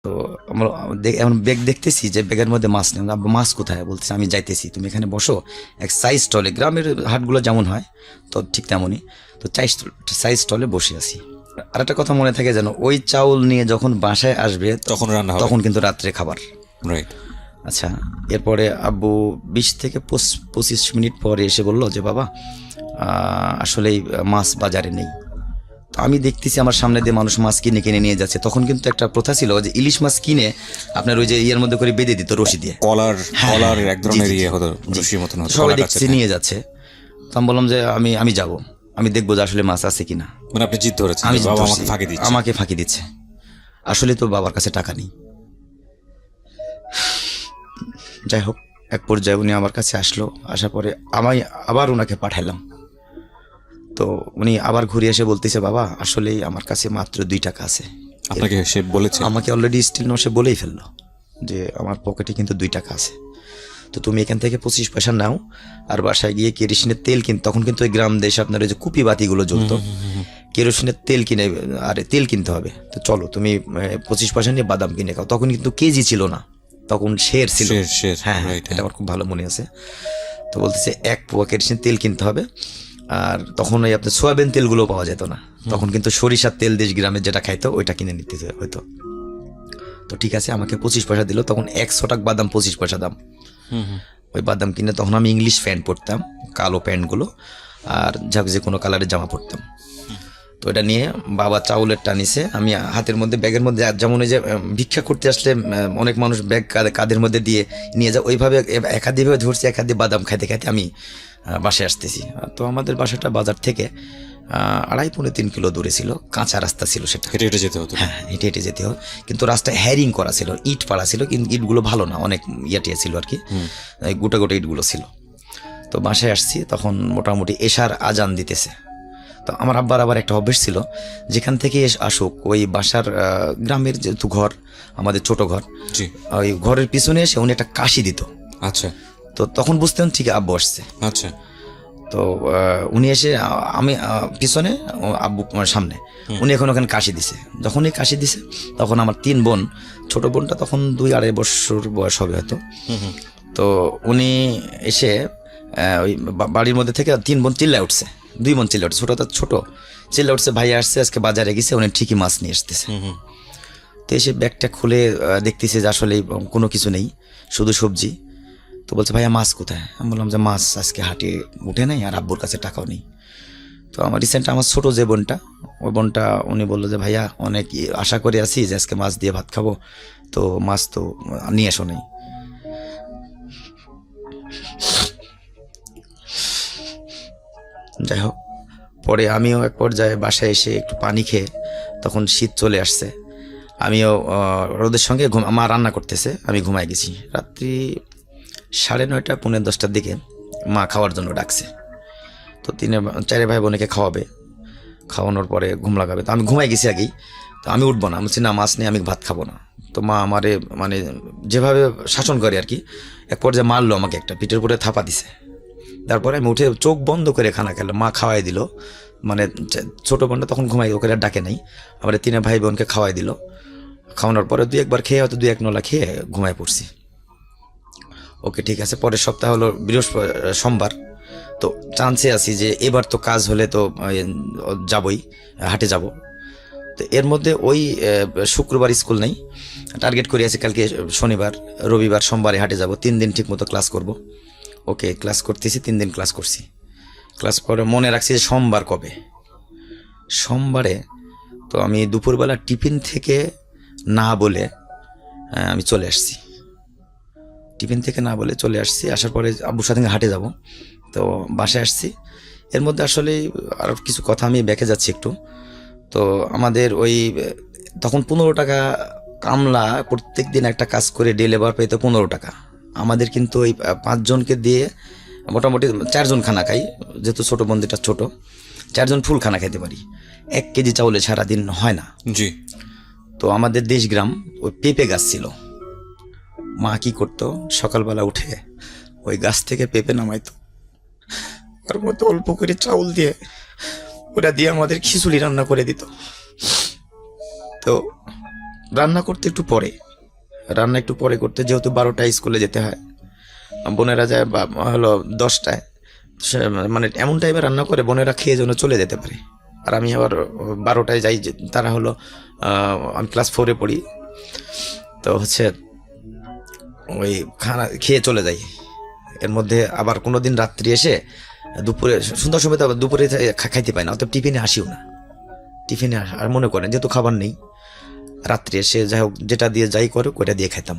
তো আমরা এমন ব্যাগ দেখতেছি যে ব্যাগের মধ্যে মাছ নেই। আব্বু মাছ কোথায়? বলতেছে আমি যাইতেছি, তুমি এখানে বসো, এক সাইজ স্টলে, গ্রামের হাটগুলো যেমন হয় তো ঠিক তেমনই। তো সাইজ স্টলে বসে আছি। আর একটা কথা মনে থাকে যেন, ওই চাউল নিয়ে যখন বাসায় আসবে তখন রান্না হবে। তখন কিন্তু রাত্রে খাবার। রাইট। আচ্ছা, এরপরে আব্বু 20 থেকে 25 মিনিট পরে এসে বলল যে বাবা আসলেই মাছ বাজারে নেই। তো আমি দেখতেছি আমার সামনে দিয়ে মানুষ মাছ কিনে কিনে নিয়ে যাচ্ছে। তখন কিন্তু একটা প্রথা ছিল যে ইলিশ মাছ কিনে আপনার ওই যে ইয়ের মধ্যে করে বেঁধে দিত রশি দিয়ে, কলার হ্যাঁ, কলার হ্যাঁ, এক ধরনের জি, জি, ইয়ে হতো, জি। রশির মতন হতো, সবাই কলা দেখছি গাছের। নিয়ে যাচ্ছে। তো আমি বললাম যে আমি যাব, আমি দেখবো যে আসলে মাছ আছে কিনা। মানে আপনি জিদ ধরেছেন আমি যে বাবা ধরছি, আমাকে ফাঁকি দিচ্ছে। আমাকে ফাঁকি দিচ্ছে। আসলে তো বাবার কাছে টাকা নেই। যাই হোক, এক পর্যায়ে উনি আমার কাছে আসলো, আসার পরে আমায় আবার ওনাকে পাঠালাম। তো উনি আবার ঘুরে এসে বলতেছে বাবা আসলেই আমার কাছে মাত্র 2 টাকা আছে। আপনাকে সে বলেছে? আমাকে অলরেডি স্টিল সে বলেই ফেললো যে আমার পকেটে কিন্তু 2 টাকা আছে, তো তুমি এখান থেকে 25 পয়সা নাও, আর বাসায় গিয়ে কেরোসিনের তেল তখন কিন্তু ওই গ্রাম দেশে আপনার ওই যে কুপি বাতিগুলো জ্বলতো, কেরোসিনের তেল কিনে, আরে তেল কিনতে হবে, তো চলো তুমি 25 পয়সা নিয়ে বাদাম কিনে খাও। তখন কিন্তু কেজি ছিল না, তখন শের ছিল। শের, হ্যাঁ, রাইট। এটা আমার খুব ভালো মনে আছে। তো বলতেছে 1 পোয়া কেরোসিনের তেল কিনতে হবে। আর তখন ওই আপনার সোয়াবিন তেলগুলো পাওয়া যেত না, তখন কিন্তু সরিষার তেল দেশ গ্রামে যেটা খাইতো ওইটা কিনে নিতে হতো। তো ঠিক আছে, আমাকে 25 পয়সা দিল। তখন 100 টাকা বাদাম 25 পয়সা দাম। ওই বাদাম কিনে তখন আমি ইংলিশ প্যান্ট পরতাম, কালো প্যান্টগুলো, আর যে কোনো কালারের জামা পরতাম। তো এটা নিয়ে বাবা চাউলের টানিছে, আমি হাতের মধ্যে ব্যাগের মধ্যে, যেমন ওই যে ভিক্ষা করতে আসলে অনেক মানুষ ব্যাগ কাঁধের মধ্যে দিয়ে নিয়ে যায়, ওইভাবে একাধিভাবে ধরছি, একাধি বাদাম খাইতে খাইতে আমি বাসায় আসতেছি। তো আমাদের বাসাটা বাজার থেকে 2.5-3 কিলো দূরে ছিল, কাঁচা রাস্তা ছিল সেটা। হেঁটে হেঁটে যেতে হতো। হ্যাঁ, হেঁটে হেঁটে যেতে হয়, কিন্তু রাস্তায় হ্যারিং করা ছিল, ইট পাড়া ছিল, কিন্তু ইটগুলো ভালো না, অনেক ইয়াটিয়া ছিল আর কি, গোটা গোটা ইটগুলো ছিল। তো বাসায় আসছি, তখন মোটামুটি এশার আজান দিতেছে। তো আমার আব্বার আবার একটা অভ্যেস ছিল, যেখান থেকে আসুক ওই বাসার গ্রামের যেহেতু ঘর, আমাদের ছোট ঘর, জি। ওই ঘরের পিছনে এসে উনি একটা কাশি দিত। আচ্ছা তো তখন বুঝতেন ঠিক আব্বু আসছে। আচ্ছা। তো উনি এসে আমি পিছনে, আব্বু আমার সামনে, উনি এখন ওখানে কাশি দিছে। যখনই কাশি দিছে তখন আমার 3 বোন, ছোট বোনটা তখন 2-2.5 বছর বয়স হবে হয়তো। তো উনি এসে ওই বাড়ির মধ্যে থেকে 3 বোন চিল্লায় উঠছে, 2 বোন চিল্লা উঠছে, ছোটটা ছোট চিল্লা উঠছে, ভাইয়া আসছে আজকে বাজারে গেছে, উনি ঠিকই মাছ নিয়ে আসতেছে। তো এসে ব্যাগটা খুলে দেখতেছে যে আসলে কোনো কিছু নেই, শুধু সবজি। তো বলছে ভাইয়া মাছ কোথায়? আমি বললাম যে মাছ আজকে হাটে উঠে নাই, আর আব্বুর কাছে টাকাও নেই। তো আমার রিসেন্ট আমার ছোট যে বোনটা, ওই বোনটা উনি বললো যে ভাইয়া অনেক আশা করে আছি যে আজকে মাছ দিয়ে ভাত খাবো, তো মাছ তো নিয়ে এসো নেই। যাই হোক, পরে আমিও এক পর্যায়ে বাসায় এসে একটু পানি খেয়ে, তখন শীত চলে আসছে, আমিও রোদের সঙ্গে মা রান্না করতেছে, আমি ঘুমাই গেছি। রাত্রি 9:30 পৌনে 10টার দিকে মা খাওয়ার জন্য ডাকছে। তো 4 ভাই বোনকে খাওয়াবে, খাওয়ানোর পরে ঘুম লাগাবে। তো আমি ঘুমাই গেছি আগেই, তো আমি উঠবো না, আমি বলছি না মাছ নেই, আমি ভাত খাবো না। তো মা আমারে মানে যেভাবে শাসন করে আর কি, এক পর্যায়ে মারলো আমাকে, একটা পিঠের উপরে থাপা দিছে। তারপরে আমি উঠে চোখ বন্ধ করে খানা খেলাম, মা খাওয়াই দিল। মানে ছোটো বোনটা তখন ঘুমাই, ওকে আর ডাকে নাই, আমার 3 ভাই বোনকে খাওয়াই দিল। খাওয়ানোর পরে 2-1 বার খেয়ে, হয়তো 2-1 নলা খেয়ে ঘুমায় পড়ছি। ওকে ঠিক আছে, পরের সপ্তাহ হলো সোমবার। তো চান্সে আছি যে এবার তো কাজ হলে তো যাবই, হাটে যাব। তো এর মধ্যে ওই শুক্রবার স্কুল নেই, টার্গেট করে আছি কালকে শনিবার, রবিবার, সোমবারে হাটে যাব, 3 দিন ঠিক মতো ক্লাস করব। ওকে ক্লাস করতেছি, 3 দিন ক্লাস করছি। ক্লাস করে মনে রাখছি যে সোমবার কবে, সোমবারে। তো আমি দুপুরবেলা টিফিন থেকে না বলে আমি চলে আসছি, টিফিন থেকে না বলে চলে আসছি। আসার পরে আব্বুর সাথে হাটে যাব, তো বাসায় আসছি। এর মধ্যে আসলে আর কিছু কথা আমি ব্যাকে যাচ্ছি একটু। তো আমাদের ওই তখন 15 টাকা কামলা, প্রত্যেক দিন একটা কাজ করে ডে লেবার পেতো 15 টাকা। আমাদের কিন্তু ওই 5 জনকে দিয়ে মোটামুটি 4 জন খানা খাই, যেহেতু ছোটো বন্ধুটা ছোটো, 4 জন ফুল খানা খাইতে পারি। 1 কেজি চাউলে সারাদিন হয় না। জি। তো আমাদের দেশ গ্রাম, ওই পেঁপে গাছ ছিল। মা কি করতো, সকালবেলা উঠে ওই গাছ থেকে পেঁপে নামাইতো, তার মধ্যে অল্প করে চাউল দিয়ে, ওটা দিয়ে আমাদের খিচুড়ি রান্না করে দিত। তো রান্না করতে একটু পরে, রান্না একটু পরে করতে, যেহেতু 12টায় স্কুলে যেতে হয়, বোনেরা যায় হলো 10টায়, মানে এমন টাইমে রান্না করে বোনেরা খেয়ে যেন চলে যেতে পারে। আর আমি আবার 12টায় যাই, তারা হলো আমি ক্লাস 4-এ পড়ি, তো হচ্ছে ওই খানা খেয়ে চলে যাই। এর মধ্যে আবার কোনো দিন রাত্রি এসে দুপুরে সন্ধ্যার সময় তো আবার দুপুরে খাইতে পাই না, অত টিফিনে আসিও না। টিফিনে আর মনে করেন যেহেতু খাবার নেই, রাত্রি এসে যাই হোক যেটা দিয়ে যাই করে ওইটা দিয়ে খাইতাম।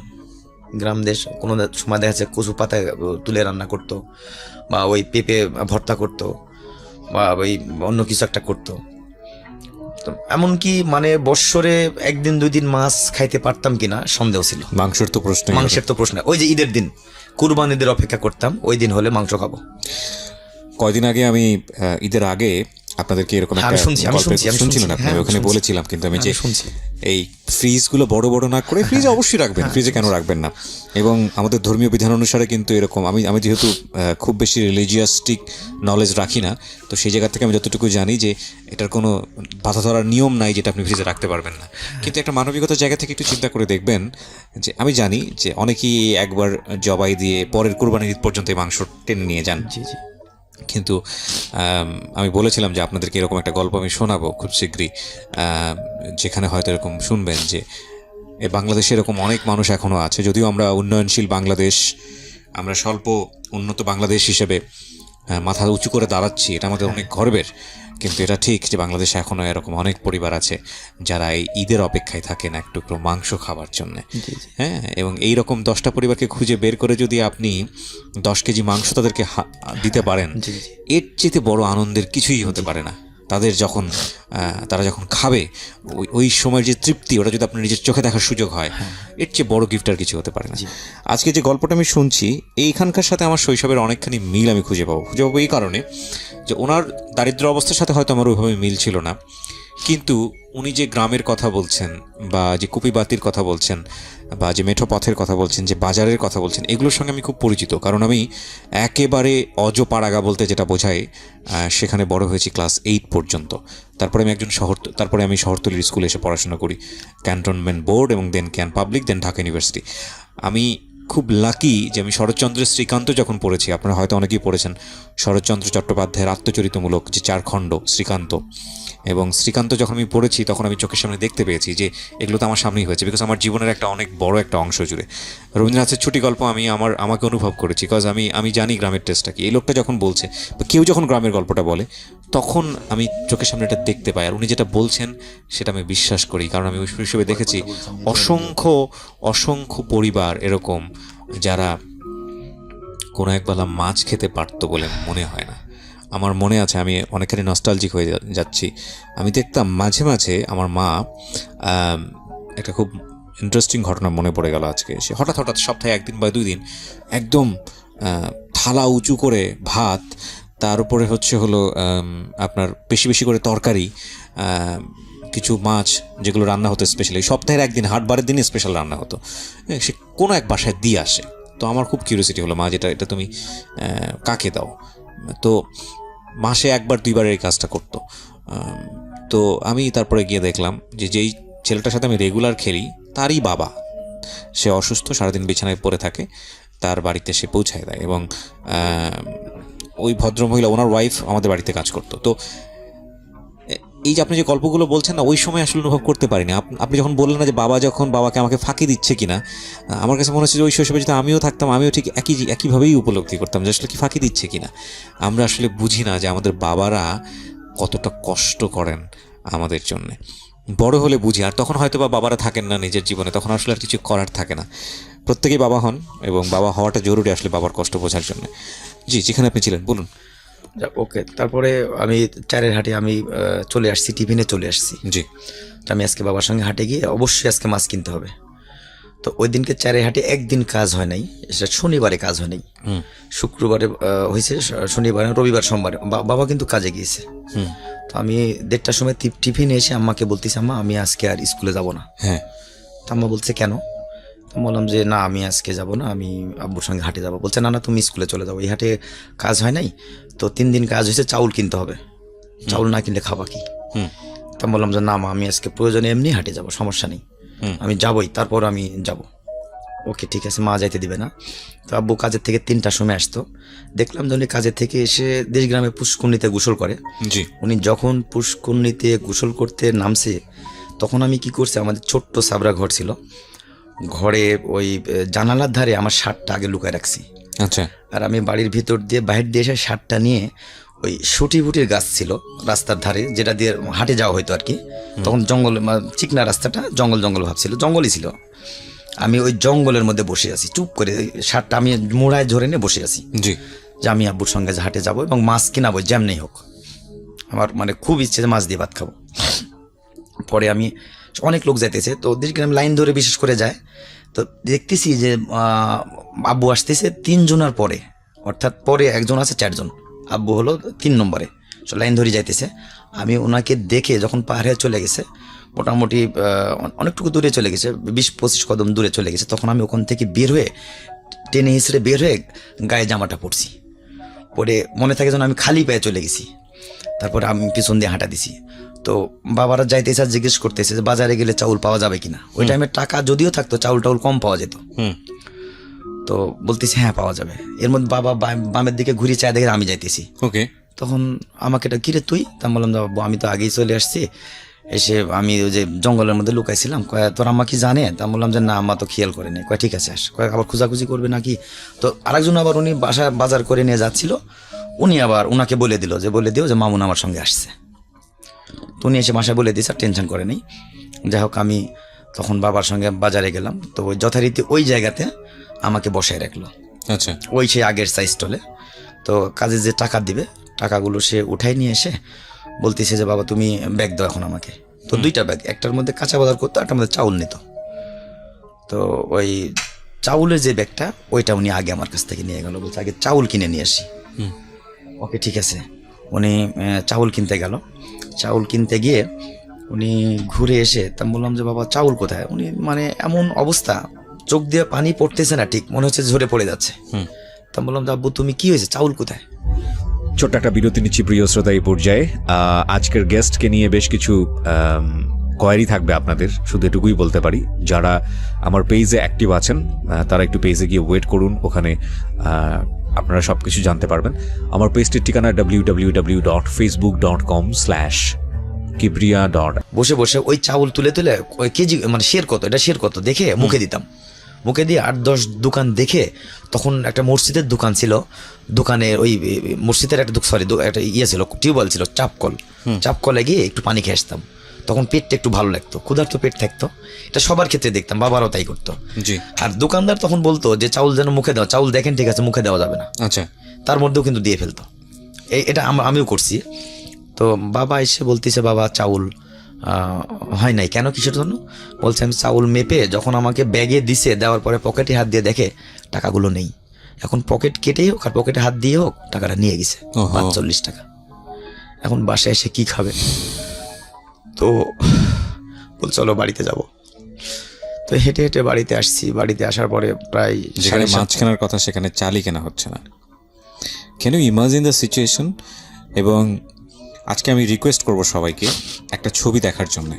গ্রাম দেশ, কোনো সময় দেখা যাচ্ছে কচু পাতা তুলে রান্না করতো, বা ওই পেঁপে ভর্তা করতো, বা ওই অন্য কিছু একটা করতো। তো এমনকি মানে বৎসরে 1-2 দিন মাছ খাইতে পারতাম কিনা সন্দেহ ছিল। মাংসের তো প্রশ্ন, মাংসের তো প্রশ্ন, ওই যে ঈদের দিন, কুরবানিদের অপেক্ষা করতাম, ওই দিন হলে মাংস খাবো। কয়দিন আগে আমি ঈদের আগে আপনাদেরকে এরকম একটা শুনছিলেন আপনি, ওখানে বলেছিলাম কিন্তু আমি যে এই ফ্রিজগুলো বড় বড় না করে, ফ্রিজে অবশ্যই রাখবেন, ফ্রিজে কেন রাখবেন না। এবং আমাদের ধর্মীয় বিধান অনুসারে কিন্তু এরকম, আমি যেহেতু খুব বেশি রিলিজিয়াসটিক নলেজ রাখি না, তো সেই জায়গা থেকে আমি যতটুকু জানি যে এটার কোনো বাধা ধরার নিয়ম নাই যেটা আপনি ফ্রিজে রাখতে পারবেন না। কিন্তু একটা মানবিকতার জায়গা থেকে একটু চিন্তা করে দেখবেন যে আমি জানি যে অনেকেই একবার জবাই দিয়ে পরের কুরবানির ঈদ পর্যন্ত এই মাংস টেনে নিয়ে যান। কিন্তু আমি বলেছিলাম যে আপনাদেরকে এরকম একটা গল্প আমি শোনাবো খুব শীঘ্রই, যেখানে হয়তো এরকম শুনবেন যে বাংলাদেশে এরকম অনেক মানুষ এখনও আছে। যদিও আমরা উন্নয়নশীল বাংলাদেশ, আমরা স্বল্প উন্নত বাংলাদেশ হিসেবে মাথা উঁচু করে দাঁড়াচ্ছি, এটা আমাদের অনেক গর্বের। কিন্তু এটা ঠিক যে বাংলাদেশে এখনও এরকম অনেক পরিবার আছে যারা এই ঈদের অপেক্ষায় থাকেন এক টুকরো মাংস খাবার জন্য। হ্যাঁ, এবং এই রকম 10টা পরিবারকে খুঁজে বের করে যদি আপনি 10 কেজি মাংস তাদেরকে দিতে পারেন, এর চেয়ে বড় আনন্দের কিছুই হতে পারে না। তারা যখন খাবে ওই সময়ের যে তৃপ্তি, ওটা যদি আপনার নিজের চোখে দেখার সুযোগ হয়, এর চেয়ে বড় গিফট আর কিছু হতে পারে না। আজকে যে গল্পটা আমি শুনছি, এইখানকার সাথে আমার শৈশবের অনেকখানি মিল আমি খুঁজে পাবো এই কারণে যে ওনার দারিদ্র অবস্থার সাথে হয়তো আমার ওইভাবে মিল ছিল না, কিন্তু উনি যে গ্রামের কথা বলছেন, বা যে কুপিবাতির কথা বলছেন, বা যে মেঠো পথের কথা বলছেন, যে বাজারের কথা বলছেন, এগুলোর সঙ্গে আমি খুব পরিচিত। কারণ আমি একেবারে অজপাড়াগা বলতে যেটা বোঝায়, সেখানে বড় হয়েছি ক্লাস 8 পর্যন্ত। তারপরে আমি শহরতলির স্কুলে এসে পড়াশোনা করি, ক্যান্টনমেন্ট বোর্ড, এবং then can public, then Dhaka university. আমি খুব লাকি যে আমি শরৎচন্দ্রের শ্রীকান্ত যখন পড়েছি, আপনারা হয়তো অনেকেই পড়েছেন শরৎচন্দ্র চট্টোপাধ্যায়ের আত্মচরিতমূলক যে 4 খণ্ড শ্রীকান্ত, এবং শ্রীকান্ত যখন আমি পড়েছি তখন আমি চোখের সামনে দেখতে পেয়েছি যে এগুলো তো আমার সামনেই হয়েছে, বিকজ আমার জীবনের একটা অনেক বড় একটা অংশ জুড়ে রবীন্দ্রনাথের ছুটি গল্প আমি আমাকে অনুভব করেছি, বিকজ আমি জানি গ্রামের টেস্টটা কি। এই লোকটা যখন বলছে, বা কেউ যখন গ্রামের গল্পটা বলে, তখন আমি চোখের সামনে এটা দেখতে পাই, আর উনি যেটা বলছেন সেটা আমি বিশ্বাস করি। কারণ আমি শৈশবে দেখেছি অসংখ্য পরিবার এরকম যারা কোনো একবেলা মাছ খেতে পারতো বলে মনে হয় না। আমার মনে আছে, আমি অনেকখানি নস্টালজিক হয়ে যাচ্ছি, আমি দেখতাম মাঝে মাঝে আমার মা, একটা খুব ইন্টারেস্টিং ঘটনা মনে পড়ে গেল আজকে। সে হঠাৎ সপ্তাহে 1 দিন বা 2 দিন একদম থালা উঁচু করে ভাত, তার উপরে হলো আপনার বেশি বেশি করে তরকারি, কিছু মাছ যেগুলো রান্না হতো স্পেশালি সপ্তাহের 1 দিন, হাটবারের দিনে স্পেশাল রান্না হতো, সে কোনো এক বাসায় দিয়ে আসে। তো আমার খুব কিউরিওসিটি হলো, মা এটা তুমি কাকে দাও? তো মাসে 1-2 বার এই কাজটা করতো। তো আমি তারপরে গিয়ে দেখলাম যে যেই ছেলেটার সাথে আমি রেগুলার খেলি, তারই বাবা, সে অসুস্থ, সারাদিন বিছানায় পড়ে থাকে, তার বাড়িতে সে পৌঁছায় দেয়। এবং ওই ভদ্রমহিলা, ওনার ওয়াইফ আমাদের বাড়িতে কাজ করতো। তো এই যে আপনি যে গল্পগুলো বলছেন না, ওই সময় আসলে অনুভব করতে পারিনি। আপনি যখন বললেন না যে বাবাকে আমাকে ফাঁকি দিচ্ছে কিনা, আমার কাছে মনে হচ্ছে যে ওই শৈশবে যদি আমিও থাকতাম, আমিও ঠিক একইভাবেই উপলব্ধি করতাম যে আসলে কি ফাঁকি দিচ্ছে কিনা। আমরা আসলে বুঝি না যে আমাদের বাবারা কতটা কষ্ট করেন আমাদের জন্যে। বড় হলে বুঝি, আর তখন হয়তো বাবারা থাকেন না নিজের জীবনে, তখন আসলে আর কিছু করার থাকে না। প্রত্যেকেই বাবা হন, এবং বাবা হওয়াটা জরুরি আসলে বাবার কষ্ট বোঝার জন্য। জি, যেখানে আপনি ছিলেন বলুন। ওকে, তারপরে আমি 4-এর হাটে আমি চলে আসছি, টিফিনে চলে আসছি। জি, আমি আজকে বাবার সঙ্গে হাটে গিয়ে অবশ্যই আজকে মাছ কিনতে হবে। তো ওই দিনকে 4-এর হাটে 1 দিন কাজ হয় নাই, সেটা শনিবারে কাজ হয় নাই, শুক্রবারে হয়েছে, শনিবারে, রবিবার, সোমবারে বাবা কিন্তু কাজে গিয়েছে। তো আমি 1:30টার সময় টিফিনে এসে আম্মাকে বলতেছি, আম্মা আমি আজকে আর স্কুলে যাব না। হ্যাঁ। তো আম্মা বলছে কেন? তো বললাম যে না, আমি আজকে যাব না, আমি আব্বুর সঙ্গে হাটে যাব। বলছে না তুমি স্কুলে চলে যাবো, এই হাটে কাজ হয় নাই, তো 3 দিন কাজ হয়েছে, চাউল কিনতে হবে, চাউল না কিনলে খাবা কি? তো বললাম যে না মা, আমি আজকে প্রয়োজনে এমনি হাটে যাব, সমস্যা নেই। আমি যাবই, তারপর আমি যাব। ওকে ঠিক আছে, মা যাইতে দিবে না। তো আব্বু কাজের থেকে 3টার সময় আসতো, দেখলাম যে উনি কাজের থেকে এসে দেশগ্রামে পুষ্করণীতে গোসল করে। জি। উনি যখন পুষ্করণীতে গোসল করতে নামছে, তখন আমি কি করছি, আমাদের ছোট্ট সাবরা ঘর ছিল, ঘরে ওই জানালার ধারে আমার শার্টটা আগে লুকায় রাখছি। আচ্ছা। আর আমি বাড়ির ভিতর দিয়ে বাহির দিয়ে এসে শার্টটা নিয়ে, ওই শুটিভুটির গাছ ছিল রাস্তার ধারে, যেটা দিয়ে হাটে যাওয়া হতো আর কি। তখন জঙ্গল, চিকনা রাস্তাটা জঙ্গল জঙ্গল ভাবছিল, জঙ্গলই ছিল। আমি ওই জঙ্গলের মধ্যে বসে আছি চুপ করে, শার্টটা আমি মোড়ায় ধরে নিয়ে বসে আছি। জি। যে আমি আব্বুর সঙ্গে হাটে যাবো এবং মাছ কিনাবো যেমনি হোক, আমার মানে খুব ইচ্ছে যে মাছ দিয়ে ভাত খাবো। পরে আমি, অনেক লোক যাইতেছে তো দেশগ্রাম লাইন ধরে বিশেষ করে যায়, তো দেখতেছি যে আব্বু আসতেছে 3 জনের পরে, অর্থাৎ পরে একজন আছে 4 জন, আব্বু হলো 3 নম্বরে, লাইন ধরে যাইতেছে। আমি ওনাকে দেখে যখন পাহাড়ে চলে গেছে, মোটামুটি অনেকটুকু দূরে চলে গেছে, 20-25 কদম দূরে চলে গেছে, তখন আমি ওখান থেকে বের হয়ে, টেনে হিসড়ে বের হয়ে গায়ে জামাটা পরছি। পরে মনে থাকে যেন আমি খালি পায়ে চলে গেছি। তারপরে আমি পিছন দিয়ে হাঁটা দিছি। তো বাবারা যাইতেছে আর জিজ্ঞেস করতেছে যে বাজারে গেলে চাউল পাওয়া যাবে কিনা। ওই টাইমে টাকা যদিও থাকতো, চাউল টাউল কম পাওয়া যেত। তো বলতেছি হ্যাঁ পাওয়া যাবে। এর মধ্যে বাবা বামের দিকে ঘুরে চায় দেখে আমি যাইতেছি। ওকে। তখন আমাকে এটা কিরে তুই, তা বললাম বাবু আমি তো আগেই চলে আসছি, এসে আমি ওই যে জঙ্গলের মধ্যে লুকাইছিলাম। কয় তোর আম্মা কি জানে? তা বললাম যে না, আম্মা তো খেয়াল করেনি। কয় ঠিক আছে আস। কয় আবার খোঁজাখুঁজি করবে নাকি? তো আরেকজন আবার উনি বাজার করে নিয়ে যাচ্ছিল, উনি আবার ওনাকে বলে দিল যে বলে দিও যে মামুন আমার সঙ্গে আসছে। তো উনি এসে বাসায় বলে দিয়েছে, আর টেনশন করে নেই। যাই হোক, আমি তখন বাবার সঙ্গে বাজারে গেলাম। তো ওই যথারীতি ওই জায়গাতে আমাকে বসায় রাখলো। আচ্ছা। ওই সে আগের সাইজ স্টলে। তো কাজে যে টাকা দিবে, টাকাগুলো সে উঠাই নিয়ে এসে বলতেছে যে বাবা তুমি ব্যাগ দাও এখন আমাকে। তো 2টা ব্যাগ, একটার মধ্যে কাঁচা বাজার করতো, একটার মধ্যে চাউল নিত। তো ওই চাউলের যে ব্যাগটা, ওইটা উনি আগে আমার কাছ থেকে নিয়ে গেল, বলছে আগে চাউল কিনে নিয়ে আসি। ওকে ঠিক আছে। উনি চাউল কিনতে গেল। চাউল কিনতে গিয়ে উনি ঘুরে এসে তা বললাম যে বাবা চাউল কোথায়? উনি মানে এমন অবস্থা, চোখ দিয়ে পানি পড়তেছে না, ঠিক মনে হচ্ছে ঝরে পড়ে যাচ্ছে। তা বললাম যে আব্বু তুমি কি হয়েছে, চাউল কোথায়? ছোট্ট একটা বিরতি নিচ্ছি প্রিয় শ্রোতা। এই পর্যায়ে আজকের গেস্টকে নিয়ে বেশ কিছু কোয়ারি থাকবে আপনাদের, শুধু এটুকুই বলতে পারি যারা আমার পেজে অ্যাক্টিভ আছেন তারা একটু পেজে গিয়ে ওয়েট করুন, ওখানে আপনারা সব কিছু জানতে পারবেন। আমার পেজটির ঠিকানা www.facebook.com/kibriya. বসে বসে ওই চাউল তুলে তুলে ওই কেজি মানে শের কত, এটা শের কত দেখে মুখে দিতাম। মুখে দিয়ে 8-10 দোকান দেখে, তখন একটা মসজিদের দোকান ছিল, দোকানে ওই মসজিদের একটা একটা ইয়ে ছিল, টিউবওয়েল ছিল, চাপকলে গিয়ে একটু পানি খেয়ে আসতাম। তখন পেটটা একটু ভালো লাগতো, ক্ষুধার্ত পেট থাকতো। এটা সবার ক্ষেত্রে দেখতাম, বাবারও তাই করতো। আর দোকানদার তখন বলতো যে চাউল যেন মুখে দাও, চাউল দেখেন ঠিক আছে, মুখে দেওয়া যাবে না। আচ্ছা। তার মধ্যেও কিন্তু দিয়ে ফেলতো। এটা আমিও করছি। তো বাবা এসে বলতেছে বাবা চাউল হয় নাই কেন, কিসের জন্য? বলছে আমি চাউল মেপে যখন আমাকে ব্যাগে দিছে, দেওয়ার পরে পকেটে হাত দিয়ে দেখে টাকাগুলো নেই। এখন পকেট কেটেই হোক আর পকেটে হাত দিয়ে হোক টাকাটা নিয়ে গেছে, 45 টাকা। এখন বাসায় এসে কি খাবে? তো বল চলো বাড়িতে যাব। তো হেঁটে হেঁটে বাড়িতে আসছি। বাড়িতে আসার পরে প্রায় যেখানে মাছ কেনার কথা সেখানে চালই কেনা হচ্ছে না। Can you imagine the situation? এবং আজকে আমি রিকোয়েস্ট করব সবাইকে একটা ছবি দেখার জন্য।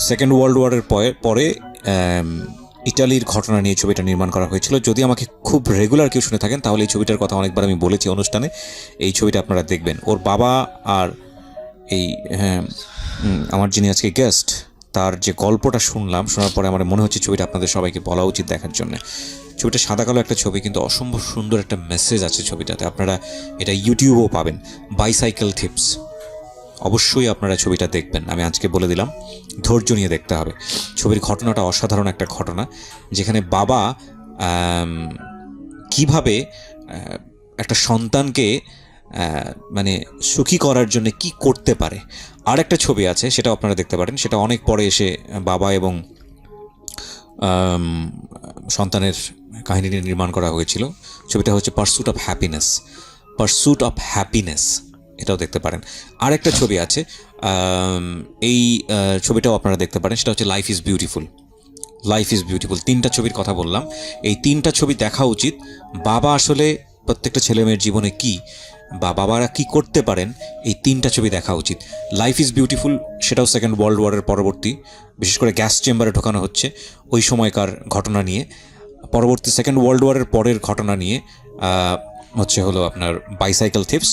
সেকেন্ড ওয়ার্ল্ড ওয়ারের পরে ইটালির ঘটনা নিয়ে ছবিটা নির্মাণ করা হয়েছিল। যদি আমাকে খুব রেগুলার কেউ শুনে থাকেন তাহলে এই ছবিটার কথা অনেকবার আমি বলেছি অনুষ্ঠানে। এই ছবিটা আপনারা দেখবেন। ওর বাবা আর এই আমার যিনি আজকে গেস্ট, তার যে গল্পটা শোনার পরে আমার মনে হচ্ছে ছবিটা আপনাদের সবাইকে বলা উচিত দেখার জন্য। ছবিটা সাদা কালো একটা ছবি, কিন্তু অসম্ভব সুন্দর একটা মেসেজ আছে ছবিটাতে। আপনারা এটা ইউটিউবেও পাবেন, বাইসাইকেল টিপস। অবশ্যই আপনারা ছবিটা দেখবেন, আমি আজকে বলে দিলাম। ধৈর্য নিয়ে দেখতে হবে। ছবির ঘটনাটা অসাধারণ একটা ঘটনা, যেখানে বাবা কিভাবে একটা সন্তানকে মানে সুখী করার জন্য কি করতে পারে। আর একটা ছবি আছে, সেটাও আপনারা দেখতে পারেন। সেটা অনেক পরে এসে বাবা এবং সন্তানের কাহিনী নির্মাণ করা হয়েছিল। ছবিটা হচ্ছে পারস্যুট অফ হ্যাপিনেস। এটাও দেখতে পারেন। আর একটা ছবি আছে, এই ছবিটাও আপনারা দেখতে পারেন। সেটা হচ্ছে লাইফ ইজ বিউটিফুল। 3টা ছবির কথা বললাম। এই 3টা ছবি দেখা উচিত। বাবা আসলে প্রত্যেকটা ছেলে মেয়ের জীবনে কি বা বাবারা কি করতে পারেন, এই 3টা ছবি দেখা উচিত। লাইফ ইজ বিউটিফুল, সেটাও সেকেন্ড ওয়ার্ল্ড ওয়ারের পরবর্তী, বিশেষ করে গ্যাস চেম্বারে ঢোকানো হচ্ছে ওই সময়কার ঘটনা নিয়ে। পরবর্তী সেকেন্ড ওয়ার্ল্ড ওয়ারের পরের ঘটনা নিয়ে হলো আপনার বাইসাইকেল থিপস।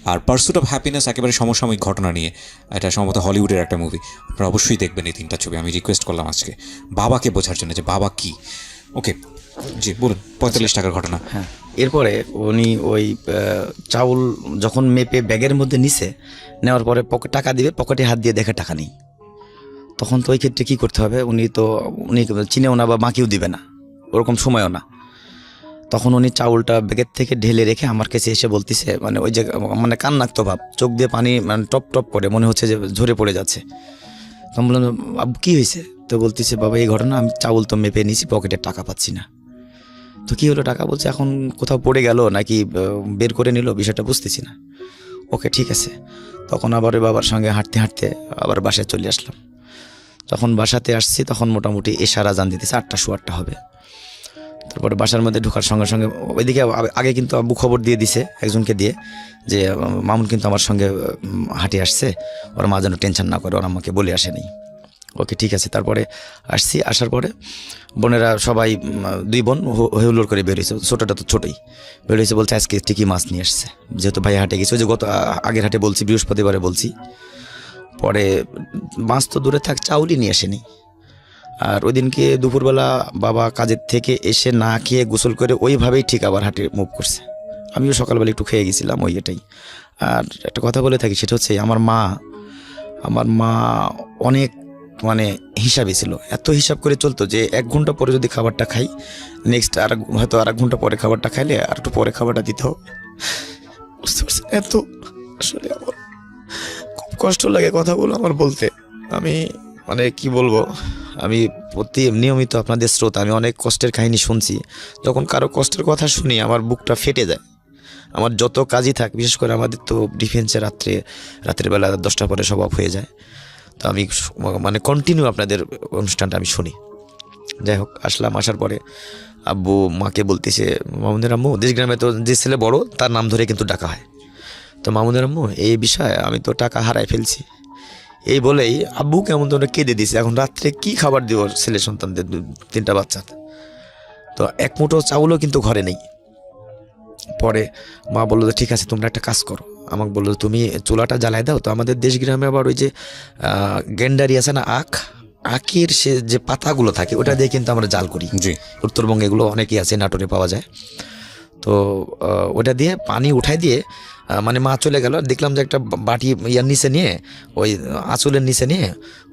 আর পার্সুট অফ হ্যাপিনেস একেবারে সমসাময়িক ঘটনা নিয়ে, এটা সম্ভবত হলিউডের একটা মুভি। আপনারা অবশ্যই দেখবেন এই 3টা ছবি। আমি রিকোয়েস্ট করলাম আজকে বাবাকে বোঝার জন্য যে বাবা কি। ওকে জি বলুন, 45 টাকার ঘটনা। হ্যাঁ, এরপরে উনি ওই চাউল যখন মেপে ব্যাগের মধ্যে নিছে, নেওয়ার পরে টাকা দিবে, পকেটে হাত দিয়ে দেখে টাকা নেই। তখন তো ওই ক্ষেত্রে কী করতে হবে, উনি চিনেও না বা মাকেও দিবে না, ওরকম সময়ও না। তখন উনি চাউলটা ব্যাগের থেকে ঢেলে রেখে আমার কাছে এসে বলতেছে, মানে ওই যে মানে কান্নাক্ত ভাব, চোখ দিয়ে পানি মানে টপ টপ করে, মনে হচ্ছে যে ঝরে পড়ে যাচ্ছে। তখন বললাম, আব্বু কী হয়েছে? তো বলতেছে, বাবা এই ঘটনা, আমি চাউল তো মেপে নিয়েছি, পকেটে টাকা পাচ্ছি না। তো কী হলো টাকা? বলছে এখন কোথাও পড়ে গেল নাকি বের করে নিল, বিষয়টা বুঝতেছি না। ওকে ঠিক আছে। তখন আবার ওই বাবার সঙ্গে হাঁটতে হাঁটতে আবার বাসায় চলে আসলাম। যখন বাসাতে আসছি তখন মোটামুটি এশার আজান দিতেছে, 8টা হবে। তারপরে বাসার মধ্যে ঢোকার সঙ্গে সঙ্গে ওইদিকে আগে কিন্তু আব্বু খবর দিয়ে দিছে একজনকে দিয়ে, যে মামুন কিন্তু আমার সঙ্গে হাঁটে আসছে, ওর মা যেন টেনশন না করে, ওর আমাকে বলে আসেনি। ওকে ঠিক আছে। তারপরে আসছি, আসার পরে বোনেরা সবাই 2 বোন হেউলোর করে বেরিয়েছে, ছোটোটা তো ছোটোই বেরিয়েছে, বলছে আজকে ঠিকই মাছ নিয়ে আসছে, যেহেতু ভাই হাটে গেছে। ওই যে গত আগের হাটে বলছি, বৃহস্পতিবারে বলছি। পরে মাছ তো দূরে থাক, চাউলই নিয়ে আসেনি। আর ওই দিনকে দুপুরবেলা বাবা কাজের থেকে এসে না খেয়ে গোসল করে ওইভাবেই ঠিক আবার হাটে মুভ করছে। আমিও সকালবেলা একটু খেয়ে গেছিলাম, ওই এটাই। আর একটা কথা বলে থাকি, সেটা হচ্ছে আমার মা অনেক মানে হিসাবে ছিল, এত হিসাব করে চলতো যে 1 ঘন্টা পরে যদি খাবারটা খাই, নেক্সট হয়তো আর 1 ঘন্টা পরে খাবারটা খাইলে আর একটু পরে খাবারটা দিতে হবে। বুঝতে পারছি, এত আসলে আমার খুব কষ্ট লাগে কথাগুলো আমার বলতে। আমি মানে কি বলবো, আমি নিয়মিত আপনাদের শ্রোতা, আমি অনেক কষ্টের কাহিনী শুনছি। যখন কারো কষ্টের কথা শুনি আমার বুকটা ফেটে যায়। আমার যত কাজই থাক, বিশেষ করে আমাদের তো ডিফেন্সে রাত্রের বেলা 10টার পরে সব অফ হয়ে যায়, তো আমি মানে কন্টিনিউ আপনাদের অনুষ্ঠানটা আমি শুনি। যাই হোক, আসার পরে আব্বু মাকে বলতেছে, মামুনের আম্মু, দেশগ্রামে তো যে ছেলে বড় তার নাম ধরে কিন্তু ডাকা হয়, তো মামুনের আম্মু এই বিষয়ে আমি তো টাকা হারাই ফেলছি। এই বলেই আব্বু কেমন ধরে কেঁদে দিছে। এখন রাত্রে কি খাবার দিব ছেলে সন্তানদের, 3টা বাচ্চা, তো 1 মুঠো চাউলও কিন্তু ঘরে নেই। পরে মা বললো যে ঠিক আছে, তোমরা একটা কাজ করো, আমাকে বললো তুমি চুলাটা জ্বালায় দাও। তো আমাদের দেশ গ্রামে আবার ওই যে গেন্ডারি আছে না, আখের সে যে পাতাগুলো থাকে, ওটা দিয়ে কিন্তু আমরা জাল করি। উত্তরবঙ্গে এগুলো অনেকই আছে, নাটোরে পাওয়া যায়। তো ওটা দিয়ে পানি উঠাই দিয়ে মানে মা চলে গেল, দেখলাম যে একটা বাটি ইয়ার নিচে নিয়ে, ওই আঁচলের নিচে নিয়ে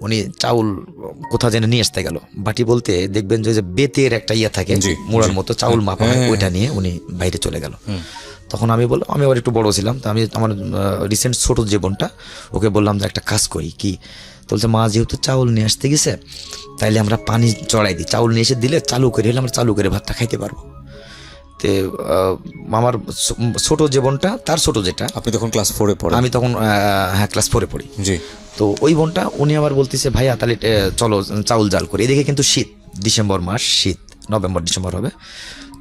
উনি চাউল কোথাও যেন নিয়ে আসতে গেল। বাটি বলতে দেখবেন যে বেতের একটা ইয়া থাকে, মোড়ার মতো চাউল মাপা হয়, ওইটা নিয়ে উনি বাইরে চলে গেল। তখন আমি বললাম, আমি আবার একটু বড় ছিলাম, তো আমি আমার রিসেন্ট ছোটো যে বোনটা, ওকে বললাম যে একটা কাজ করি কি, বলছে মা যেহেতু চাউল নিয়ে আসতে গেছে, তাইলে আমরা পানি চড়াই দিই, চাউল নিয়ে এসে দিলে চালু করে হলে আমরা চালু করে ভাতটা খাইতে পারবো। তে আমার ছোট যে বোনটা, তার ছোট যেটা, আপনি তখন ক্লাস 4-এ পড়েন? আমি তখন হ্যাঁ ক্লাস 4-এ পড়ি। জি। তো ওই বোনটা উনি আবার বলতেছে, ভাইয়া তাহলে চলো চাউল জাল করি। এদিকে কিন্তু শীত, ডিসেম্বর মাস, শীত নভেম্বর ডিসেম্বর হবে।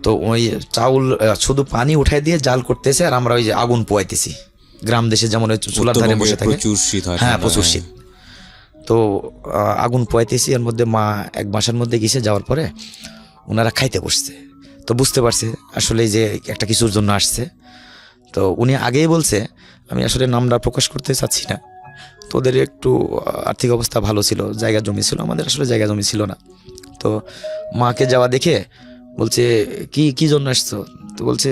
তো ওই চাউল শুধু পানি উঠাই দিয়ে জাল করতেছে, আর আমরা ওই যে আগুন পোয়াইতেছি। গ্রাম দেশে যেমন ওই চুলার ধারে বসে থাকে, প্রচুর শীত হয়। হ্যাঁ প্রচুর শীত। তো আগুন পোয়াইতেছি, এর মধ্যে মা এক বাসার মধ্যে গেছে, যাওয়ার পরে ওনারা খাইতে বসছে। তো বুঝতে পারছে আসলে যে একটা কিছুর জন্য আসছে। তো উনি আগেই বলছে, আমি আসলে নামটা প্রকাশ করতে চাচ্ছি না, তো ওদের একটু আর্থিক অবস্থা ভালো ছিল, জায়গা জমি ছিল, আমাদের আসলে জায়গা জমি ছিল না। তো মাকে যাওয়া দেখে বলছে, কি জন্য আসছো? তো বলছে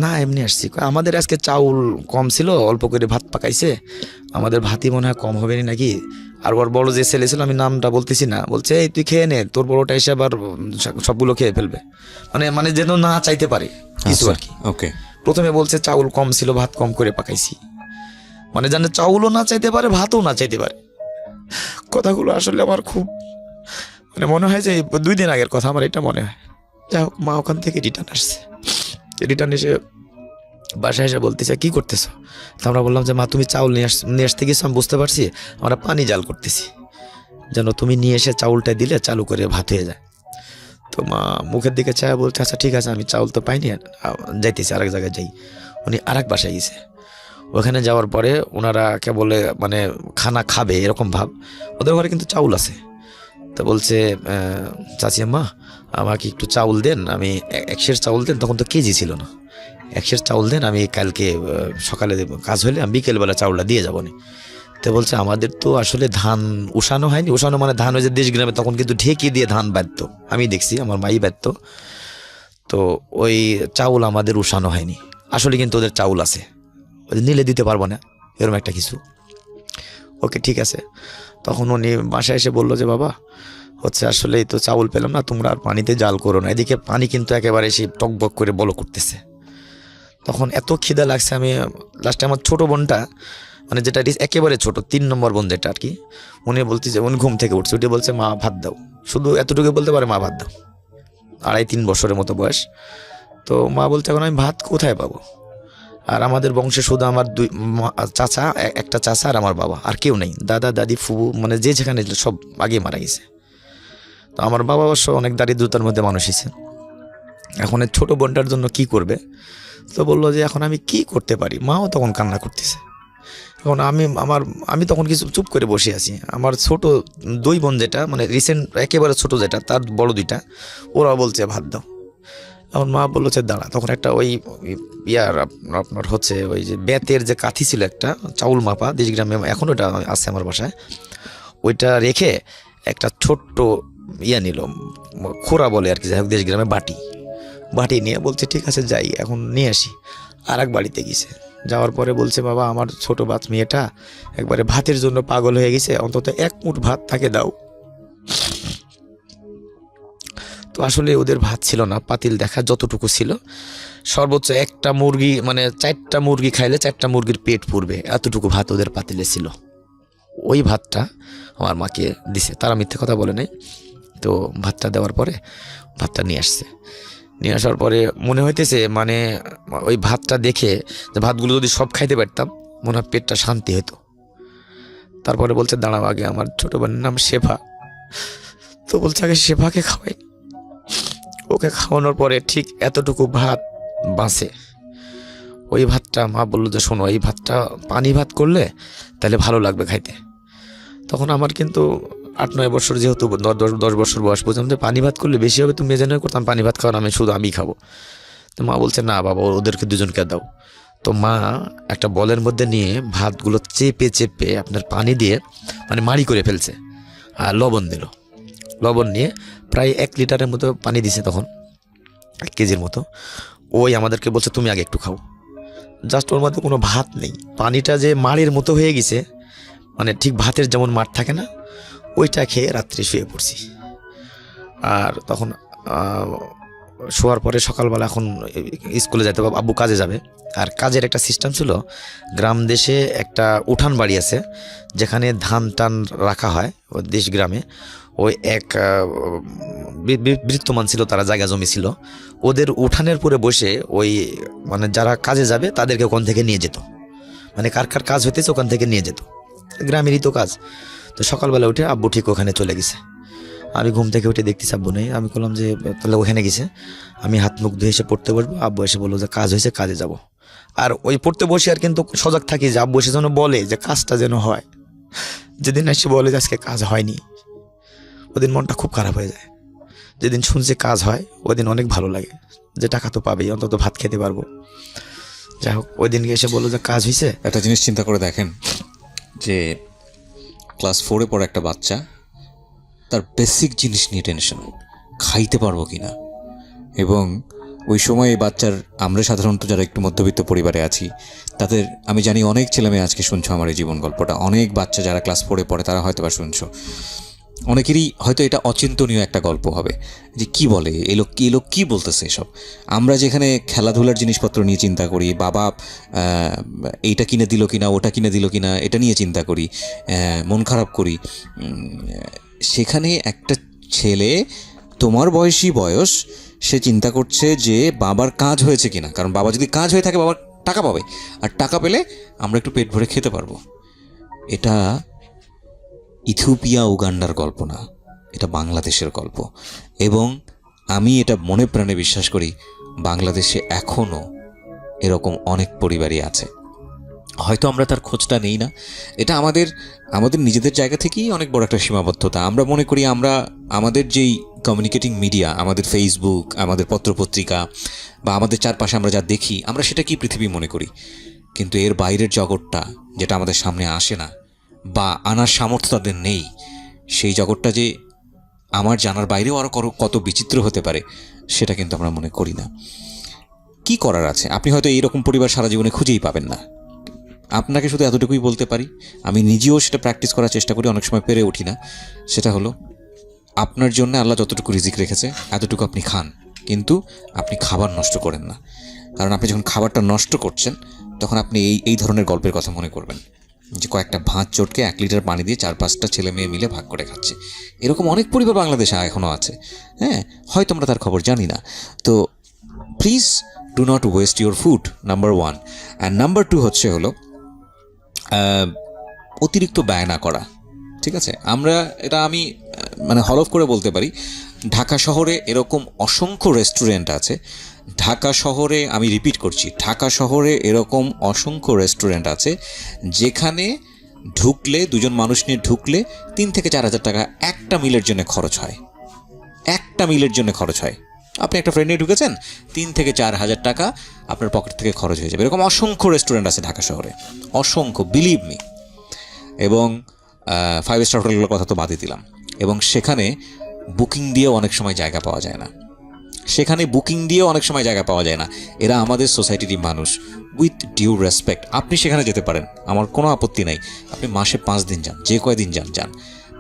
না এমনি আসছি। আমাদের আজকে চাউল কম ছিল, অল্প করে ভাত পাকাইছে, আমাদের ভাতই মনে হয় কম হবে নাকি। আর ওর বড় যে ছেলে ছিল, আমি নামটা বলতেছি না, বলছে এই তুই খেয়ে নে, তোর বড়টা এসে আবার সবগুলো খেয়ে ফেলবে, মানে যেন না চাইতে পারে কিছু আর কি। ওকে। প্রথমে বলছে চাউল কম ছিল, ভাত কম করে পাকাইছি, মানে জানে চাউলও না চাইতে পারে, ভাতও না চাইতে পারে। কথাগুলো আসলে আমার খুব মানে মনে হয় যে 2 দিন আগের কথা আমার এটা মনে হয়। যাই হোক, মা ওখান থেকে রিটার্ন আসছে, রিটার্ন এসে বাসায় এসে বলতেছে কি করতেছো? তো আমরা বললাম যে মা তুমি চাউল নিয়ে আসতে গেছো, আমি বুঝতে পারছি, আমরা পানি জাল করতেছি, যেন তুমি নিয়ে এসে চাউলটা দিলে চালু করে ভাত হয়ে যায়। তো মা মুখের দিকে চায় বলছে আচ্ছা ঠিক আছে, আমি চাউল তো পাইনি, যাইতেছি আরেক জায়গায় যাই। উনি আরেক বাসায় গেছে। ওখানে যাওয়ার পরে ওনারা কে বলে মানে খানা খাবে এরকম ভাব, ওদের ঘরে কিন্তু চাউল আছে। তো বলছে চাচি আম্মা আমাকে একটু চাউল দেন, আমি 1 সের চাউল দেন, তখন তো কেজি ছিল না, 1 সের চাউল দেন, আমি কালকে সকালে কাজ হলে আমি বিকেলবেলা চাউলটা দিয়ে যাবো নি। তো বলছে আমাদের তো আসলে ধান উষানো হয়নি, উষানো মানে ধান ওই যে দেশ গ্রামে তখন কিন্তু ঢেকি দিয়ে ধান বাঁধতো, আমি দেখছি আমার মাই বাঁধতো। তো ওই চাউল আমাদের উষানো হয়নি, আসলে কিন্তু ওদের চাউল আছে, ওদের নিলে দিতে পারবো না এরকম একটা কিছু। ওকে ঠিক আছে। তখন উনি বাসায় এসে বললো যে বাবা হচ্ছে আসলে তো চাউল পেলাম না, তোমরা আর পানিতে জাল করো না। এদিকে পানি কিন্তু একেবারে সেই টকবক করে বলো করতেছে। তখন এত খিদা লাগছে, আমি লাস্টে আমার ছোটো বোনটা মানে যেটা একেবারে ছোট 3 নম্বর বোন যেটা আর কি, উনি বলতেছে, উনি ঘুম থেকে উঠছে, উঠে বলছে মা ভাত দাও, শুধু এতটুকু বলতে পারে মা ভাত দাও, 2.5-3 বছরের মতো বয়স। তো মা বলছে এখন আমি ভাত কোথায় পাবো? আর আমাদের বংশে শুধু আমার 2 চাচা, একটা চাচা আর আমার বাবা, আর কেউ নেই, দাদা দাদি ফুবু মানে যে যেখানে সব আগে মারা গেছে। তো আমার বাবা অবশ্য অনেক দারিদ্রতার মধ্যে মানুষ হয়েছে। এখন এই ছোটো বোনটার জন্য কি করবে? তো বললো যে এখন আমি কি করতে পারি? মাও তখন কান্না করতেছে। এখন আমি তখন কিছু চুপ করে বসে আছি। আমার ছোট 2 বোন যেটা মানে রিসেন্ট একেবারে ছোট যেটা, তার বড় 2টা, ওরা বলছে ভাত দাও। এখন মা বললো যে দাঁড়া। তখন একটা ওই ইয়ার আপনার হচ্ছে ওই যে বেতের যে কাঠি ছিল একটা চাউল মাপা, দেশগ্রামে এখন ওটা আছে আমার বাসায়, ওইটা রেখে একটা ছোট্ট নিল, খোরা বলে আর কি, যাই হোক দেশগ্রামে বাটি নিয়ে বলছে ঠিক আছে যাই এখন নিয়ে আসি। আর এক বাড়িতে গেছে, যাওয়ার পরে বলছে বাবা আমার ছোট মেয়েটা একবারে ভাতের জন্য পাগল হয়ে গেছে, অন্তত 1 মুঠ ভাত তাকে দাও। তো আসলে ওদের ভাত ছিল না, পাতিল দেখা যতটুকু ছিল সর্বোচ্চ একটা মুরগি মানে 4টা মুরগি খাইলে 4টা মুরগির পেট পুরবে, এতটুকু ভাত ওদের পাতিলে ছিল। ওই ভাতটা আমার মাকে দিছে, তারা মিথ্যে কথা বলে নাই। তো ভাতটা দেওয়ার পরে ভাতটা নিয়ে আসছে, নিয়ে আসার পরে মনে হইতেছে মানে ওই ভাতটা দেখে যে ভাতগুলো যদি সব খাইতে পারতাম মনে হয় পেটটা শান্তি হতো। তারপরে বলছে দাঁড়াও আগে আমার ছোটো বোনের নাম শেফা, তো বলছে আগে শেফাকে খাওয়াই। ওকে খাওয়ানোর পরে ঠিক এতটুকু ভাত বাঁচে। ওই ভাতটা মা বললো যে শোনো এই ভাতটা পানি ভাত করলে তাহলে ভালো লাগবে খাইতে। তখন আমার কিন্তু 8-9 বছর, যেহেতু 10 বছর বয়স, বুঝলাম যে পানি ভাত করলে বেশি হবে, তুমি মেজানো করতাম পানি ভাত খাওয়ার, আমি খাবো। তো মা বলছে না বাবা ওদেরকে 2জনকে দাও। তো মা একটা বলের মধ্যে নিয়ে ভাতগুলো চেপে আপনার পানি দিয়ে মানে মাড়ি করে ফেলছে, আর লবণ দিল। লবণ নিয়ে প্রায় 1 লিটারের মতো পানি দিছে, তখন 1 কেজির মতো। ওই আমাদেরকে বলছে তুমি আগে একটু খাও। জাস্ট ওর মধ্যে কোনো ভাত নেই, পানিটা যে মাড়ির মতো হয়ে গেছে, মানে ঠিক ভাতের যেমন মাঠ থাকে না, ওইটা খেয়ে রাত্রে শুয়ে পড়ছি। আর তখন শোয়ার পরে সকালবেলা এখন স্কুলে যেতে হবে, আব্বু কাজে যাবে। আর কাজের একটা সিস্টেম ছিল, গ্রাম দেশে একটা উঠান বাড়ি আছে যেখানে ধান টান রাখা হয়, ওই দেশ গ্রামে। ওই এক বৃত্তমান ছিল, তারা জায়গা জমি ছিল, ওদের উঠানের পরে বসে ওই মানে যারা কাজে যাবে তাদেরকে ওখান থেকে নিয়ে যেত, মানে কার কাজ হইতেছে ওখান থেকে নিয়ে যেত, গ্রামেরই তো কাজ। তো সকালবেলা উঠে আব্বু ঠিক ওখানে চলে গেছে। আমি ঘুম থেকে উঠে দেখতেছি আব্বু নেই। আমি বললাম যে তাহলে ওখানে গেছে, আমি হাত মুখ ধুয়ে এসে পড়তে বসবো। আব্বু এসে বললো যে কাজ হয়েছে, কাজে যাব। আর ওই পড়তে বসে আর কিন্তু সজাগ থাকি যে আব্বু এসে যেন বলে যে কাজটা যেন হয়। যেদিন এসে বলে যে আজকে কাজ হয়নি, ওদিন মনটা খুব খারাপ হয়ে যায়। যেদিন শুনছে কাজ হয় ওদিন অনেক ভালো লাগে, যে টাকা তো পাবেই, অন্তত ভাত খেতে পারবো। যাই হোক ওই দিনকে এসে বললো যে কাজ হয়েছে। একটা জিনিস চিন্তা করে দেখেন যে ক্লাস 4-এ পড়া একটা বাচ্চা, তার বেসিক জিনিস নিয়ে টেনশন, খাইতে পারবো কি না। এবং ওই সময় এই বাচ্চার, আমরা সাধারণত যারা একটু মধ্যবিত্ত পরিবারে আছি তাদের, আমি জানি অনেক ছেলেমেয়ে আজকে শুনছো আমার এই জীবন গল্পটা, অনেক বাচ্চা যারা ক্লাস 4-এ পড়ে তারা হয়তো বা শুনছো, অনেকেরই হয়তো এটা অচিন্তনীয় একটা গল্প হবে যে কি বলে এই লোক কি বলতেছে এসব। আমরা যেখানে খেলাধুলার জিনিসপত্র নিয়ে চিন্তা করি, বাবা এইটা কিনে দিল কিনা, ওটা কিনে দিল কিনা, এটা নিয়ে চিন্তা করি, মন খারাপ করি, সেখানে একটা ছেলে তোমার বয়স, সে চিন্তা করছে যে বাবার কাজ হয়েছে কিনা, কারণ বাবা যদি কাজ হয়ে থাকে বাবার টাকা পাবে, আর টাকা পেলে আমরা একটু পেট ভরে খেতে পারবো। এটা ইথিওপিয়া উগান্ডার গল্প না, এটা বাংলাদেশের গল্প। এবং আমি এটা মনে প্রাণে বিশ্বাস করি বাংলাদেশে এখনও এরকম অনেক পরিবারই আছে, হয়তো আমরা তার খোঁজটা নেই না। এটা আমাদের নিজেদের জায়গা থেকেই অনেক বড় একটা সীমাবদ্ধতা। আমরা মনে করি আমরা আমাদের যেই কমিউনিকেটিং মিডিয়া, আমাদের ফেসবুক, আমাদের পত্রপত্রিকা বা আমাদের চারপাশে আমরা যা দেখি, আমরা সেটাকেই পৃথিবী মনে করি। কিন্তু এর বাইরের জগৎটা যেটা আমাদের সামনে আসে না বা আনার সামর্থ্য তাদের নেই, সেই জগৎটা যে আমার জানার বাইরেও আরও কত বিচিত্র হতে পারে সেটা কিন্তু আমরা মনে করি না। কি করার আছে? আপনি হয়তো এইরকম পরিবার সারা জীবনে খুঁজেই পাবেন না। আপনাকে শুধু এতটুকুই বলতে পারি, আমি নিজেও সেটা প্র্যাকটিস করার চেষ্টা করি, অনেক সময় পেরে উঠি না। সেটা হলো, আপনার জন্য আল্লাহ যতটুকু রিজিক রেখেছে এতটুকু আপনি খান, কিন্তু আপনি খাবার নষ্ট করেন না। কারণ আপনি যখন খাবারটা নষ্ট করছেন তখন আপনি এই ধরনের গল্পের কথা মনে করবেন যে কয়েকটা ভাত চটকে 1 লিটার পানি দিয়ে 4-5টা ছেলে মেয়ে মিলে ভাগ করে খাচ্ছে। এরকম অনেক পরিবার বাংলাদেশে এখনও আছে, হ্যাঁ, হয়তো আমরা তার খবর জানি না। তো please do not waste your food, number 1। And number 2 হলো অতিরিক্ত ব্যয় না করা। ঠিক আছে, আমি মানে হলফ করে বলতে পারি, ঢাকা শহরে এরকম অসংখ্য রেস্টুরেন্ট আছে। ঢাকা শহরে, আমি রিপিট করছি, ঢাকা শহরে এরকম অসংখ্য রেস্টুরেন্ট আছে যেখানে ঢুকলে, 2জন মানুষ নিয়ে ঢুকলে 3 থেকে 4 হাজার টাকা একটা মিলের জন্য খরচ হয়। একটা মিলের জন্য খরচ হয়। আপনি একটা ফ্রেন্ড নিয়ে ঢুকেছেন, 3 থেকে 4 হাজার টাকা আপনার পকেট থেকে খরচ হয়ে যাবে। এরকম অসংখ্য রেস্টুরেন্ট আছে ঢাকা শহরে, অসংখ্য, বিলিভ মি। এবং 5 স্টার হোটেলগুলোর কথা তো বাদই দিলাম। এবং সেখানে বুকিং দিয়েও অনেক সময় জায়গা পাওয়া যায় না। এরা আমাদের সোসাইটিরই মানুষ। উইথ ডিউ রেসপেক্ট, আপনি সেখানে যেতে পারেন, আমার কোনো আপত্তি নাই। আপনি মাসে 5 দিন যান, যে কয়দিন যান।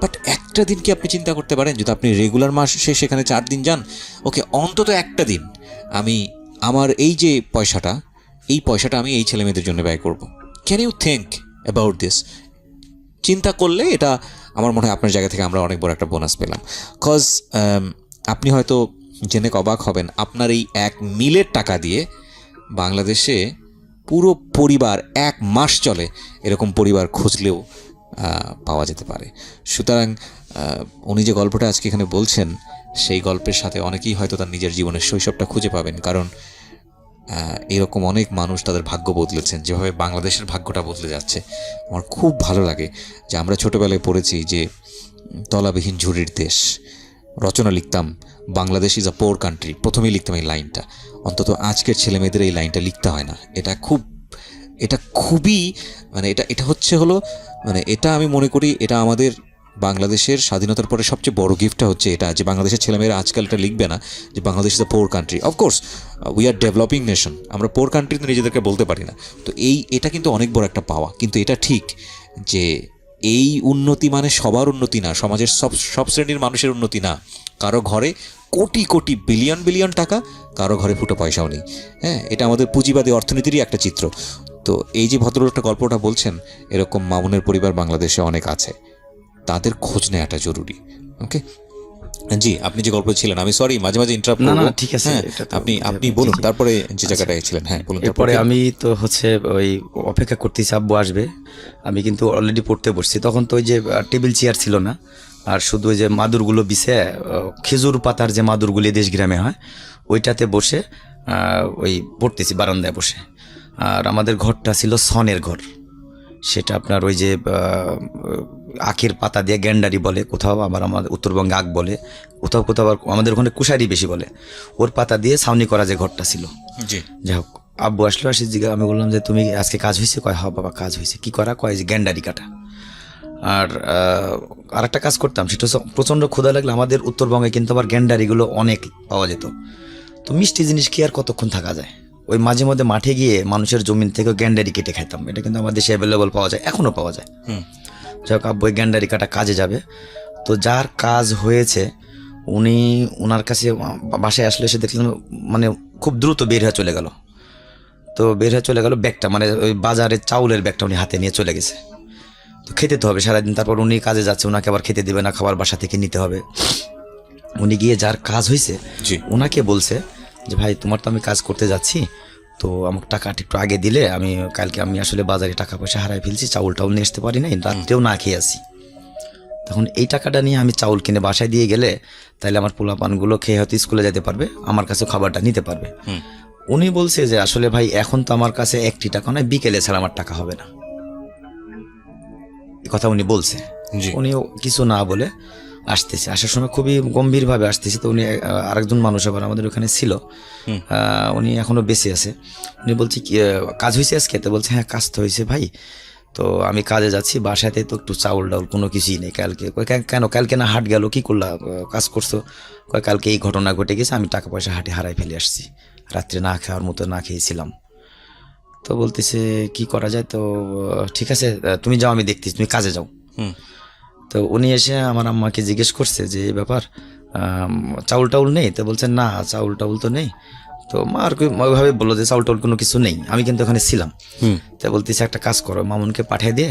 বাট একটা দিন কি আপনি চিন্তা করতে পারেন, যদি আপনি রেগুলার মাসে সেখানে 4 দিন যান, ওকে, অন্তত একটা দিন আমি আমার এই যে পয়সাটা আমি এই ছেলে মেয়েদের জন্য ব্যয় করব। Can you think about this? চিন্তা করলে এটা আমার মনে হয় আপনার জায়গা থেকে আমরা অনেক বড় একটা বোনাস পেলাম। কজ আপনি হয়তো জেনে অবাক হবেন, আপনার এই 1 মিলের টাকা দিয়ে বাংলাদেশে পুরো পরিবার 1 মাস চলে, এরকম পরিবার খুঁজলেও পাওয়া যেতে পারে। সুতরাং উনি যে গল্পটা আজকে এখানে বলছেন, সেই গল্পের সাথে অনেকেই হয়তো তার নিজের জীবনের শৈশবটা খুঁজে পাবেন। কারণ এরকম অনেক মানুষ তাদের ভাগ্য বদলেছেন, যেভাবে বাংলাদেশের ভাগ্যটা বদলে যাচ্ছে। আমার খুব ভালো লাগে যে আমরা ছোটোবেলায় পড়েছি যে তলাবিহীন ঝুড়ির দেশ, রচনা লিখতাম Bangladesh is a poor country, প্রথমেই লিখতাম এই লাইনটা। অন্তত আজকের ছেলেমেয়েদের এই লাইনটা লিখতে হয় না। এটা খুবই মানে এটা এটা আমি মনে করি এটা আমাদের বাংলাদেশের স্বাধীনতার পরে সবচেয়ে বড় গিফটটা হচ্ছে এটা, যে বাংলাদেশের ছেলেমেয়েরা আজকাল এটা লিখবে না যে Bangladesh is a poor country. Of course we are developing nation, আমরা পোর কান্ট্রি তো নিজেদেরকে বলতে পারি না। তো এটা কিন্তু অনেক বড় একটা পাওয়া। কিন্তু এটা ঠিক যে এই উন্নতি মানে সবার উন্নতি না, সমাজের সব শ্রেণীর মানুষের উন্নতি না। কারো ঘরে কোটি কোটি বিলিয়ন টাকা, কারো ঘরে ফুটো পয়সাও নেই। হ্যাঁ, এটা আমাদের পুঁজিবাদী অর্থনীতিরই একটা চিত্র। তো এই যে ভদ্রলোকটা গল্পটা বলছেন, এরকম মামুনের পরিবার বাংলাদেশে অনেক আছে, তাদের খোঁজ নেওয়াটা জরুরি। ওকে জি, আপনি যে গল্প ছিলেন, আমি সরি মাঝে ইন্টারাপ্ট করব। না, ঠিক আছে, আপনি বলুন তারপরে যে জায়গাটায় ছিলেন। হ্যাঁ বলুন। এরপরে আমি তো ওই অপেক্ষা করতেছি আব্বু আসবে। আমি কিন্তু অলরেডি পড়তে বসছি। তখন তো ওই যে টেবিল চেয়ার ছিল না, আর শুধু ওই যে মাদুরগুলো বিছে, খেজুর পাতার যে মাদুরগুলি দেশ গ্রামে হয়, ওইটাতে বসে ওই পড়তেছি বারান্দায় বসে। আর আমাদের ঘরটা ছিল সনের ঘর, সেটা আপনার ওই যে আখের পাতা দিয়ে গ্যান্ডারি বলে কোথাও, আবার আমাদের উত্তরবঙ্গে আখ বলে, কোথাও আবার আমাদের ওখানে কুশারি বেশি বলে। ওর পাতা দিয়ে ছাউনি করা যে ঘরটা ছিল। যাই হোক, আব্বু আসলো, আসি জিজ্ঞা, আমি বললাম যে তুমি আজকে কাজ হয়েছে? কয় হ বাবা কাজ হয়েছে। কি করা? কয় যে গ্যান্ডারি কাটা। আর একটা কাজ করতাম, সেটা হচ্ছে প্রচণ্ড ক্ষুধা লাগলে আমাদের উত্তরবঙ্গে কিন্তু আবার গ্যান্ডারিগুলো অনেক পাওয়া যেত। তো মিষ্টি জিনিস কি আর কতক্ষণ থাকা যায়, ওই মাঝে মধ্যে মাঠে গিয়ে মানুষের জমিন থেকে গ্যান্ডারি কেটে খাইতাম। এটা কিন্তু আমাদের দেশে অ্যাভেলেবল পাওয়া যায়, এখনও পাওয়া যায়। যাই হোক, আব্বু গ্যান্ডারি কাটা কাজে যাবে। তো যার কাজ হয়েছে ওনার কাছে বাসায় আসলে এসে দেখলাম মানে খুব দ্রুত বের হয়ে চলে গেল। তো বের হয়ে চলে গেল, ব্যাগটা মানে ওই বাজারের চাউলের ব্যাগটা উনি হাতে নিয়ে চলে গেছে। তো খেতে তো হবে সারাদিন, তারপর উনি কাজে যাচ্ছে, ওনাকে আবার খেতে দেবে না, খাবার বাসা থেকে নিতে হবে। উনি গিয়ে যার কাজ হয়েছে ওনাকে বলছে যে ভাই তোমার তো আমি কাজ করতে যাচ্ছি, তো আমাকে টাকাটা একটু আগে দিলে কালকে আমি আসলে বাজারে টাকা পয়সা হারাই ফেলছি, চাউল নিয়ে আসতে পারি নাই, রাত্রেও না খেয়ে আসি। তো তখন এই টাকাটা নিয়ে আমি চাউল কিনে বাসায় দিয়ে গেলে তাহলে আমার পোলাপানগুলো খেয়ে হয়তো স্কুলে যেতে পারবে, আমার কাছে খাবারটা নিতে পারবে। উনি বলছে যে আসলে ভাই এখন তো আমার কাছে 1টি টাকা নয়, বিকেলে ছাড়া আমার টাকা হবে না, এই কথা উনি বলছে। উনিও কিছু না বলে আসতেছে, আসার সময় খুবই গম্ভীরভাবে আসতেছে। তো উনি আরেকজন মানুষ আবার আমাদের ওখানে ছিল, উনি এখনো বেঁচে আছে। উনি বলছে কি কাজ হয়েছে আজকে? তো বলছে হ্যাঁ কাজ তো হয়েছে ভাই, তো আমি কাজে যাচ্ছি, বাসাতে তো একটু চাউল ডাউল কোনো কিছুই নেই কালকে। কেন কালকে না হাট গেল, কি করলা, কাজ করছো? কালকে এই ঘটনা ঘটে গেছে, আমি টাকা পয়সা হাটে হারাই ফেলে আসছি, রাত্রে না খাওয়ার মতো না খেয়েছিলাম। তো বলতেছে কি করা যায়? তো ঠিক আছে তুমি যাও, আমি দেখতেছি, তুমি কাজে যাও। তো উনি এসে আমার আম্মাকে জিজ্ঞেস করছে যে এই ব্যাপার, চাউল টাউল নেই? তো বলছে না চাউল টাউল তো নেই। তো মা আর কি ওইভাবে বললো যে চাউল টাউল কোনো কিছু নেই, আমি কিন্তু ওখানে ছিলাম। তো বলতেছে একটা কাজ করো, মামুনকে পাঠিয়ে দিয়ে,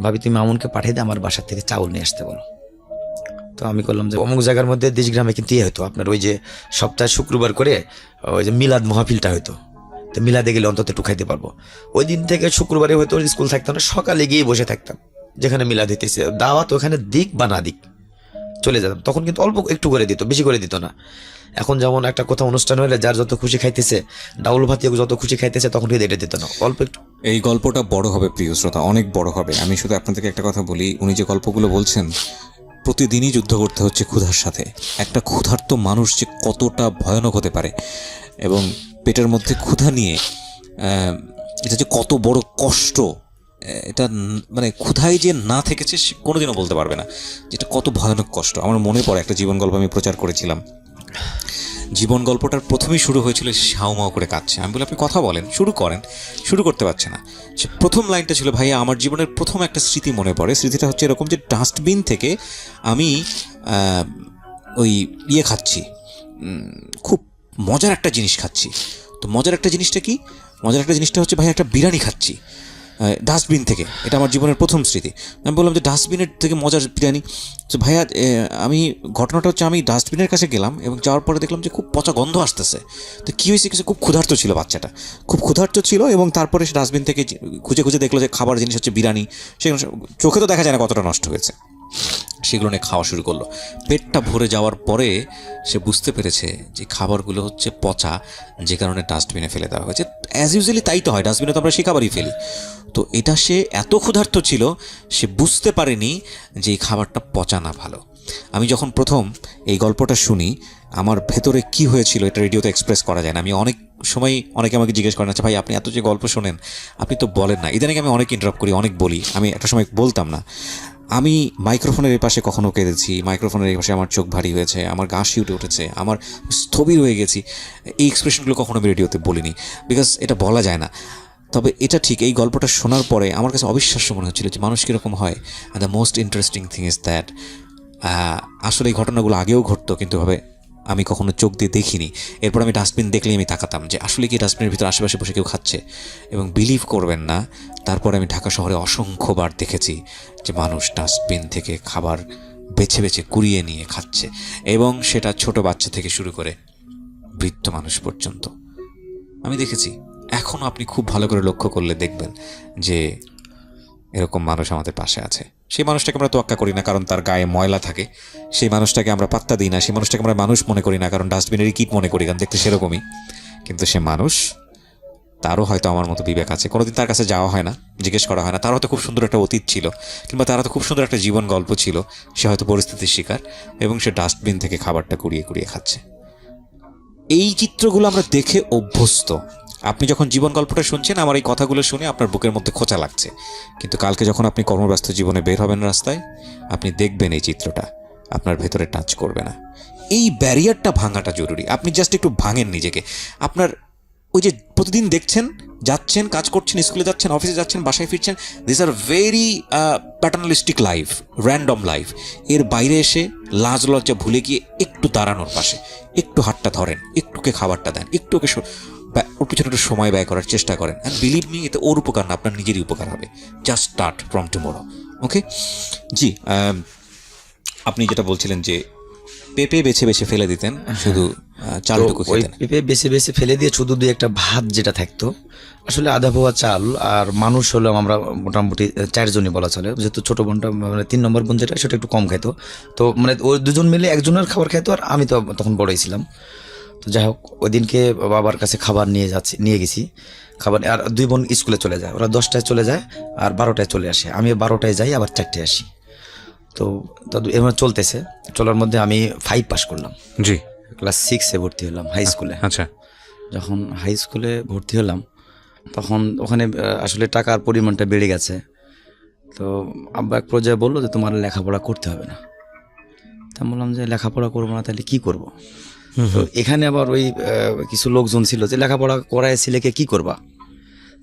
ভাবি তুমি মামুনকে পাঠিয়ে দিয়ে আমার বাসার থেকে চাউল নিয়ে আসতে বলো। তো আমি করলাম যে অমুক জায়গার মধ্যে দেশগ্রামে কিন্তু ইয়ে হতো আপনার, ওই যে সপ্তাহে শুক্রবার করে ওই যে মিলাদ মহাফিলটা হতো, তো মিলাদে গেলে অন্তত একটু খাইতে পারবো। ওই দিন থেকে শুক্রবারে হয়তো স্কুল থাকতাম না, সকালে গিয়ে বসে থাকতাম যেখানে মিলাদ হইতেছে, দাওয়াত ওখানে দিক বা না দিক চলে যেতাম। তখন কিন্তু অল্প একটু করে দিত, বেশি করে দিত না। এখন যেমন একটা কোথাও অনুষ্ঠান হলে যার যত খুশি খাইতেছে, ডাউল ভাতি যত খুশি খাইতেছে, তখন কিন্তু এটা দিত না, অল্প একটু। এই গল্পটা বড় হবে প্রিয় শ্রোতা, অনেক বড় হবে। আমি শুধু আপনাদেরকে একটা কথা বলি, উনি যে গল্পগুলো বলছেন, প্রতিদিনই যুদ্ধ করতে হচ্ছে ক্ষুধার সাথে। একটা ক্ষুধার্ত মানুষ যে কতটা ভয়ানক হতে পারে, এবং পেটের মধ্যে ক্ষুধা নিয়ে এটা যে কত বড় কষ্ট, এটা মানে ক্ষুধায় যে না থেকেছে সে কোনোদিনও বলতে পারবে না যেটা কত ভয়ানক কষ্ট। আমার মনে পড়ে একটা জীবন গল্প আমি প্রচার করেছিলাম। জীবন গল্পটার প্রথমেই শুরু হয়েছিল শাউমাও করে কাঁদছে। আমি বলি আপনি কথা বলেন, শুরু করেন, শুরু করতে পারছে না। সে প্রথম লাইনটা ছিল, ভাইয়া আমার জীবনের প্রথম একটা স্মৃতি মনে পড়ে। স্মৃতিটা হচ্ছে এরকম যে ডাস্টবিন থেকে আমি ওই ইয়ে খাচ্ছি, খুব মজার একটা জিনিস খাচ্ছি। তো মজার একটা জিনিসটা কি? মজার একটা জিনিসটা হচ্ছে ভাই একটা বিরিয়ানি খাচ্ছি ডাস্টবিন থেকে। এটা আমার জীবনের প্রথম স্মৃতি। আমি বললাম যে ডাস্টবিনের থেকে মজার বিরিয়ানি। তো ভাইয়া আমি ঘটনাটা হচ্ছে আমি ডাস্টবিনের কাছে গেলাম এবং যাওয়ার পরে দেখলাম যে খুব পচা গন্ধ আসতেছে। তো কী হয়েছে, কিছু খুব ক্ষুধার্ত ছিল বাচ্চাটা, খুব ক্ষুধার্ত ছিল। এবং তারপরে সে ডাস্টবিন থেকে খুঁজে খুঁজে দেখলো যে খাবার জিনিস হচ্ছে বিরিয়ানি। সেগুলো চোখে তো দেখা যায় না কতটা নষ্ট হয়েছে। সেগুলো নিয়ে খাওয়া শুরু করলো। পেটটা ভরে যাওয়ার পরে সে বুঝতে পেরেছে যে খাবারগুলো হচ্ছে পচা, যে কারণে ডাস্টবিনে ফেলে দেওয়া হয়েছে। অ্যাজ ইউজুয়ালি তাই তো হয়, ডাস্টবিনে তো আমরা সেই খাবারই ফেলি। তো এটা সে এত ক্ষুধার্ত ছিল, সে বুঝতে পারেনি যে এই খাবারটা পচা না ভালো। আমি যখন প্রথম এই গল্পটা শুনি, আমার ভেতরে কি হয়েছিল এটা রেডিওতে এক্সপ্রেস করা যায় না। আমি অনেক সময় অনেকে আমাকে জিজ্ঞেস করেন, আচ্ছা ভাই আপনি এত যে গল্প শোনেন আপনি তো বলেন না। ইদানিং আমি অনেক ইন্টারাপ্ট করি, অনেক বলি। আমি একটা সময় বলতাম না। আমি মাইক্রোফোনের এই পাশে কখনো কেঁদেছি, মাইক্রোফোনের এই পাশে আমার চোখ ভারী হয়েছে, আমার গা শিউটে উঠেছে, আমার স্থবির হয়ে গেছি। এই এক্সপ্রেশনগুলো কখনো আমি রেডিওতে বলিনি, বিকজ এটা বলা যায় না। তবে এটা ঠিক, এই গল্পটা শোনার পরে আমার কাছে অবিশ্বাস্য মনে হচ্ছিল যে মানুষ কীরকম হয়। And the most interesting thing is that আসলে এই ঘটনাগুলো আগেও ঘটতো, কিন্তু ভাবে আমি কখনো চোখ দিয়ে দেখিনি। এরপর আমি ডাস্টবিন দেখলেই আমি তাকাতাম যে আসলে কি ডাস্টবিনের ভিতরে আশেপাশে বসে কেউ খাচ্ছে। এবং বিলিভ করবেন না, তারপরে আমি ঢাকা শহরে অসংখ্যবার দেখেছি যে মানুষ ডাস্টবিন থেকে খাবার বেছে বেছে কুড়িয়ে নিয়ে খাচ্ছে, এবং সেটা ছোট বাচ্চা থেকে শুরু করে বৃদ্ধ মানুষ পর্যন্ত আমি দেখেছি। এখনও আপনি খুব ভালো করে লক্ষ্য করলে দেখবেন যে এরকম মানুষ আমাদের পাশে আছে। সেই মানুষটাকে আমরা তোয়াক্কা করি না কারণ তার গায়ে ময়লা থাকে, সেই মানুষটাকে আমরা পাত্তা দিই না, সেই মানুষটাকে আমরা মানুষ মনে করি না কারণ ডাস্টবিনেরই কীট মনে করি, কারণ দেখতে সেরকমই। কিন্তু সে মানুষ, তারও হয়তো আমার মতো বিবেক আছে। কোনোদিন তার কাছে যাওয়া হয় না, জিজ্ঞেস করা হয় না। তার হয়তো খুব সুন্দর একটা অতীত ছিল, কিংবা তার হয়তো খুব সুন্দর একটা জীবন গল্প ছিল। সে হয়তো পরিস্থিতির শিকার, এবং সে ডাস্টবিন থেকে খাবারটা কুড়িয়ে কুড়িয়ে খাচ্ছে। এই চিত্রগুলো আমরা দেখে অভ্যস্ত। আপনি যখন জীবন গল্পটা শুনছেন, আমার এই কথাগুলো শুনে আপনার বুকের মধ্যে খোঁচা লাগছে, কিন্তু কালকে যখন আপনি কর্মব্যস্ত জীবনে বের হবেন রাস্তায়, আপনি দেখবেন এই চিত্রটা আপনার ভেতরে টাচ করবে না। এই ব্যারিয়ারটা ভাঙাটা জরুরি। আপনি জাস্ট একটু ভাঙেন নিজেকে। আপনার ওই যে প্রতিদিন দেখছেন, যাচ্ছেন, কাজ করছেন, স্কুলে যাচ্ছেন, অফিসে যাচ্ছেন, বাসায় ফিরছেন, this are very paternalistic life, random life. এর বাইরে এসে লাজ লজ্জা ভুলে গিয়ে একটু দাঁড়ানোর পাশে, একটু হাতটা ধরেন, একটুকে খাবারটা দেন, একটু ওকে ওর পিছনে একটু সময় ব্যয় করার চেষ্টা করেন। অ্যান্ড বিলিভ মি, এতে ওর উপকার না, আপনার নিজেরই উপকার হবে। Just start from tomorrow. Okay জি, আপনি যেটা বলছিলেন যে পেঁপে বেছে বেছে ফেলে দিতেন, শুধু চালটুকু ওই খেতেন। পেঁপে বেছে বেছে ফেলে দিয়ে শুধু দুই একটা ভাত যেটা থাকতো, আসলে আধা পোয়া চাল, আর মানুষ হলাম আমরা মোটামুটি 4 জনই বলা চলে, যেহেতু ছোটো বোনটা মানে 3 নম্বর বোন যেটা সেটা একটু কম খাইতো, তো মানে ওই দুজন মিলে একজনের খাবার খাইতো, আর আমি তো তখন বড়ই ছিলাম। তো যাই হোক, ওই দিনকে বাবার কাছে খাবার নিয়ে গেছি খাবার, আর 2 বোন স্কুলে চলে যায়, ওরা 10টায় চলে যায় আর 12টায় চলে আসে, আমি 12টায় যাই আবার 4টায় আসি। তো এবার চলতেছে, চলার মধ্যে আমি 5 পাস করলাম, জি, ক্লাস 6-এ ভর্তি হলাম হাই স্কুলে। আচ্ছা, যখন হাই স্কুলে ভর্তি হলাম তখন ওখানে আসলে টাকার পরিমাণটা বেড়ে গেছে। তো আব্বা এক পর্যায়ে বললো যে তোমার লেখাপড়া করতে হবে না। তা বললাম যে লেখাপড়া করবো না, তাহলে কি করব? তো এখানে আবার ওই কিছু লোকজন ছিল যে লেখাপড়া করায় ছেলেকে কি করবা,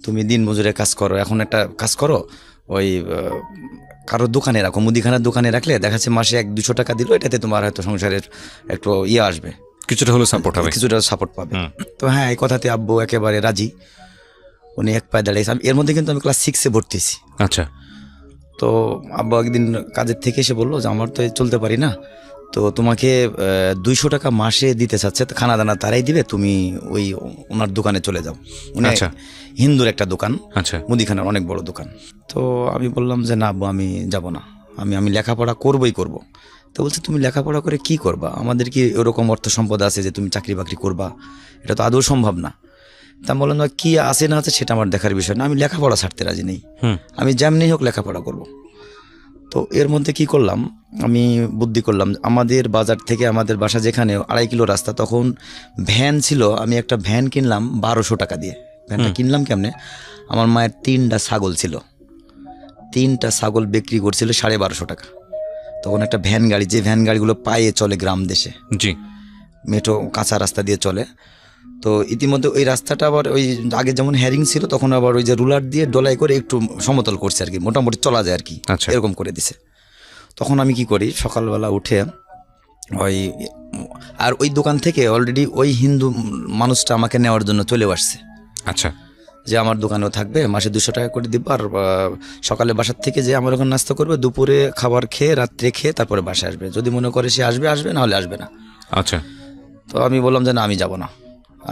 তুমি দিন মজুরে কাজ করো, এখন একটা কাজ করো, ওই কারো দোকানে রাখো, মুদিখানার দোকানে রাখলে দেখা যাচ্ছে মাসে 100-200 টাকা দিল, এটাতে তোমার হয়তো সংসারের একটু আসবে, কিছুটা হলো সাপোর্ট হবে, কিছুটা সাপোর্ট পাবে। তো হ্যাঁ, এই কথাতে আব্বু একেবারে রাজি, উনি এক পায়ে দাঁড়িয়েছে। এর মধ্যে কিন্তু আমি ক্লাস 6-এ ভর্তি হয়েছি। আচ্ছা, তো আব্বু একদিন কাজের থেকে এসে বললো যে আমার তো চলতে পারি না, তো তোমাকে 200 টাকা মাসে দিতে চাচ্ছে, তো খানা দানা তারাই দিবে, তুমি ওই ওনার দোকানে চলে যাও। উনি আচ্ছা। হিন্দুর একটা দোকান, আচ্ছা, মুদিখানার অনেক বড় দোকান। তো আমি বললাম যে না আব্বু, আমি যাব না, আমি লেখাপড়া করবই করব। তো বলছে তুমি লেখাপড়া করে কি করবা, আমাদের কি এরকম অর্থ সম্পদ আছে যে তুমি চাকরি বাকরি করবা, এটা তো আদৌ সম্ভব না। তা আমি বললাম না, কি আছে না আছে সেটা আমার দেখার বিষয় না, আমি লেখাপড়া ছাড়তে রাজি নেই, আমি যেমনি হোক লেখাপড়া করব। তো এর মধ্যে কি করলাম, আমি বুদ্ধি করলাম, আমাদের বাজার থেকে আমাদের বাসা যেখানে 2.5 কিলো রাস্তা, তখন ভ্যান ছিল, আমি একটা ভ্যান কিনলাম 1200 টাকা দিয়ে। ভ্যানটা কিনলাম কেমনে, আমার মায়ের 3টা ছাগল ছিল, 3টা ছাগল বিক্রি করছিল 1250 টাকা। তখন একটা ভ্যান গাড়ি, যে ভ্যান গাড়িগুলো পায়ে চলে গ্রাম দেশে, জি, মেঠো কাঁচা রাস্তা দিয়ে চলে, তো ইতিমধ্যে ওই রাস্তাটা আবার ওই আগে যেমন হ্যারিং ছিল, তখন আবার ওই যে রুলার দিয়ে ডলাই করে একটু সমতল করছে আর কি, মোটামুটি চলা যায় আর কি, আচ্ছা। এরকম করে দিছে। তখন আমি কি করি, সকালবেলা উঠে ওই, আর ওই দোকান থেকে অলরেডি ওই হিন্দু মানুষটা আমাকে নেওয়ার জন্য চলেও আসছে, আচ্ছা, যে আমার দোকানেও থাকবে, মাসে 200 টাকা করে দিব, আর সকালে বাসার থেকে যে আমার ওখানে নাস্তা করবে, দুপুরে খাবার খেয়ে রাত্রে খেয়ে তারপরে বাসায় আসবে, যদি মনে করে সে আসবে আসবে, না হলে আসবে না। আচ্ছা, তো আমি বললাম যে না, আমি যাব না,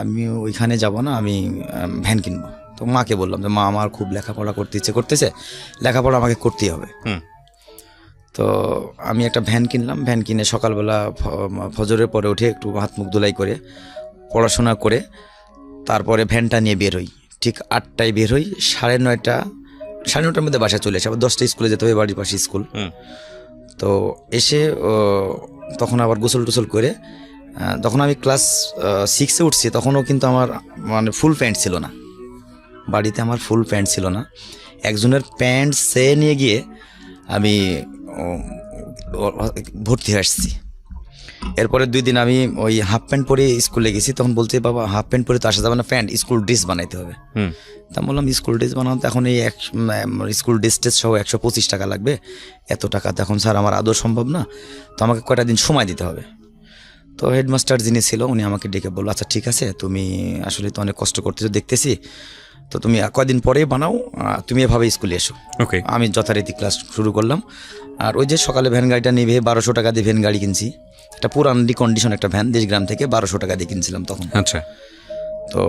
আমি ওইখানে যাব না, আমি ভ্যান কিনবো। তো মাকে বললাম যে মা, আমার খুব লেখাপড়া করতে ইচ্ছে করতেছে, লেখাপড়া আমাকে করতেই হবে। তো আমি একটা ভ্যান কিনলাম, ভ্যান কিনে সকালবেলা ফজরের পরে উঠে একটু হাত মুখ ধুলাই করে পড়াশোনা করে তারপরে ভ্যানটা নিয়ে বের হই। ঠিক 8টায় বের হই, 9:30-9:30টার মধ্যে বাসায় চলে আসে, আবার 10টায় স্কুলে যেতে হবে, বাড়ির পাশে স্কুল। তো এসে তখন আবার গোসল টোসল করে, তখন আমি ক্লাস 6-এ উঠছি, তখনও কিন্তু আমার মানে ফুল প্যান্ট ছিল না, বাড়িতে আমার ফুল প্যান্ট ছিল না, একজনের প্যান্ট সে নিয়ে গিয়ে আমি ভর্তি হয়ে আসছি। এরপরে 2 দিন আমি ওই হাফ প্যান্ট পরে স্কুলে গেছি, তখন বলছে বাবা হাফ প্যান্ট পরে তো আসা যাবে না, প্যান্ট স্কুল ড্রেস বানাইতে হবে। তা বললাম স্কুল ড্রেস বানাতে এখন এই স্কুল ড্রেস সহ 125 টাকা লাগবে, এত টাকা তো এখন স্যার আমার আদৌ সম্ভব না, তো আমাকে কয়টা দিন সময় দিতে হবে। তো হেডমাস্টার যিনি ছিল উনি আমাকে ডেকে বললো, আচ্ছা ঠিক আছে, তুমি আসলে তো অনেক কষ্ট করতেছো দেখতেছি, তো তুমি কয়দিন পরে বানাও, তুমি এভাবে স্কুলে এসো। ওকে, আমি যথারীতি ক্লাস শুরু করলাম। আর ওই যে সকালে ভ্যান গাড়িটা নিয়ে 1200 টাকা দিয়ে ভ্যান গাড়ি কিনছি, একটা পুরান রিকন্ডিশন একটা ভ্যান, দেশগ্রাম থেকে 1200 টাকা দিয়ে কিনছিলাম তখন। আচ্ছা, তো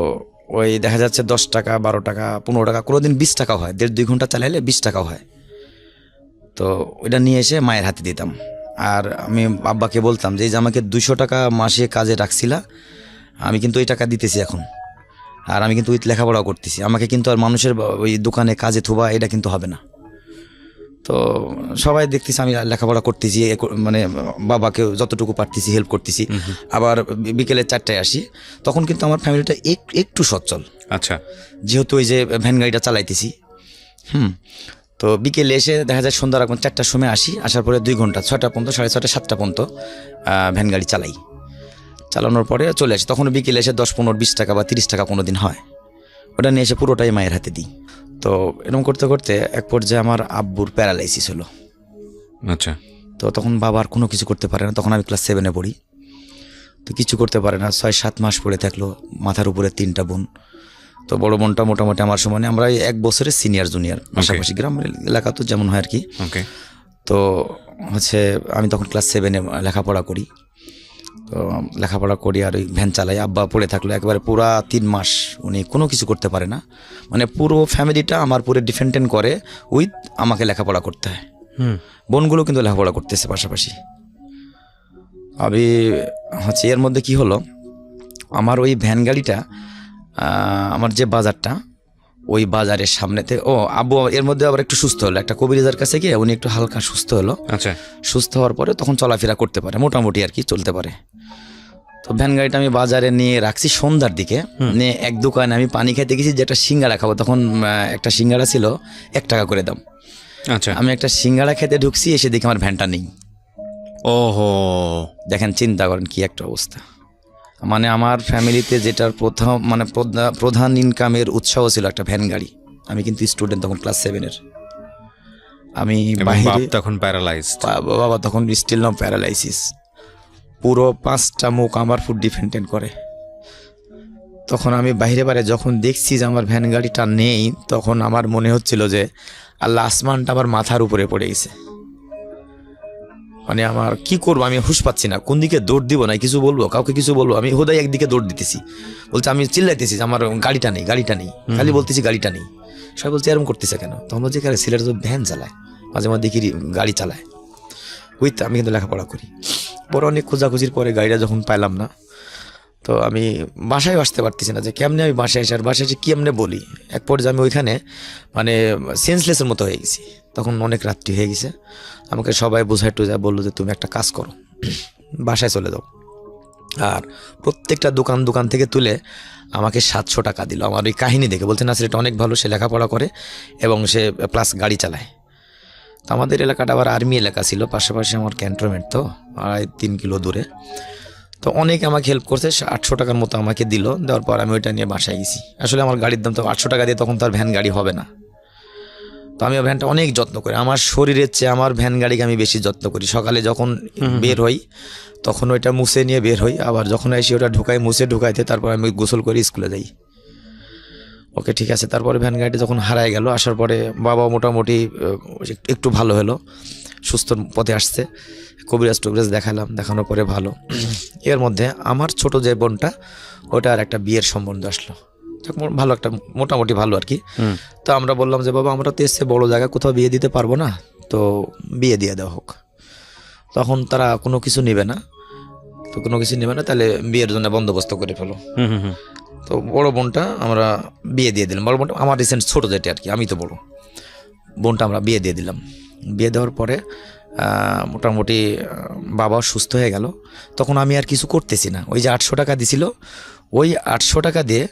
ওই দেখা যাচ্ছে 10 টাকা 12 টাকা 15 টাকা, কোনো দিন 20 টাকাও হয়, 1.5-2 ঘন্টা চালাইলে 20 টাকাও হয়। তো ওইটা নিয়ে এসে মায়ের হাতে দিতাম, আর আমি আব্বাকে বলতাম যে এই যে আমাকে 200 টাকা মাসে কাজে রাখছিলা, আমি কিন্তু ওই টাকা দিতেছি এখন, আর আমি কিন্তু ওই লেখাপড়াও করতেছি, আমাকে কিন্তু আর মানুষের ওই দোকানে কাজে থোবা এটা কিন্তু হবে না। তো সবাই দেখতেছি আমি লেখাপড়া করতেছি, মানে বাবাকে যতটুকু পারতেছি হেল্প করতেছি। আবার বিকেলে 4টায় আসি, তখন কিন্তু আমার ফ্যামিলিটা একটু সচ্ছল, আচ্ছা, যেহেতু ওই যে ভ্যান গাড়িটা চালাইতেছি। তো বিকেলে এসে দেখা যায় সন্ধ্যা রাখুন 4টার সময় আসি, আসার পরে 2 ঘন্টা 6টা পর্যন্ত, 6:30 7টা পর্যন্ত ভ্যান গাড়ি চালাই, চালানোর পরে চলে আসি। তখন বিকেলে এসে 10 15 20 টাকা বা 30 টাকা কোনো দিন হয়, ওটা নিয়ে এসে পুরোটাই মায়ের হাতে দিই। তো এরকম করতে করতে এক পর্যায়ে আমার আব্বুর প্যারালাইসিস হলো। আচ্ছা, তো তখন বাবা আর কোনো কিছু করতে পারে না, তখন আমি ক্লাস 7-এ পড়ি, তো কিছু করতে পারে না, 6-7 মাস পড়ে থাকলো, মাথার উপরে 3টা বোন। তো বড় বোনটা মোটামুটি আমার সমানে, আমরা 1 বছরের সিনিয়র জুনিয়র, পাশাপাশি গ্রামের এলাকা তো যেমন হয় আর কি। ওকে, তো হচ্ছে আমি তখন ক্লাস 7-এ লেখাপড়া করি। তো লেখাপড়া করি আর ওই ভ্যান চালাই। আব্বা পড়ে থাকলো একবারে পুরা 3 মাস, উনি কোনো কিছু করতে পারে না, মানে পুরো ফ্যামিলিটা আমার পুরো ডিপেন্ডেন্ট করে উইথ আমাকে লেখাপড়া করতে হয়। বোনগুলো কিন্তু লেখাপড়া করতেছে পাশাপাশি। আমি হচ্ছে এর মধ্যে কি হলো, আমার ওই ভ্যান গাড়িটা আমার যে বাজারটা, ওই বাজারের সামনেতে আব্বু এর মধ্যে আবার একটু সুস্থ হলো, একটা কবিরাজার কাছে গিয়ে উনি একটু হালকা সুস্থ হলো। আচ্ছা, সুস্থ হওয়ার পরে তখন চলাফেরা করতে পারে মোটামুটি আর কি, চলতে পারে। তো ভ্যান গাড়িটা আমি বাজারে নিয়ে রাখছি সন্ধ্যার দিকে, নিয়ে এক দোকানে আমি পানি খেতে গেছি যে একটা সিঙ্গাড়া খাবো, তখন একটা সিঙ্গাড়া ছিল 1 টাকা করে দাম। আচ্ছা, আমি একটা সিঙ্গাড়া খেতে ঢুকছি, এসে দেখি আমার ভ্যানটা নেই। ওহো, দেখেন চিন্তা করেন কি একটা অবস্থা। মানে আমার ফ্যামিলিতে যেটার প্রধান ইনকামের উৎসাহ ছিল একটা ভ্যান গাড়ি। আমি কিন্তু স্টুডেন্ট তখন ক্লাস 7-এর। আমি বাইরে তখন প্যারালাইজড, বাবা তখন স্টিল নাও প্যারালাইসিস, পুরো 5টা মুখ আমার ফুড ডিপেন্ডেন্ট করে। তখন আমি বাইরে যখন দেখছি যে আমার ভ্যান গাড়িটা নেই, তখন আমার মনে হচ্ছিল যে আল্লাহ আসমানটা আমার মাথার উপরে পড়ে গেছে। মানে আমার কি করবো, আমি হুঁশ পাচ্ছি না, কোন দিকে দৌড় দিব না কিছু বলবো, কাউকে কিছু বলবো। আমি হোদাই একদিকে দৌড় দিতেছি, বলছে আমি চিল্লাইতেছি যে আমার গাড়িটা নেই, খালি বলতেছি গাড়িটা নেই। সবাই বলছে এরকম করতেছে কেন? তখন বলছে ছেলেটা তো ভ্যান চালায়, মাঝে মাঝে দেখি গাড়ি চালায় উইথ, আমি কিন্তু লেখাপড়া করি। পরে অনেক খোঁজাখুঁজির পরে গাড়িটা যখন পাইলাম না, তো আমি বাসায় আসতে পারতেছি না যে কেমনে আমি বাসায় এসে, আর বাসায় এসে কেমনে বলি। এক পর্যায়ে আমি ওইখানে মানে সেন্সলেসের মতো হয়ে গেছি। তখন অনেক রাত্রি হয়ে গেছে, আমাকে সবাই বোঝাই টুঝায় বললো যে তুমি একটা কাজ করো, বাসায় চলে যাও। আর প্রত্যেকটা দোকান থেকে তুলে আমাকে 700 টাকা দিল। আমার ওই কাহিনী দেখে বলছে না সেটা অনেক ভালো, সে লেখাপড়া করে এবং সে প্লাস গাড়ি চালায়। তো আমাদের এলাকাটা আবার আর্মি এলাকা ছিল, পাশাপাশি আমার ক্যান্টনমেন্ট, তো 3 কিলো দূরে। তো অনেকে আমাকে হেল্প করছে, 800 টাকার মতো আমাকে দিল। দেওয়ার পর আমি ওইটা নিয়ে বাসায় গেছি। আসলে আমার গাড়ির দাম তো 800 টাকা দিয়ে তখন তো আর ভ্যান গাড়ি হবে না। তো আমি ভ্যানটা অনেক যত্ন করি, আমার শরীরের চেয়ে আমার ভ্যান গাড়িকে আমি বেশি যত্ন করি। সকালে যখন বের হই তখন ওইটা মুছে নিয়ে বের হই, আবার যখন এসে ওটা মুছে ঢুকাইতে, তারপর আমি গোসল করে স্কুলে যাই। ওকে ঠিক আছে। তারপরে ভ্যান গাড়িটা যখন হারায় গেল, আসার পরে বাবা মোটামুটি একটু ভালো হলো, সুস্থ পথে আসছে। কবিরাজ দেখালাম, দেখানোর পরে ভালো। এর মধ্যে আমার ছোট যে বোনটা, ওটার একটা বিয়ের সম্বন্ধ আসলো, ভালো একটা মোটামুটি ভালো আর কি। তো আমরা বললাম যে বাবা আমরা তো এসছে বড় জায়গায়, কোথাও বিয়ে দিতে পারবো না, তো বিয়ে দিয়ে দেওয়া হোক। তখন তারা কোনো কিছু নেবে না, তাহলে বিয়ের জন্য বন্দোবস্ত করে ফেলো। তো বড় বোনটা আমরা বিয়ে দিয়ে দিলাম। বড় বোনটা আমার রিসেন্ট ছোট যেটা আর কি, আমি তো বড় বোনটা আমরা বিয়ে দিয়ে দিলাম। বিয়ে দেওয়ার পরে মোটামুটি বাবা সুস্থ হয়ে গেল। তখন আমি আর কিছু করতেছি না, ওই যে 800 টাকা দিছিল, ওই 800 টাকা দিয়ে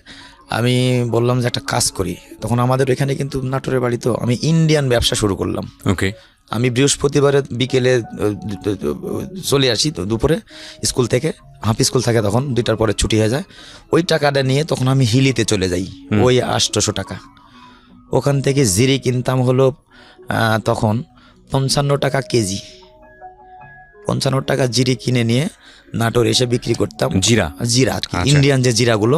আমি বললাম যে একটা কাজ করি। তখন আমাদের ওইখানে কিন্তু নাটোরের বাড়ি, তো আমি ইন্ডিয়ান ব্যবসা শুরু করলাম। ওকে, আমি বৃহস্পতিবারে বিকেলে চলে আসি, দুপুরে স্কুল থেকে, হাফ স্কুল থাকে তখন, 2টার পরে ছুটি হয়ে যায়। ওই টাকাটা নিয়ে তখন আমি হিলিতে চলে যাই, ওই 800 টাকা। ওখান থেকে জিরি কিনতাম হলো তখন 55 টাকা কেজি। 55 টাকা জিরি কিনে নিয়ে নাটোর এসে বিক্রি করতাম। জিরা আর কি, ইন্ডিয়ান যে জিরাগুলো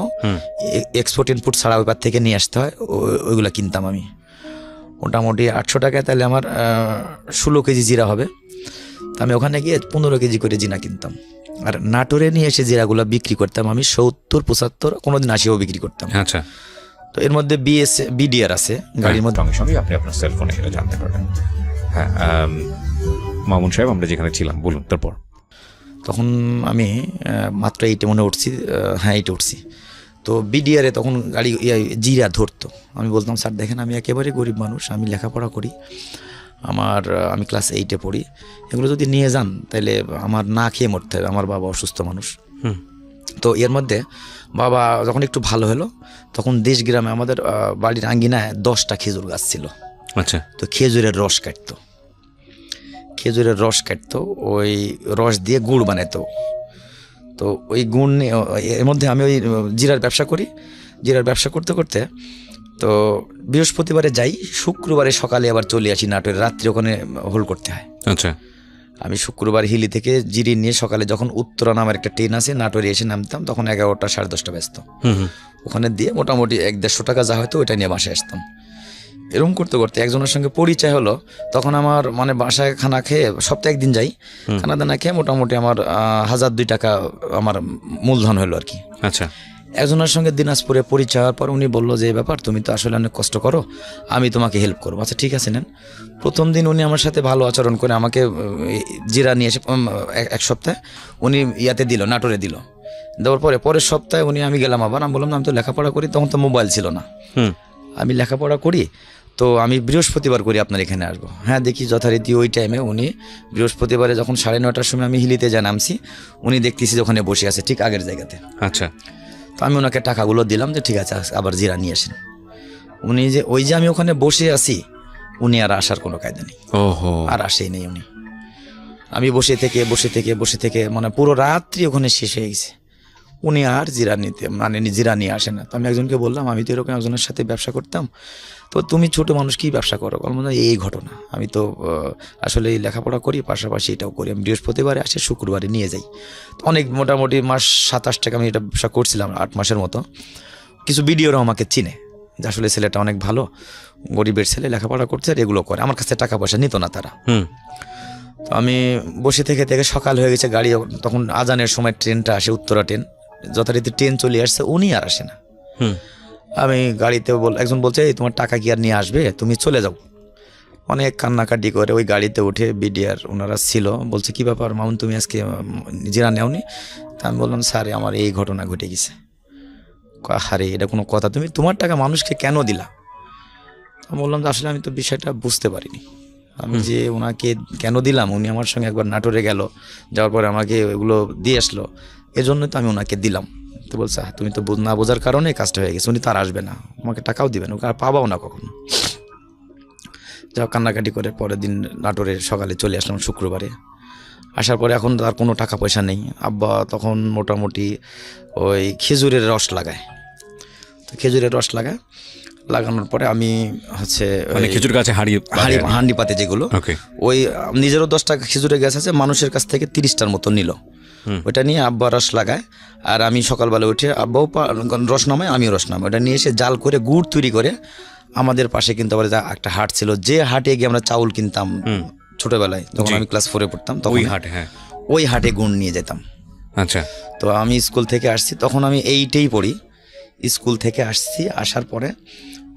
এক্সপোর্ট ইনপুট ছাড়া ওই পার থেকে নিয়ে আসতে হয়, ওইগুলো কিনতাম আমি। মোটামুটি 800 টাকায় তাহলে আমার 16 কেজি জিরা হবে। তো আমি ওখানে গিয়ে 15 কেজি করে জিরা কিনতাম। আর নাটোরে নিয়ে এসে জিরাগুলো বিক্রি করতাম আমি 70-75, কোনোদিন 80ও বিক্রি করতাম। আচ্ছা। তো এর মধ্যে বিডিআর আছে গাড়ির মধ্যে, সঙ্গে সঙ্গে আপনি আপনার সেলফোনে সেটা জানতে পারবেন। হ্যাঁ, মামুন সাহেব আমরা যেখানে ছিলাম, বলুন তারপর। তখন আমি মাত্র 8 মনে উঠছি, হ্যাঁ 8 উঠছি। তো বিডিআরে তখন গাড়ি জিরা ধরতো। আমি বলতাম স্যার দেখেন আমি একেবারে গরিব মানুষ, আমি লেখাপড়া করি, আমি ক্লাস 8-এ পড়ি, এগুলো যদি নিয়ে যান তাহলে আমার না খেয়ে মরতে হবে, আমার বাবা অসুস্থ মানুষ। তো এর মধ্যে বাবা যখন একটু ভালো হলো, তখন দেশ গ্রামে আমাদের বাড়ির আঙ্গিনায় 10টা খেজুর গাছ ছিল। আচ্ছা। তো খেজুরের রস কাটতো, ওই রস দিয়ে গুড় বানাতো। তো ওই গুড় এর মধ্যে আমি ওই জিরার ব্যবসা করি। জিরার ব্যবসা করতে করতে তো বৃহস্পতিবারে যাই, শুক্রবারে সকালে আবার চলে আসি নাটোরে, রাত্রি ওখানে হোল্ড করতে হয়। আচ্ছা। আমি শুক্রবার হিলি থেকে জিরি নিয়ে সকালে যখন উত্তরা নামের একটা ট্রেন আছে, নাটোরে এসে নামতাম, তখন 11টা 10:30 ব্যস্ত। ওখানে দিয়ে মোটামুটি 100-150 টাকা যা হয়তো ওইটা নিয়ে বাসায় আসতাম। এরকম করতে করতে একজনের সঙ্গে পরিচয় হলো। তখন আমার মানে বাসায় খানা খেয়ে সপ্তাহে একদিন যাই, খানা দানা খেয়ে মোটামুটি আমার 1002 টাকা আমার মূলধন হলো আর কি। আচ্ছা, একজনের সঙ্গে দিনাজপুরে পরিচয় হওয়ার পর উনি বললো যে এই ব্যাপার, তুমি তো আসলে অনেক কষ্ট করো, আমি তোমাকে হেল্প করবো। আচ্ছা ঠিক আছে নেন। প্রথম দিন উনি আমার সাথে ভালো আচরণ করে আমাকে জিরা নিয়ে এসে এক সপ্তাহে উনি ইয়াতে দিল, নাটোরে দিল। দেওয়ার পরে পরের সপ্তাহে আমি গেলাম আবার, আমি বললাম আমি তো লেখাপড়া করি, তখন তো মোবাইল ছিল না, আমি লেখাপড়া করি, তো আমি বৃহস্পতিবার করি আপনার এখানে আসবো। হ্যাঁ দেখি যথারীতি ওই টাইমে উনি বৃহস্পতিবারে যখন 9:30টার সময় আমি হিলিতে যা নামছি, উনি দেখতেছি যে ওখানে বসে আছে ঠিক আগের জায়গাতে। আচ্ছা, তো আমি ওনাকে টাকাগুলো দিলাম যে ঠিক আছে আবার জিরা নিয়ে আসেন। উনি যে ওই যে আমি ওখানে বসে আছি, উনি আর আসার কোনো কায়দা নেই, ওহো, আর আসেই নেই উনি। আমি বসে থেকে মানে পুরো রাত্রি ওখানে শেষ হয়ে গেছে, উনি আর জিরা নিয়ে আসে না। তো আমি একজনকে বললাম আমি তো এরকম একজনের সাথে ব্যবসা করতাম, তো তুমি ছোট মানুষ কি ব্যবসা করো? বললাম এই ঘটনা, আমি তো আসলে এই লেখাপড়া করি, পাশাপাশি এটাও করি, আমি বৃহস্পতিবারে আসি, শুক্রবারে নিয়ে যাই। তো অনেক মোটামুটি মাস 27 টাকা আমি এটা ব্যবসা করছিলাম, 8 মাসের মতো। কিছু ভিডিওরাও আমাকে চিনে যে আসলে ছেলেটা অনেক ভালো, গরিবের ছেলে, লেখাপড়া করছে আর এগুলো করে, আমার কাছে টাকা পয়সা নিত না তারা। তো আমি বসে থেকে সকাল হয়ে গেছে, গাড়ি তখন আজানের সময় ট্রেনটা আসে, উত্তরা ট্রেন, যথারীতি ট্রেন চলে আসছে, উনি আর আসে না। আমি গাড়িতে একজন বলছে এই তোমার টাকা কি আর নিয়ে আসবে, তুমি চলে যাও। অনেক কান্নাকাটি করে ওই গাড়িতে উঠে বিডিআর ওনারা ছিল, বলছে কি ব্যাপার মামুন, তুমি আজকে জিরা নেওনি? তা আমি বললাম স্যার আমার এই ঘটনা ঘটে গেছে। আরে এটা কোনো কথা, তুমি তোমার টাকা মানুষকে কেন দিলা? আমি বললাম যে আসলে আমি তো বিষয়টা বুঝতে পারিনি, আমি যে ওনাকে কেন দিলাম, উনি আমার সঙ্গে একবার নাটোরে গেল, যাওয়ার পরে আমাকে এগুলো দিয়ে আসলো, এজন্য তো আমি ওনাকে দিলাম। তো বলছে তুমি তো না বোঝার কারণে কাজটা হয়ে গেছে, উনি তো আর আসবে না, আমাকে টাকাও দিবেন, ওকে আর পাবাও না কখনো। যাও কান্নাকাটি করে পরের দিন নাটোরে সকালে চলে আসলাম শুক্রবারে। আসার পরে এখন আর কোনো টাকা পয়সা নেই। আব্বা তখন মোটামুটি ওই খেজুরের রস লাগায়, তো খেজুরের রস লাগানোর পরে আমি হচ্ছে খেজুর গাছে হাঁড়ি পাতে যেগুলো, ওই নিজেরও 10 টাকা খেজুরের গাছ আছে, মানুষের কাছ থেকে 30টার মতো নিল, ওইটা নিয়ে আব্বা রস লাগায়। আর আমি সকালবেলা উঠে আব্বাও রস নামায়, আমিও রস নামাই, ওটা নিয়ে এসে জাল করে গুড় তৈরি করে আমাদের পাশে কিন্তু আবার একটা হাট ছিল, যে হাটে গিয়ে আমরা চাউল কিনতাম ছোটবেলায়, যখন আমি ক্লাস 4-এ পড়তাম, তখন ওই হাটে গুড় নিয়ে যেতাম। আচ্ছা, তো আমি স্কুল থেকে আসছি, তখন আমি 8-এই পড়ি, স্কুল থেকে আসছি, আসার পরে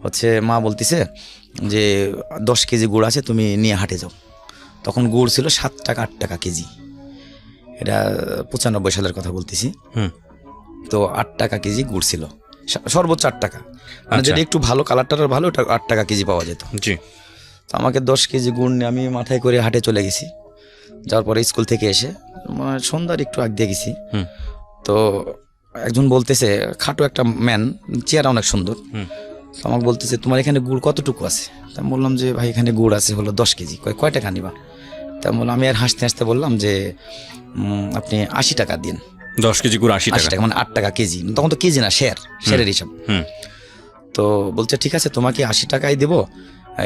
হচ্ছে মা বলতেছে যে 10 কেজি গুড় আছে, তুমি নিয়ে হাটে যাও। তখন গুড় ছিল 7 টাকা 8 টাকা কেজি, এটা 95 সালের কথা বলতেছি। তো 8 টাকা কেজি গুড় ছিল, সর্বোচ্চ 8 টাকা, মানে যেটা একটু ভালো কালারটার ভালো, ওটা 8 টাকা কেজি পাওয়া যেত। তো আমাকে 10 কেজি গুড় নিয়ে আমি মাথায় করে হাটে চলে গেছি। যাওয়ার পরে স্কুল থেকে এসে সন্ধ্যার একটু আগ দিয়ে গেছি, তো একজন বলতেছে, খাটো একটা ম্যান, চেহারা অনেক সুন্দর, তো আমাকে বলতেছে তোমার এখানে গুড় কতটুকু আছে? তা আমি বললাম যে ভাই এখানে গুড় আছে হলো 10 কেজি। কয় টাকা নিবা? তা বললাম, আমি আর হাসতে হাসতে বললাম যে আপনি 80 টাকা দিন। 10 কেজি গুড় 80 টাকা, মানে 8 টাকা কেজি, তখন তো কেজি না, শেয়ারের হিসাব। তো বলছে ঠিক আছে তোমাকে 80 টাকাই দেবো,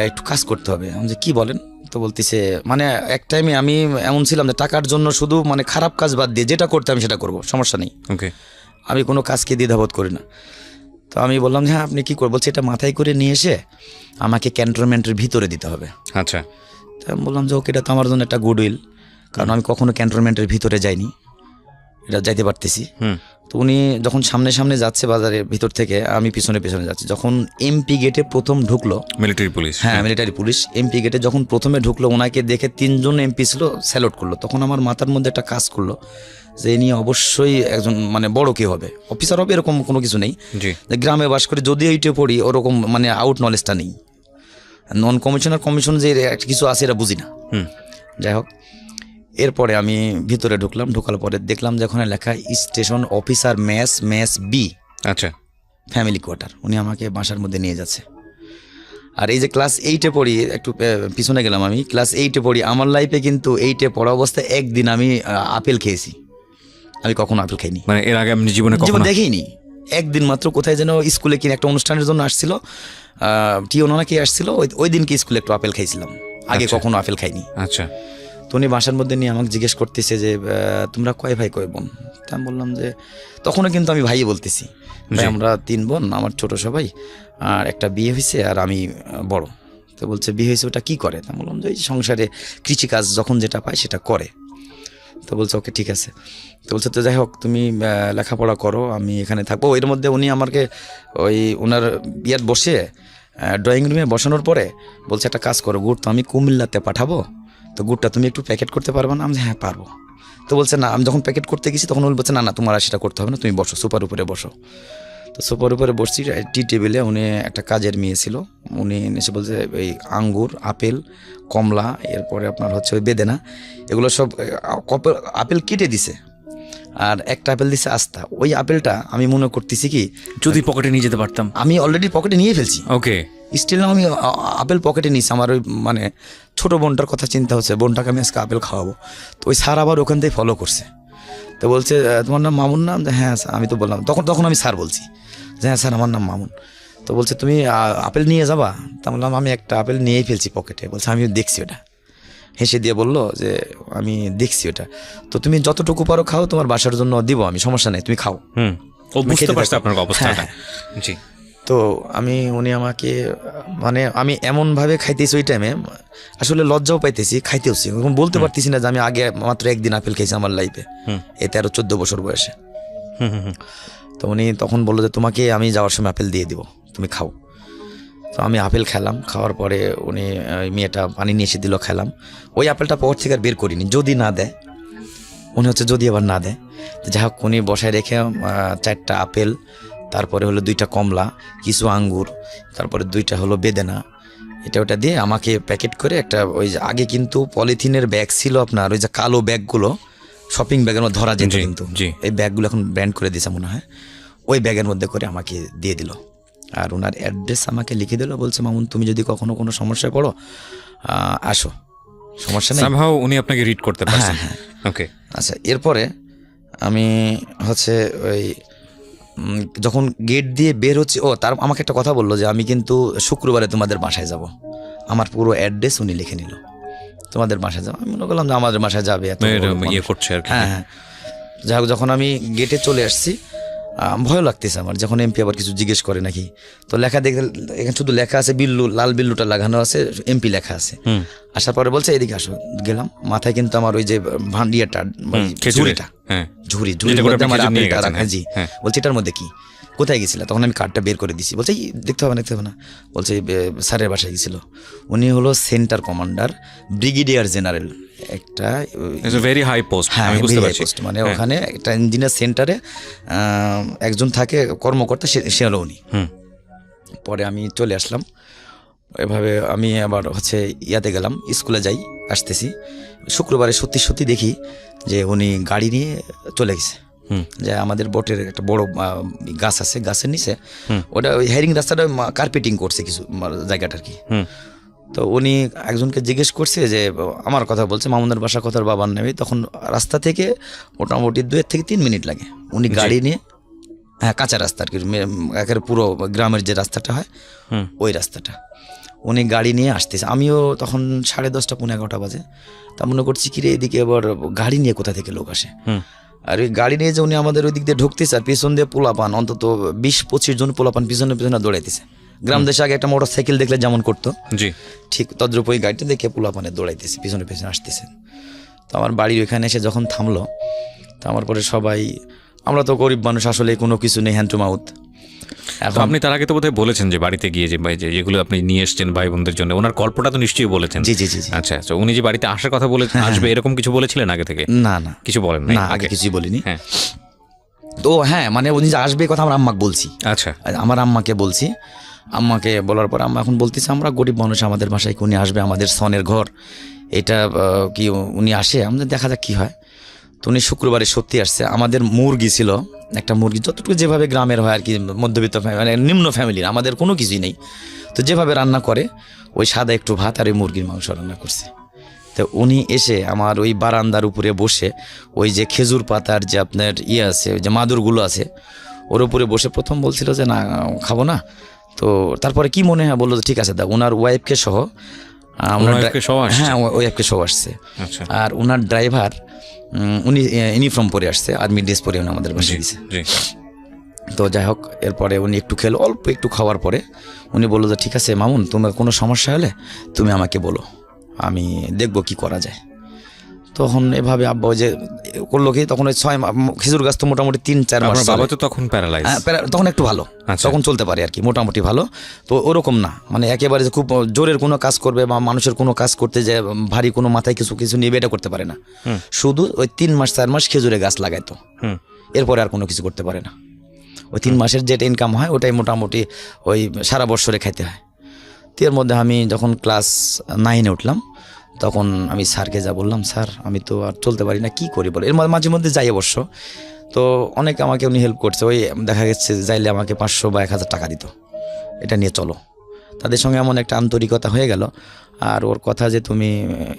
একটু কাজ করতে হবে। আমি যে কি বলেন? তো বলতেছে মানে এক টাইমে আমি এমন ছিলাম যে টাকার জন্য শুধু মানে খারাপ কাজ বাদ দিয়ে যেটা করতে আমি সেটা করবো, সমস্যা নেই, আমি কোনো কাজকে দ্বিধাবোধ করি না। তো আমি বললাম যে হ্যাঁ আপনি কী করবো? বলছে এটা মাথায় করে নিয়ে এসে আমাকে ক্যান্টনমেন্টের ভিতরে দিতে হবে। আচ্ছা, তো আমি বললাম যে ওকে, এটা তো আমার জন্য একটা গুডউইল, কারণ আমি কখনো ক্যান্টনমেন্টের ভিতরে যাইনি, এটা যাইতে পারতেছি। তো উনি যখন সামনে যাচ্ছে বাজারের ভিতর থেকে, আমি পিছনে যাচ্ছি। যখন এমপি গেটে প্রথম ঢুকলো মিলিটারি পুলিশ, হ্যাঁ মিলিটারি পুলিশ, এমপি গেটে যখন প্রথমে ঢুকলো, ওনাকে দেখে 3 জন এমপি ছিল, স্যালুট করলো। তখন আমার মাথার মধ্যে একটা কাজ করলো যে এ নিয়ে অবশ্যই একজন মানে বড় কেউ হবে, অফিসার হবে, এরকম কোনো কিছু নেই। যে গ্রামে বাস করে যদি এইটে পড়ি, ওরকম মানে আউট নলেজটা নেই, নন কমিশন যে একটা কিছু আছে এটা বুঝি না। যাই হোক, এরপরে আমি ভিতরে ঢোকার পরে দেখলাম যে ওখানে লেখা স্টেশন অফিসার মেস বি, আচ্ছা, ফ্যামিলি কোয়ার্টার। উনি আমাকে বাসার মধ্যে নিয়ে যাচ্ছে। আর এই যে ক্লাস 8-এ পড়ি, একটু পিছনে গেলাম, আমি ক্লাস 8-এ পড়ি, আমার লাইফে কিন্তু 8-এ পড়া অবস্থায় একদিন আমি আপেল খেয়েছি। আমি কখনো আপেল খাইনি, মানে এর আগে আমি জীবনে দেখিনি। একদিন মাত্র কোথায় যেন স্কুলে কিনে একটা অনুষ্ঠানের জন্য আসছিল, টিও নাকি আসছিল, ওই দিনকে স্কুলে একটু আপেল খাইছিলাম, আগে কখনো আপেল খাইনি। আচ্ছা, তো উনি বাসার মধ্যে নিয়ে আমাকে জিজ্ঞেস করতেছে যে তোমরা কয় ভাই কয় বোন? তা আমি বললাম যে তখনও কিন্তু আমি ভাই বলতেছি, ভাই আমরা 3 বোন, আমার ছোট সবাই, আর একটা বিয়ে হয়েছে আর আমি বড়। তো বলছে বিয়ে হয়েছে ওটা কি করে? তা বললাম যে এই সংসারে কৃষিকাজ যখন যেটা পায় সেটা করে। তো বলছে ওকে ঠিক আছে। তো বলছে তো যাই হোক তুমি লেখাপড়া করো, আমি এখানে থাকবো। এর মধ্যে উনি আমাকে ওই ওনার বিয়ার বসে ড্রয়িং রুমে বসানোর পরে বলছে একটা কাজ করো, গুড় তো আমি কুমিল্লাতে পাঠাবো, তো গুড়টা তুমি একটু প্যাকেট করতে পারবে না? আমি হ্যাঁ পারবো। তো বলছে না, আমি যখন প্যাকেট করতে গেছি তখন বলছে না না তোমার আর সেটা করতে হবে না, তুমি বসো সোফার উপরে বসো। তো সোফার উপরে বসছি টি টেবিলে, উনি একটা কাজের মেয়ে ছিল, উনি এসে বলছে এই আঙ্গুর, আপেল, কমলা, এরপরে আপনার হচ্ছে ওই বেদেনা, এগুলো সব আপেল কেটে দিছে, আর একটা আপেল দিছে আস্তা। ওই আপেলটা আমি মনে করতেছি কি যদি পকেটে নিয়ে যেতে পারতাম, আমি অলরেডি পকেটে নিয়ে ফেলছি, ওকে স্টিল না আমি আপেল পকেটে নিয়েছি। আমার ওই মানে ছোটো বোনটার কথা চিন্তা হচ্ছে, বোনটাকে আমি আজকে আপেল খাওয়াবো। তো ওই স্যার আবার ওখান থেকে ফলো করছে। তো বলছে তোমার নাম মামুন নাম? হ্যাঁ আমি তো বললাম, তখন আমি স্যার বলছি যে হ্যাঁ স্যার আমার নাম মামুন। তো বলছে তুমি আপেল নিয়ে যাবা? তা বললাম আমি একটা আপেল নিয়েই ফেলছি পকেটে। বলছে আমি দেখছি ওটা, হেসে দিয়ে বললো যে আমি দেখছি ওটা, তো তুমি যতটুকু পারো খাও, তোমার বাসার জন্য দিব আমি, সমস্যা নেই, তুমি খাও। ও বুঝতে পারছে আপনার অবস্থাটা। জি। তো উনি আমাকে মানে আমি এমনভাবে খাইতেছি ওই টাইমে, আসলে লজ্জাও পাইতেছি, খাইতেওছি, বলতে পারতেছি না যে আমি আগে মাত্র একদিন আপেল খেয়েছি আমার লাইফে, এই 13-14 বছর বয়সে। তো উনি তখন বললো যে তোমাকে আমি যাওয়ার সময় আপেল দিয়ে দিব, তুমি খাও। তো আমি আপেল খেলাম, খাওয়ার পরে উনি মেয়েটা পানি নিয়ে এসে দিল, খেলাম। ওই আপেলটা পকেট থেকে আর বের করিনি, যদি না দেয়, উনি হচ্ছে যদি আবার না দেয়। যাই হোক উনি বসায় রেখে 4টা আপেল, তারপরে হলো 2টা কমলা, কিছু আঙ্গুর, তারপরে 2টা হলো বেদেনা, এটা ওটা দিয়ে আমাকে প্যাকেট করে একটা ওই যে আগে কিন্তু পলিথিনের ব্যাগ ছিল আপনার, ওই যে কালো ব্যাগগুলো শপিং ব্যাগের মধ্যে ধরা যেত, কিন্তু এই ব্যাগগুলো এখন ব্র্যান্ড করে দিয়েছে মনে হয়, ওই ব্যাগের মধ্যে করে আমাকে দিয়ে দিল। আর ওনার অ্যাড্রেস আমাকে লিখে দিল, বলছে মামুন তুমি যদি কখনো কোনো সমস্যায় পড়ো আসো, সমস্যা নেই। সামহাউ উনি আপনাকে রিড করতে পারছেন। হ্যাঁ ওকে। আচ্ছা, এরপরে আমি হচ্ছে ওই যখন গেট দিয়ে বের হচ্ছে, তার আমাকে একটা কথা বললো যে আমি কিন্তু শুক্রবারে তোমাদের বাসায় যাব। আমার পুরো অ্যাড্রেস উনি লিখে নিল, তোমাদের বাসায় যাবো। আমি মনে করলাম যে আমাদের বাসায় যাবে, ইয়ে করছে আর কি। হ্যাঁ। যাই হোক যখন আমি গেটে চলে আসছি, ভয় লাগতেছে আমার, যখন এমপি আবার কিছু জিজ্ঞেস করে নাকি। তো লেখা দেখে এখানে শুধু লেখা আছে বিল্লু, লাল বিল্লুটা লাগানো আছে, এমপি লেখা আছে। আসার পরে বলছে এদিকে আসো, গেলাম। মাথায় কিন্তু আমার ওই যে ভান্ডিয়াটা, ঝুড়িটা, ঝুড়ি রাখা, জি। বলছে এটার মধ্যে কি, কোথায় গেছিল? তখন আমি কার্ডটা বের করে দিছি। বলছে দেখতে হবে না। বলছে স্যারের বাসায় গেছিল। উনি হলো সেন্টার কমান্ডার, ব্রিগেডিয়ার জেনারেল, একটা ভেরি হাই পোস্ট। হ্যাঁ পোস্ট, মানে ওখানে একটা ইঞ্জিনিয়ার সেন্টারে একজন থাকে কর্মকর্তা, সে হলো উনি। পরে আমি চলে আসলাম, এভাবে আমি আবার হচ্ছে ইয়াতে গেলাম, স্কুলে যাই, আসতেছি শুক্রবারে, সত্যি দেখি যে উনি গাড়ি নিয়ে চলে গেছে। যে আমাদের বোটের একটা বড় গাছ আছে, গাছের নিচে ওটা ওই হেরিং রাস্তাটা কার্পেটিং করছে কিছু জায়গাটা আর কি। তো উনি একজনকে জিজ্ঞেস করছে যে আমার কথা বলছে, মামুনের বাসা কথার বাবার নেবে। তখন রাস্তা থেকে মোটামুটি 2 থেকে 3 মিনিট লাগে। উনি গাড়ি নিয়ে, হ্যাঁ কাঁচা রাস্তা আর কি, একের পুরো গ্রামের যে রাস্তাটা হয় ওই রাস্তাটা, উনি গাড়ি নিয়ে আসতেছে। আমিও তখন 10:30 পৌনে 11টা বাজে। তা মনে করছি কি রে, এদিকে আবার গাড়ি নিয়ে কোথা থেকে লোক আসে। আর ওই গাড়ি নিয়ে যে উনি আমাদের ওই দিক দিয়ে ঢুকতেছে, আর পিছন দিয়ে পোলাপান অন্তত 20-25 জন পোলাপান পিছনে দৌড়াইতেছে। গ্রাম দেশে আগে একটা মোটর সাইকেল দেখলে যেমন করতো, জি ঠিক তদ্রুপ ওই গাড়িটা দেখে পোলাপানে দৌড়াইতেছে, পিছনে আসতেছে। তো আমার বাড়ির ওইখানে এসে যখন থামলো, তো আমার পরে সবাই, আমরা তো গরিব মানুষ, আসলে কোনো কিছু নেই, হ্যান্ড টু মাউথ। আপনি তার আগে তো বোধহয় বলেছেন যে বাড়িতে গিয়ে যে যেগুলো আপনি নিয়ে এসছেন ভাই বোনদের জন্য, ওনার গল্পটা তো নিশ্চয়ই বলেছেন। জি। আচ্ছা, তো উনি যে বাড়িতে আসার কথা আসবে এরকম কিছু বলেছিলেন আগে থেকে? না কিছু বলেন না, আগে কিছুই বলিনি। হ্যাঁ। তো হ্যাঁ, মানে উনি যে আসবে কথা আমার আম্মাকে বলছি। আচ্ছা, আমার আম্মাকে বলছি। আম্মাকে বলার পর আম্মা এখন বলতেছে আমরা গরিব মানুষ, আমাদের বাসায় উনি আসবে, আমাদের সনের ঘর এটা, কি উনি আসে, আমাদের দেখা যাক কি হয়। তো উনি শুক্রবারে সত্যি আসছে। আমাদের মুরগি ছিল, একটা মুরগি, যতটুকু যেভাবে গ্রামের হয় আর কি, মধ্যবিত্ত মানে নিম্ন ফ্যামিলির, আমাদের কোনো কিছুই নেই। তো যেভাবে রান্না করে ওই সাদা একটু ভাত আর ওই মুরগির মাংস রান্না করছে। তো উনি এসে আমার ওই বারান্দার উপরে বসে, ওই যে খেজুর পাতার যে আপনার আছে, ওই যে মাদুরগুলো আছে, ওর উপরে বসে প্রথম বলছিল যে না খাবো না। তো তারপরে কি মনে হয় বললো ঠিক আছে, ওনার ওয়াইফকে সহ ওনাকে সহ আসছে? হ্যাঁ, ওয়াইফকে সহ আসছে। আচ্ছা। আর ওনার ড্রাইভার উনি ইউনিফর্ম পরে আসছে, আর্মি ড্রেস পরে উনি আমাদের বাসায় দিয়েছে। জি। তো যাই হোক, এরপরে উনি একটু খেলো, অল্প একটু খাওয়ার পরে উনি বললো যে ঠিক আছে মামুন, তোমার কোনো সমস্যা হলে তুমি আমাকে বলো, আমি দেখবো কি করা যায়। তখন এভাবে আব্বা ওই যে করলো কি, তখন ওই খেজুর গাছ তো মোটামুটি 3-4 মাস আপনার বাবা তো তখন প্যারালাইজ? তখন একটু ভালো, আচ্ছা। তখন চলতে পারে আর কি, মোটামুটি ভালো। তো ওরকম না, মানে একেবারে যে খুব জোরের কোনো কাজ করবে বা মানুষের কোনো কাজ করতে যে ভারী কোনো মাথায় কিছু কিছু নিয়ে এটা করতে পারে না। শুধু ওই 3-4 মাস খেজুরে গাছ লাগাইতো, এরপরে আর কোনো কিছু করতে পারে না। ওই 3 মাসের যেটা ইনকাম হয় ওটাই মোটামুটি ওই সারা বছরে খাইতে হয়। তো এর মধ্যে আমি যখন ক্লাস 9-এ উঠলাম, তখন আমি স্যারকে যা বললাম, স্যার আমি তো আর চলতে পারি না, কি করি বলে। এর মাঝে মধ্যে যাই অবশ্য, তো অনেকে আমাকে উনি হেল্প করছে। ওই দেখা গেছে যাইলে আমাকে 500 বা 1000 টাকা দিত, এটা নিয়ে চলো। তাদের সঙ্গে এমন একটা আন্তরিকতা হয়ে গেল। আর ওর কথা যে তুমি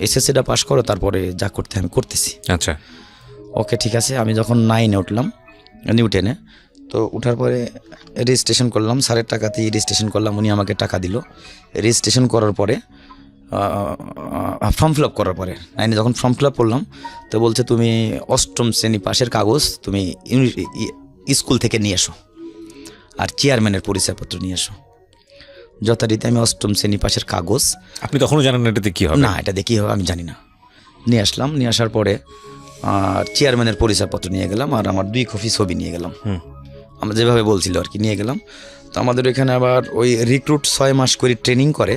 এসএসসিটা পাস করো, তারপরে যা করতে আমি করতেছি। আচ্ছা, ওকে ঠিক আছে। আমি যখন 9-এ উঠলাম, নিউ 10-এ, তো উঠার পরে রেজিস্ট্রেশন করলাম, স্যারের টাকাতেই রেজিস্ট্রেশন করলাম, উনি আমাকে টাকা দিল। রেজিস্ট্রেশন করার পরে ফর্ম ফিল আপ করার পরে 9-এ যখন ফর্ম ফিল আপ করলাম, তো বলছে তুমি 8ম শ্রেণী পাশের কাগজ তুমি স্কুল থেকে নিয়ে এসো, আর চেয়ারম্যানের পরিচয়পত্র নিয়ে এসো। যথারীতি আমি 8ম শ্রেণী পাশের কাগজ, আপনি তখনও জানেন না এটাতে কি হবে? না, এটা দেখি হবে আমি জানি না, নিয়ে আসলাম। নিয়ে আসার পরে চেয়ারম্যানের পরিচয়পত্র নিয়ে গেলাম, আর আমার 2 কপি ছবি নিয়ে গেলাম। আমরা যেভাবে বলছিল আর কি নিয়ে গেলাম। তো আমাদের ওইখানে আবার ওই রিক্রুট 6 মাস করে ট্রেনিং করে,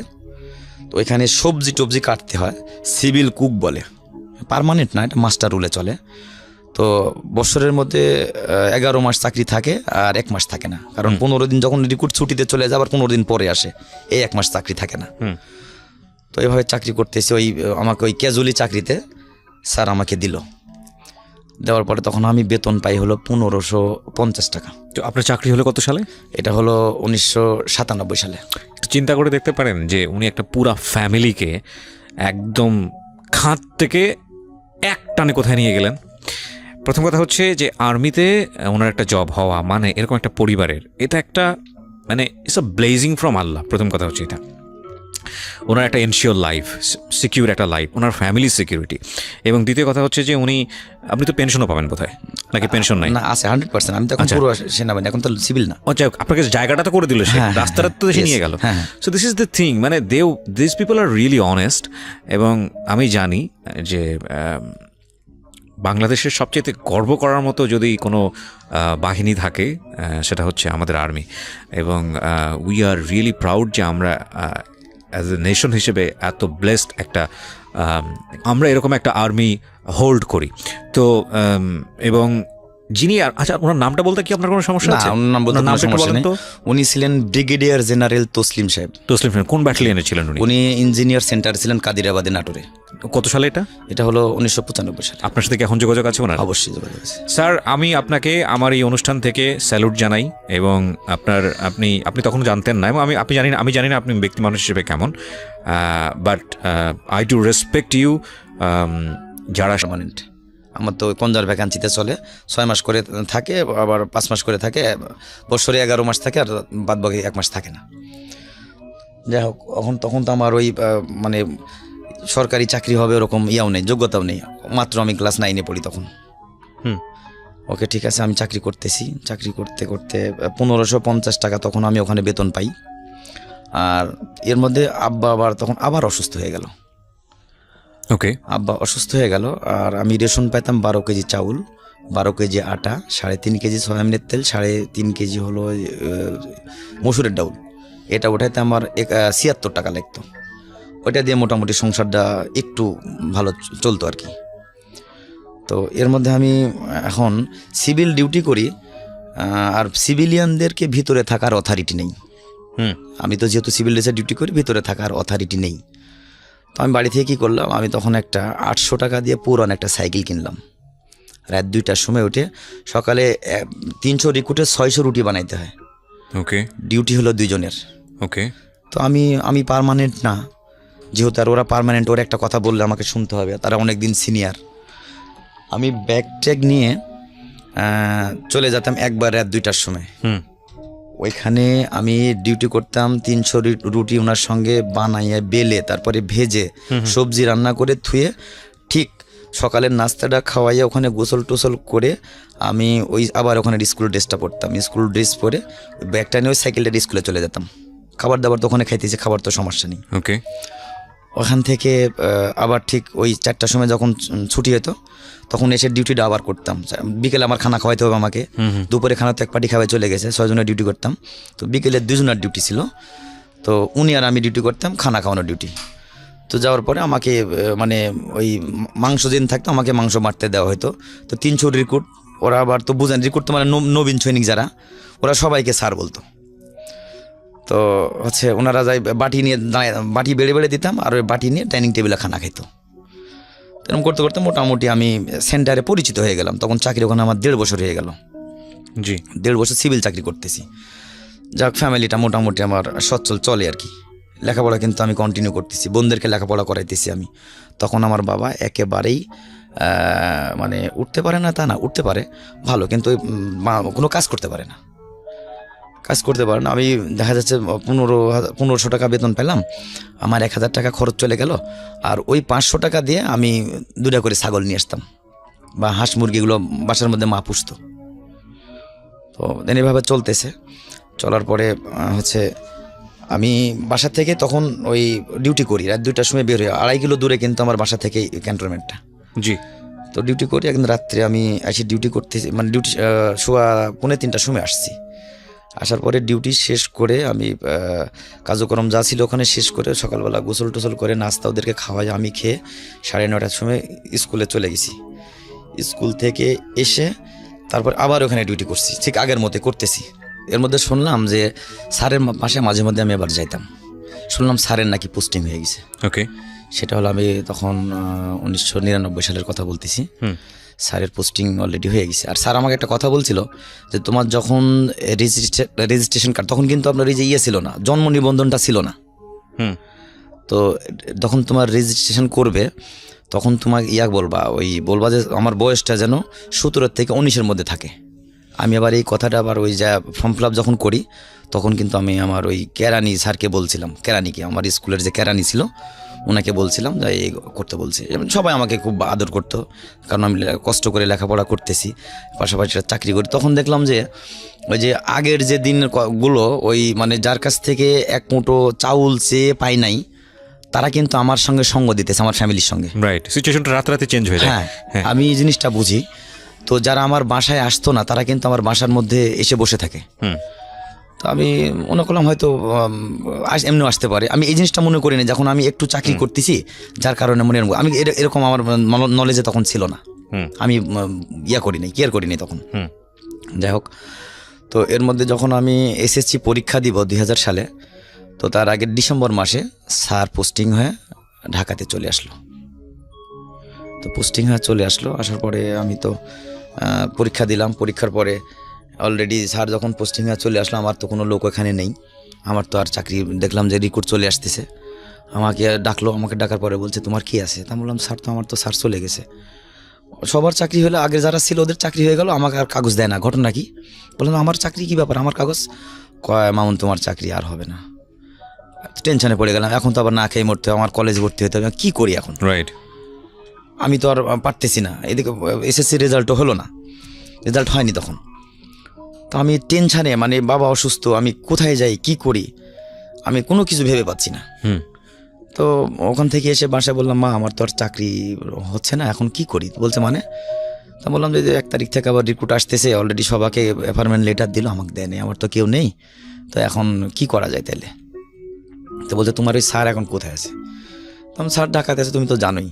তো ওইখানে সবজি টবজি কাটতে হয়, সিভিল কুক বলে, পার্মানেন্ট না, এটা মাস্টার রুলে চলে। তো বছরের মধ্যে 11 মাস চাকরি থাকে, আর 1 মাস থাকে না, কারণ 15 দিন যখন রিক্রুট ছুটিতে চলে যায়, আবার 15 দিন পরে আসে, এই 1 মাস চাকরি থাকে না। তো এইভাবে চাকরি করতেছি। ওই আমাকে ওই ক্যাজুয়ালি চাকরিতে স্যার আমাকে দিল। দেওয়ার পরে তখন আমি বেতন পাই হলো 1550 টাকা। তো আপনার চাকরি হলো কত সালে? এটা হলো 1997 সালে। একটু চিন্তা করে দেখতে পারেন যে উনি একটা পুরা ফ্যামিলিকে একদম খাত থেকে এক টানে কোথায় নিয়ে গেলেন। প্রথম কথা হচ্ছে যে আর্মিতে ওনার একটা জব হওয়া মানে এরকম একটা পরিবারের, এটা একটা মানে ইটস আ ব্লেজিং ফ্রম আল্লাহ। প্রথম কথা হচ্ছে এটা, ওনার একটা এনশিওর লাইফ, সিকিউর একটা লাইফ, ওনার ফ্যামিলি সিকিউরিটি। এবং দ্বিতীয় কথা হচ্ছে যে উনি, আপনি তো পেনশনও পাবেন বোধহয়, নাকি পেনশন নাই? না, আছে 100%। আমি তো এখন পুরো সেনাবাহিনী, এখন তো সিভিল না। আচ্ছা, আপনাকে জায়গাটা তো করে দিল সে, রাস্তাটা তো সে নিয়ে গেল। So this is the thing, মানে this people are really honest. এবং আমি জানি যে বাংলাদেশের সবচেয়ে গর্ব করার মতো যদি কোনো বাহিনী থাকে, সেটা হচ্ছে আমাদের আর্মি। এবং উই আর রিয়েলি প্রাউড যে আমরা অ্যাজ এ নেশন হিসেবে এত ব্লেসড একটা, আমরা এরকম একটা আর্মি হোল্ড করি। তো এবং যিনি, আচ্ছা ওনার নামটা বলতে কি আপনার কোনো সমস্যা আছে? উনি ছিলেন ব্রিগেডিয়ার জেনারেল তসলিম সাহেব। তসলিম সাহেব কোন ব্যাটালিয়নে ছিলেন উনি? উনি ইঞ্জিনিয়ার সেন্টার ছিলেন কাদিরাবাদে, নাটোরে। কত সালে এটা? এটা হলো 1995 সালে। আপনার সাথে কি এখন যোগাযোগ আছে ওনার? অবশ্যই যোগাযোগ আছে। স্যার, আমি আপনাকে আমার এই অনুষ্ঠান থেকে স্যালুট জানাই। এবং আপনি তখন জানতেন না, এবং আমি জানি না আপনি ব্যক্তি মানুষ হিসেবে কেমন, but I do respect you. যারা পার্মানেন্ট, আমার তো কনজার ভ্যাকান্সিতে চলে, 6 মাস করে থাকে, আবার 5 মাস করে থাকে, বছরে 11 মাস থাকে, আর বাদ বাকি 1 মাস থাকে না। যাই হোক, তখন তো আমার ওই মানে সরকারি চাকরি হবে ওরকম ইয়াও নেই, যোগ্যতাও নেই, মাত্র আমি ক্লাস 9-এ পড়ি তখন। ওকে ঠিক আছে, আমি চাকরি করতেছি। চাকরি করতে করতে 1550 টাকা তখন আমি ওখানে বেতন পাই। আর এর মধ্যে আব্বা তখন আবার অসুস্থ হয়ে গেল। ওকে, আব্বা অসুস্থ হয়ে গেল, আর আমি রেশন পাইতাম 12 কেজি চাউল, 12 কেজি আটা, 3.5 কেজি সয়াবিনের তেল, 3.5 কেজি হলো মসুরের ডাউল। এটা ওঠাইতে আমার 76 টাকা লাগতো। ওইটা দিয়ে মোটামুটি সংসারটা একটু ভালো চলতো আর কি। তো এর মধ্যে আমি এখন সিভিল ডিউটি করি, আর সিভিলিয়ানদেরকে ভিতরে থাকার অথরিটি নেই। আমি তো যেহেতু সিভিল ড্রেসে ডিউটি করি, ভিতরে থাকার অথরিটি নেই। তো আমি বাড়ি থেকে কী করলাম, আমি তখন একটা 800 টাকা দিয়ে পুরান একটা সাইকেল কিনলাম। রাত 2টার সময় উঠে সকালে 300 রিক্রুটে 600 রুটি বানাইতে হয়। ওকে, ডিউটি হলো 2 জনের। ওকে, তো আমি পার্মানেন্ট না, যেহেতু আর ওরা পার্মানেন্ট, ওরা একটা কথা বললে আমাকে শুনতে হবে, তারা অনেক দিন সিনিয়র। আমি ব্যাগ ট্যাগ নিয়ে চলে যেতাম একবার রাত 2টার সময় ওইখানে আমি ডিউটি করতাম 300 রুটি ওনার সঙ্গে বানাইয়া বেলে তারপরে ভেজে সবজি রান্না করে ধুয়ে ঠিক সকালের নাস্তাটা খাওয়াইয়া ওখানে গোসল টোসল করে আমি ওই আবার ওখানে স্কুল ড্রেসটা পরতাম, স্কুল ড্রেস পরে ব্যাগটা নিয়ে ওই সাইকেলটা স্কুলে চলে যেতাম। খাবার দাবার তো ওখানে খাইতেছি, খাবার তো সমস্যা নেই। ওকে, ওখান থেকে আবার ঠিক ওই 4টার সময় যখন ছুটি হতো তখন এসে ডিউটিটা আবার করতাম। বিকেলে আমার খানা খাওয়াইতে হবে আমাকে, দুপুরে খানা তো এক পার্টি খাওয়াই চলে গেছে, 6 জনের ডিউটি করতাম। তো বিকেলে 2 জনের ডিউটি ছিল, তো উনি আর আমি ডিউটি করতাম খানা খাওয়ানোর ডিউটি। তো যাওয়ার পরে আমাকে মানে ওই মাংস দিন থাকতো আমাকে মাংস মারতে দেওয়া হতো। তো 300 রিক্রুট, ওরা আবার তো বুঝেন রিক্রুট তো মানে নবীন সৈনিক যারা, ওরা সবাইকে স্যার বলতো। তো হচ্ছে ওনারা যাই বাটি নিয়ে বাটি বেড়ে বেড়ে দিতাম আর ওই বাটি নিয়ে ডাইনিং টেবিলে খানা খাইতো। এরকম করতে করতে মোটামুটি আমি সেন্টারে পরিচিত হয়ে গেলাম। তখন চাকরি ওখানে আমার 1.5 বছর হয়ে গেল। জি, 1.5 বছর সিভিল চাকরি করতেছি। যাক, ফ্যামিলিটা মোটামুটি আমার সচ্ছল চলে আর কি। লেখাপড়া কিন্তু আমি কন্টিনিউ করতেছি, বোনদেরকে লেখাপড়া করাইতেছি আমি। তখন আমার বাবা একেবারেই মানে উঠতে পারে না তা না, উঠতে পারে ভালো, কিন্তু ওই কোনো কাজ করতে পারে না, কাজ করতে পারে না। আমি দেখা যাচ্ছে 1500 টাকা বেতন পেলাম, আমার 1000 টাকা খরচ চলে গেল, আর ওই 500 টাকা দিয়ে আমি 2টা করে ছাগল নিয়ে আসতাম বা হাঁস মুরগিগুলো বাসার মধ্যে মা পুষতো। তো এইভাবে চলতেছে। চলার পরে হচ্ছে আমি বাসা থেকে তখন ওই ডিউটি করি, রাত 2টার সময় বের হই। 2.5 কিলো দূরে কিন্তু আমার বাসা থেকে ক্যান্টনমেন্টটা। জি, তো ডিউটি করি, একদিন রাত্রে আমি এসে ডিউটি করতেছি, মানে ডিউটি শোয়া 2:45টার সময় আসছি। আসার পরে ডিউটি শেষ করে আমি কার্যক্রম যা ছিল ওখানে শেষ করে সকালবেলা গোসল টোসল করে নাস্তা ওদেরকে খাওয়াই, আমি খেয়ে 9:30টার সময় স্কুলে চলে গেছি। স্কুল থেকে এসে তারপর আবার ওখানে ডিউটি করছি, ঠিক আগের মতো করতেছি। এর মধ্যে শুনলাম যে স্যারের পাশে মাঝে মধ্যে আমি এবার যাইতাম, শুনলাম স্যারের নাকি পোস্টিং হয়ে গেছে। ওকে, সেটা হলো আমি তখন 1999 সালের কথা বলতেছি। স্যারের পোস্টিং অলরেডি হয়ে গেছে। আর স্যার আমাকে একটা কথা বলছিল যে তোমার যখন রেজিস্ট্রেশন কার্ড, তখন কিন্তু আপনার এই যে ছিল না, জন্ম নিবন্ধনটা ছিল না। তো তখন তোমার রেজিস্ট্রেশন করবে তখন তোমাকে বলবা যে আমার বয়সটা যেন 17 থেকে 19-এর মধ্যে থাকে। আমি আবার এই কথাটা আবার ওই যা ফর্ম ফিল আপ যখন করি তখন কিন্তু আমি আমার ওই কেরানি স্যারকে বলছিলাম, কেরানিকে আমার স্কুলের যে কেরানি ছিল ওনাকে বলছিলাম যে এই করতে বলছি। সবাই আমাকে খুব আদর করতো, কারণ আমি কষ্ট করে লেখাপড়া করতেছি, পাশাপাশি চাকরি করি। তখন দেখলাম যে ওই যে আগের যে দিনগুলো ওই মানে যার কাছ থেকে এক মুঠো চাউল চেয়ে পাই নাই, তারা কিন্তু আমার সঙ্গে সঙ্গ দিতেছে, আমার ফ্যামিলির সঙ্গে। রাইট, সিচুয়েশনটা রাতে চেঞ্জ হয়ে যায়। হ্যাঁ, আমি এই জিনিসটা বুঝি। তো যারা আমার বাসায় আসতো না তারা কিন্তু আমার বাসার মধ্যে এসে বসে থাকে। তো আমি মনে করলাম হয়তো এমনিও আসতে পারে, আমি এই জিনিসটা মনে করি না যখন আমি একটু চাকরি করতেছি, যার কারণে মনে আমি এরকম আমার নলেজে তখন ছিল না, আমি কেয়ার করি নাই তখন। যাই হোক, তো এর মধ্যে যখন আমি এসএসসি পরীক্ষা দিব 2000 সালে, তো তার আগে ডিসেম্বর মাসে স্যার পোস্টিং হয়ে ঢাকাতে চলে আসলো। তো পোস্টিং হয়ে চলে আসলো, আসার পরে আমি তো পরীক্ষা দিলাম। পরীক্ষার পরে অলরেডি স্যার যখন পোস্টিং হয়ে চলে আসলো, আমার তো কোনো লোক এখানে নেই, আমার তো আর চাকরি, দেখলাম যে রিক্রুট চলে আসতেছে, আমাকে ডাকলো। আমাকে ডাকার পরে বলছে তোমার কি আছে? তা বললাম স্যার তো স্যার চলে গেছে। সবার চাকরি হলে আগে যারা ছিল ওদের চাকরি হয়ে গেল, আমাকে আর কাগজ দেয় না, ঘটনা কি? বললাম আমার চাকরি কি ব্যাপার, আমার কাগজ? কয় মামুন তোমার চাকরি আর হবে না। টেনশনে পড়ে গেলাম, এখন তো আবার না খেয়ে মরতে হবে, আমার কলেজে ভর্তি হতে হবে, কী করি এখন? রাইট, আমি তো আর পারতেছি না, এদিকে এসএসসি রেজাল্টও হলো না, রেজাল্ট হয়নি তখন। তো আমি টেনশানে, মানে বাবা অসুস্থ, আমি কোথায় যাই, কি করি, আমি কোনো কিছু ভেবে পাচ্ছি না। তো ওখান থেকে এসে বাসায় বললাম মা আমার তো আর চাকরি হচ্ছে না, এখন কি করি? বলছে মানে? তা বললাম যে 1 তারিখ থেকে আবার রিক্রুট আসতেছে, অলরেডি সবাইকে অ্যাপয়েন্টমেন্ট লেটার দিল, আমাকে দেয়নি, আমার তো কেউ নেই, তো এখন কি করা যায় তাহলে? তো বলছে তোমার ওই স্যার এখন কোথায় আছে? তখন স্যার ঢাকাতে আছে, তুমি তো জানোই।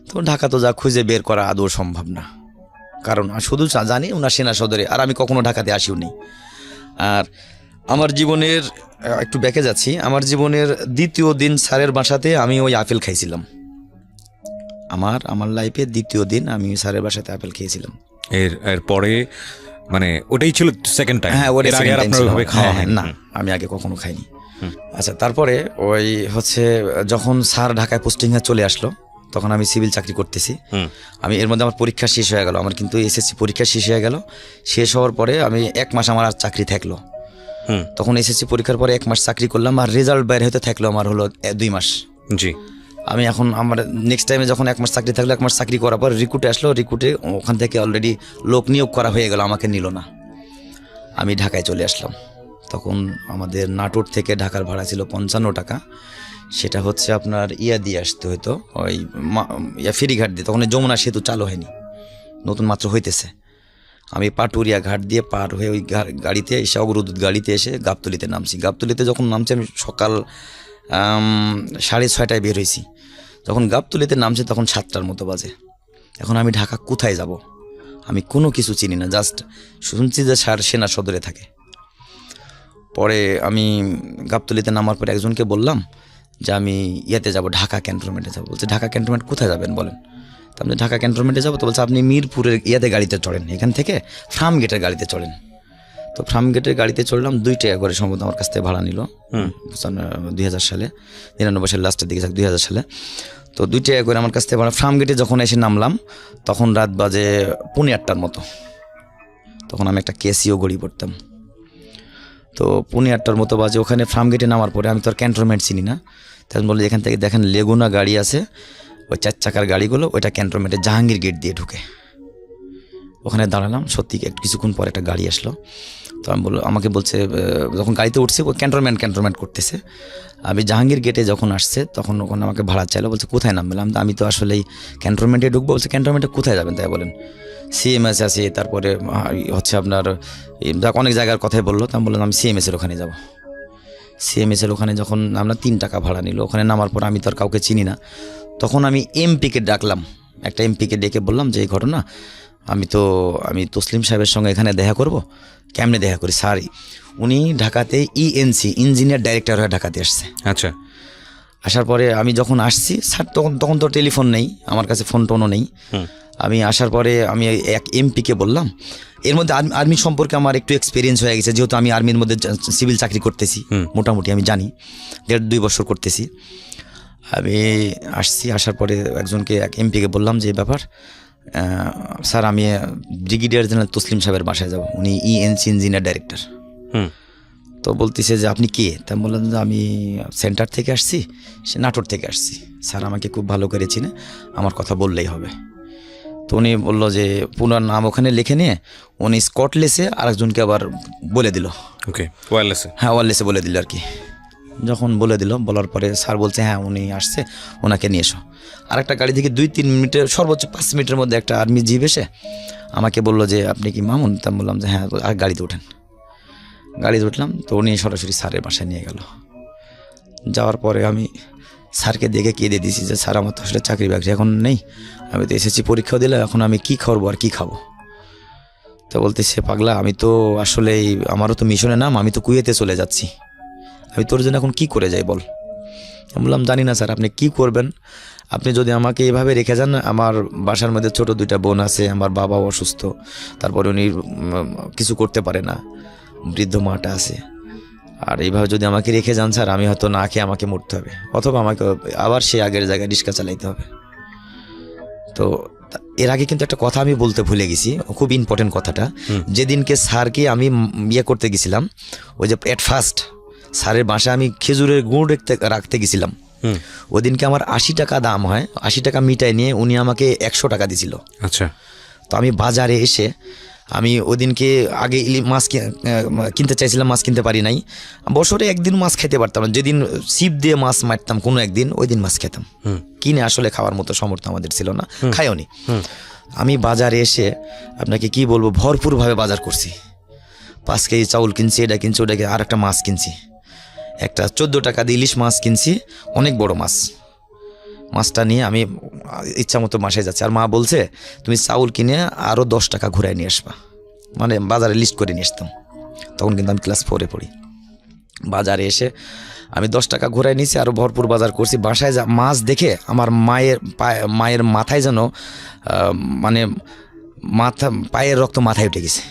তো ঢাকা তো যা খুঁজে বের করা আদৌ সম্ভব না, কারণ শুধু জানি ওনার সেনা সদরে, আর আমি কখনো ঢাকাতে আসিও নি। আর আমার জীবনের একটু ব্যাকে যাচ্ছি, আমার জীবনের 2য় দিন স্যারের বাসাতে আমি ওই আপেল খাইছিলাম। আমার লাইফে 2য় দিন আমি স্যারের বাসাতে আপেল খেয়েছিলাম। এর পরে মানে ওটাই ছিল সেকেন্ড টাইম? হ্যাঁ, ওটাই সেকেন্ড টাইম ছিল। খাওয়া না, আমি আগে কখনো খাইনি। আচ্ছা, তারপরে ওই হচ্ছে যখন স্যার ঢাকায় পোস্টিংয়ে চলে আসলো, তখন আমি সিভিল চাকরি করতেছি। আমি এর মধ্যে আমার পরীক্ষা শেষ হয়ে গেল, আমার কিন্তু এসএসসি পরীক্ষা শেষ হয়ে গেল। শেষ হওয়ার পরে আমি 1 মাস আমার আর চাকরি থাকলো। তখন এসএসসি পরীক্ষার পরে 1 মাস চাকরি করলাম, আর রেজাল্ট বাইরে হতে থাকলো আমার হলো 2 মাস। জি। আমি এখন আমার নেক্সট টাইমে যখন 1 মাস চাকরি থাকলো, 1 মাস চাকরি করার পর রিক্রুটে আসলো, রিক্রুটে ওখান থেকে অলরেডি লোক নিয়োগ করা হয়ে গেল, আমাকে নিল না। আমি ঢাকায় চলে আসলাম। তখন আমাদের নাটোর থেকে ঢাকার ভাড়া ছিল 55 টাকা। সেটা হচ্ছে আপনার দিয়ে আসতে হতো, ওই ফেরিঘাট দিয়ে। তখন যমুনা সেতু চালু হয়নি, নতুন মাত্র হইতেছে। আমি পাটুরিয়া ঘাট দিয়ে পার হয়ে ওই গাড়িতে এসে, অগ্রদূত গাড়িতে এসে গাবতলিতে নামছি। গাবতলিতে যখন নামছি আমি সকাল 6:30টায় বের হয়েছি। যখন গাবতলিতে নামছি তখন 7টার মতো বাজে। এখন আমি ঢাকা কোথায় যাব? আমি কোনো কিছু চিনি না, জাস্ট শুনছি যে স্যার সেনা সদরে থাকে। পরে আমি গাবতলিতে নামার পরে একজনকে বললাম যে আমি যাব, ঢাকা ক্যান্টনমেন্টে যাবো। বলছে ঢাকা ক্যান্টনমেন্ট কোথায় যাবেন বলেন? তো আমি ঢাকা ক্যান্টনমেন্টে যাবো। তো বলছে আপনি মিরপুরের গাড়িতে চড়েন, এখান থেকে ফার্ম গেটের গাড়িতে চড়েন। তো ফার্ম গেটের গাড়িতে চড়লাম, 2 টাকা করে সম্ভবত আমার কাছ থেকে ভাড়া নিল 2000 সালে, 99 সালের লাস্টের দিকে, 2000 সালে। তো 2 টাকা করে আমার কাছ থেকে ভাড়া। ফার্ম গেটে যখন এসে নামলাম তখন রাত বাজে 8:45 মতো। তখন আমি একটা কেসিও গড়ি পড়তাম। তো 8:45 মতো বাজে। ওখানে ফার্ম গেটে নামার পরে আমি তো আর ক্যান্টনমেন্ট চিনি না। তখন বললো এখান থেকে দেখেন লেগুনা গাড়ি আছে, ওই 4 চাকার গাড়িগুলো, ওইটা ক্যান্টনমেন্টে জাহাঙ্গীর গেট দিয়ে ঢুকে। ওখানে দাঁড়ালাম, সত্যি কিছুক্ষণ পর একটা গাড়ি আসলো। তো আমি আমাকে বলছে, যখন গাড়িতে উঠছে ও ক্যান্টনমেন্ট করতেছে। আমি জাহাঙ্গীর গেটে যখন আসছে তখন ওখানে আমাকে ভাড়া চাইলো, বলছে কোথায় নামলাম? আমি তো আসলেই ক্যান্টনমেন্টে ঢুকবো। বলছে ক্যান্টনমেন্টে কোথায় যাবেন তাই বলেন? সিএমএস আছে, তারপরে হচ্ছে আপনার অনেক জায়গার কথাই বললো। তো আমি বললাম আমি সিএমএসের ওখানে যাব। সিএমএসের ওখানে যখন আমরা 3 টাকা ভাড়া নিল। ওখানে নামার পর আমি তো আর কাউকে চিনি না। তখন আমি এমপিকে ডাকলাম, একটা এমপিকে ডেকে বললাম যে এই ঘটনা, আমি তসলিম সাহেবের সঙ্গে এখানে দেখা করব। কেমনে দেখা করি? স্যার উনি ঢাকাতে ইএনসি ইঞ্জিনিয়ার ডাইরেক্টর হয়ে ঢাকাতে আসছে। আচ্ছা। আসার পরে আমি যখন আসছি স্যার, তখন তো টেলিফোন নেই আমার কাছে, ফোন টোনও নেই। আমি আসার পরে আমি এক এমপিকে বললাম, এর মধ্যে আর্মি সম্পর্কে আমার একটু এক্সপিরিয়েন্স হয়ে গেছে, যেহেতু আমি আর্মির মধ্যে সিভিল চাকরি করতেছি, মোটামুটি আমি জানি, 1.5-2 বছর করতেছি। আমি আসছি, আসার পরে এক এমপিকে বললাম যে ব্যাপার, স্যার আমি ব্রিগেডিয়ার জেনারেল তসলিম সাহেবের বাসায় যাব, উনি ইএনসি ইঞ্জিনিয়ার ডাইরেক্টর। তো বলতেছে যে আপনি কে? তা বললাম যে আমি সেন্টার থেকে আসছি, সে নাটোর থেকে আসছি। স্যার আমাকে খুব ভালো করে চিনে, আমার কথা বললেই হবে। তো উনি বললো যে পুনার নাম ওখানে লিখে নিয়ে উনি স্কটলেসে আরেকজনকে আবার বলে দিল। ওকে, ওয়্যারলেসে? হ্যাঁ, ওয়্যারলেসে বলে দিল আর কি। যখন বলে দিল, বলার পরে স্যার বলছে হ্যাঁ উনি আসছে, ওনাকে নিয়ে এসো। আর একটা গাড়ি থেকে 2-3 মিনিটের, সর্বোচ্চ 5 মিনিটের মধ্যে একটা আর্মি জিপ এসে আমাকে বললো যে আপনি কি মামুন? তা বললাম যে হ্যাঁ। আর গাড়িতে ওঠেন। গাড়িতে উঠলাম, তো উনি সরাসরি স্যারের বাসায় নিয়ে গেল। যাওয়ার পরে আমি স্যারকে দেখে কেঁদে দিয়েছি যে স্যার আমার তো আসলে চাকরি বাকরি এখন নেই, আমি তো এসএসসি পরীক্ষাও দিলাম, এখন আমি কী করবো আর কী খাবো? তো বলতেছে পাগলা, আমি তো আসলেই, আমারও তো মিশনের নাম, আমি তো কুয়েতে চলে যাচ্ছি, আমি তোর জন্য এখন কী করে যাই বল? আমি বললাম জানি না স্যার, আপনি কি করবেন? আপনি যদি আমাকে এভাবে রেখে যান, আমার বাসার মধ্যে ছোট 2টা বোন আছে, আমার বাবাও অসুস্থ, তারপরে উনি কিছু করতে পারে না, বৃদ্ধ মাটা আছে, আর এইভাবে যদি আমাকে রেখে যান স্যার, আমি হয়তো না খেয়ে আমাকে মরতে হবে, অথবা আমাকে আবার সে আগের জায়গায় রিক্সা চালাইতে হবে। তো এর আগে কিন্তু একটা কথা আমি বলতে ভুলে গেছি, খুব ইম্পর্টেন্ট কথাটা। যেদিনকে স্যারকে আমি করতে গেছিলাম, ওই যে এট ফার্স্ট স্যারের বাসায় আমি খেজুরের গুড় রাখতে গেছিলাম, ওই দিনকে আমার 80 টাকা দাম হয়, 80 টাকা মিটাই নিয়ে উনি আমাকে 100 টাকা দিছিল। আচ্ছা। তো আমি বাজারে এসে আমি ওই দিনকে আগে মাছ কিনতে চাইছিলাম, মাছ কিনতে পারি নাই। বছরে একদিন মাছ খেতে পারতাম না, যেদিন ছিপ দিয়ে মাছ মারতাম কোনো একদিন, ওই দিন মাছ খেতাম। কিনে আসলে খাওয়ার মতো সামর্থ্য আমাদের ছিল না, খাইও নি। আমি বাজারে এসে আপনাকে কি বলবো, ভরপুরভাবে বাজার করছি। 5 কেজি চাউল কিনছি, এটা কিনছি, ওটা আর একটা মাছ কিনছি, একটা 14 টাকা দিয়ে ইলিশ মাছ কিনছি, অনেক বড় মাছ। মাছটা নিয়ে আমি ইচ্ছা মতো বাসায় যাচ্ছি, আর মা বলছে তুমি চাউল কিনে আরও 10 টাকা ঘুরাই নিয়ে আসবা, মানে বাজারে লিস্ট করে নিয়ে আসতাম। তখন কিন্তু আমি ক্লাস 4-এ পড়ি। বাজারে এসে আমি 10 টাকা ঘুরাই নিয়েছি, আরও ভরপুর বাজার করছি। বাসায় মাছ দেখে আমার মায়ের মাথায় যেন মানে পায়ের রক্ত মাথায় উঠে গেছে,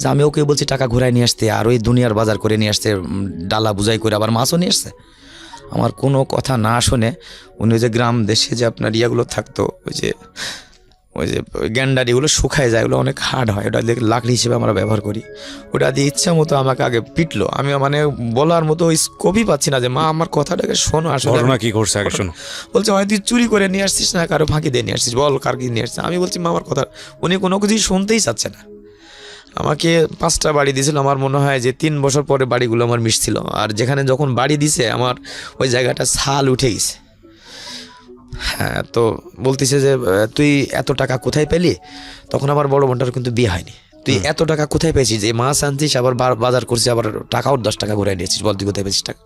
যে আমি ওকে বলছি টাকা ঘুরাই নিয়ে আসতে, আর ওই দুনিয়ার বাজার করে নিয়ে আসতে, ডালা বুঝাই করে আবার মাছও নিয়ে আসছে। আমার কোনো কথা না শুনে উনি ওই যে গ্রাম দেশে যে আপনার ইয়াগুলো থাকতো, ওই যে ওই যে গ্যান্ডারিগুলো শুকায় যায়, ওগুলো অনেক হার্ড হয়, ওটা দিয়ে লাকড়ি হিসেবে আমরা ব্যবহার করি। ওটা দিয়ে ইচ্ছা মতো আমাকে আগে পিটলো, আমি মানে বলার মতো ওই স্কোপই পাচ্ছি না যে মা আমার কথাটাকে শোনো। আসলে কি করছে আগে শোনো। বলছে হয় তুই চুরি করে নিয়ে আসছিস না কারো ফাঁকি দিয়ে নিয়ে আসছিস, বল কার কি নিয়ে আসছিস। আমি বলছি মা আমার কথা, উনি কোনো কিছুই শুনতেই চাচ্ছে না। আমাকে 5টা বাড়ি দিয়েছিল, আমার মনে হয় যে 3 বছর পরে বাড়িগুলো আমার মিশছিল। আর যেখানে যখন বাড়ি দিছে আমার ওই জায়গাটা ছাল উঠে গেছে। হ্যাঁ, তো বলতেছে যে তুই এত টাকা কোথায় পেলি? তখন আমার বড় বোনটার কিন্তু বিয়ে হয়নি। তুই এত টাকা কোথায় পেয়েছিস? যে মাছ আনছিস, আবার বাজার করছিস, আবার টাকাও 10 টাকা ঘুরাই নিয়েছিস, বল তুই কোথায় পেয়েছিস টাকা?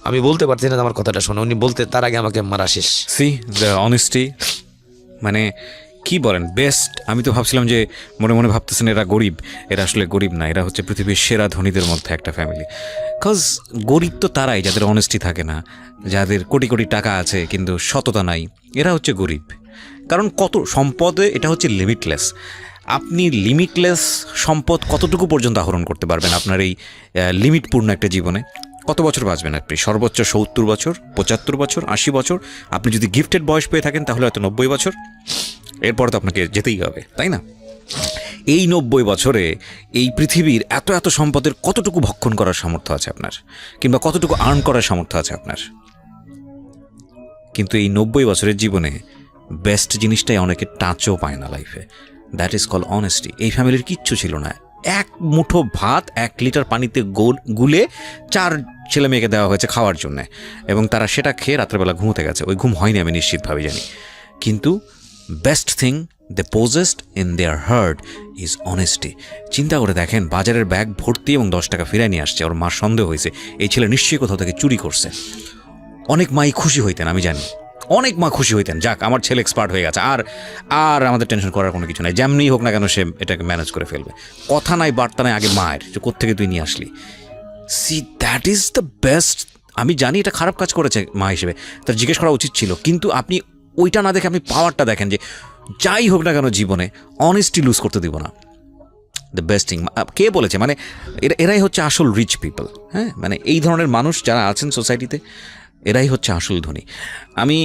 আমি বলতে পারছি না আমার কথাটা শোনো, উনি বলতে তার আগে আমাকে মারা শেষ। সি দ্য অনেস্টি, মানে কি বলেন বেস্ট। আমি তো ভাবছিলাম যে মনে মনে ভাবতেছেন এরা গরিব, এরা আসলে গরিব না, এরা হচ্ছে পৃথিবীর সেরা ধনীদের মধ্যে একটা ফ্যামিলি। কজ গরিব তো তারাই যাদের অনেস্টি থাকে না, যাদের কোটি কোটি টাকা আছে কিন্তু সততা নাই, এরা হচ্ছে গরিব। কারণ কত সম্পদে এটা হচ্ছে লিমিটলেস। আপনি লিমিটলেস সম্পদ কতটুকু পর্যন্ত আহরণ করতে পারবেন আপনার এই লিমিটপূর্ণ একটা জীবনে? কত বছর বাঁচবেন আপনি? সর্বোচ্চ 70 বছর, 75 বছর, 80 বছর। আপনি যদি গিফটেড বয়স পেয়ে থাকেন তাহলে হয়তো 90 বছর। এরপর তো আপনাকে যেতেই হবে, তাই না? এই 90 বছরে এই পৃথিবীর এত এত সম্পদের কতটুকু ভক্ষণ করার সামর্থ্য আছে আপনার, কিংবা কতটুকু আর্ন করার সামর্থ্য আছে আপনার? কিন্তু এই 90 বছরের জীবনে বেস্ট জিনিসটাই অনেকে টাচও পায় না লাইফে। That is call honesty. এই ফ্যামিলির কিচ্ছু ছিল না, 1 মুঠো ভাত 1 লিটার পানিতে গুলে 4 ছেলে মেয়েকে দেওয়া হয়েছে খাওয়ার জন্যে, এবং তারা সেটা খেয়ে রাত্রেবেলা ঘুমোতে গেছে। ওই ঘুম হয়নি আমি নিশ্চিতভাবে জানি। কিন্তু best thing they possessed in their heart is honesty. চিন্তা করে দেখেন, বাজারের ব্যাগ ভর্তি এবং 10 টাকা ফিরায় নিয়ে আসছে। ওর মার সন্দেহ হয়েছে এই ছেলে নিশ্চয়ই কোথাও থেকে চুরি করছে। অনেক মাই খুশি হইতেন, আমি জানি অনেক মা খুশি হইতেন, যাক আমার ছেলে এক্সপার্ট হয়ে গেছে, আর আমাদের টেনশন করার কোনো কিছু নাই, যেমনি হোক না কেন সে এটাকে ম্যানেজ করে ফেলবে। কথা নাই বার্তা নাই, আগে মায়ের যে কোত্থেকে তুই নিয়ে আসলি। See that is the best. আমি জানি এটা খারাপ কাজ করেছে মা হিসেবে, তার জিজ্ঞেস করা উচিত ছিল, কিন্তু আপনি ওইটা না দেখে আপনি পাওয়ারটা দেখেন যে যাই হোক না কেন জীবনে অনেস্টি লুজ করতে দিব না। The best thing. কে বলেছে? মানে এরাই হচ্ছে আসল রিচ পিপল। হ্যাঁ, মানে এই ধরনের মানুষ যারা আছেন সোসাইটিতে, এরাই হচ্ছে আসল ধনী। আমি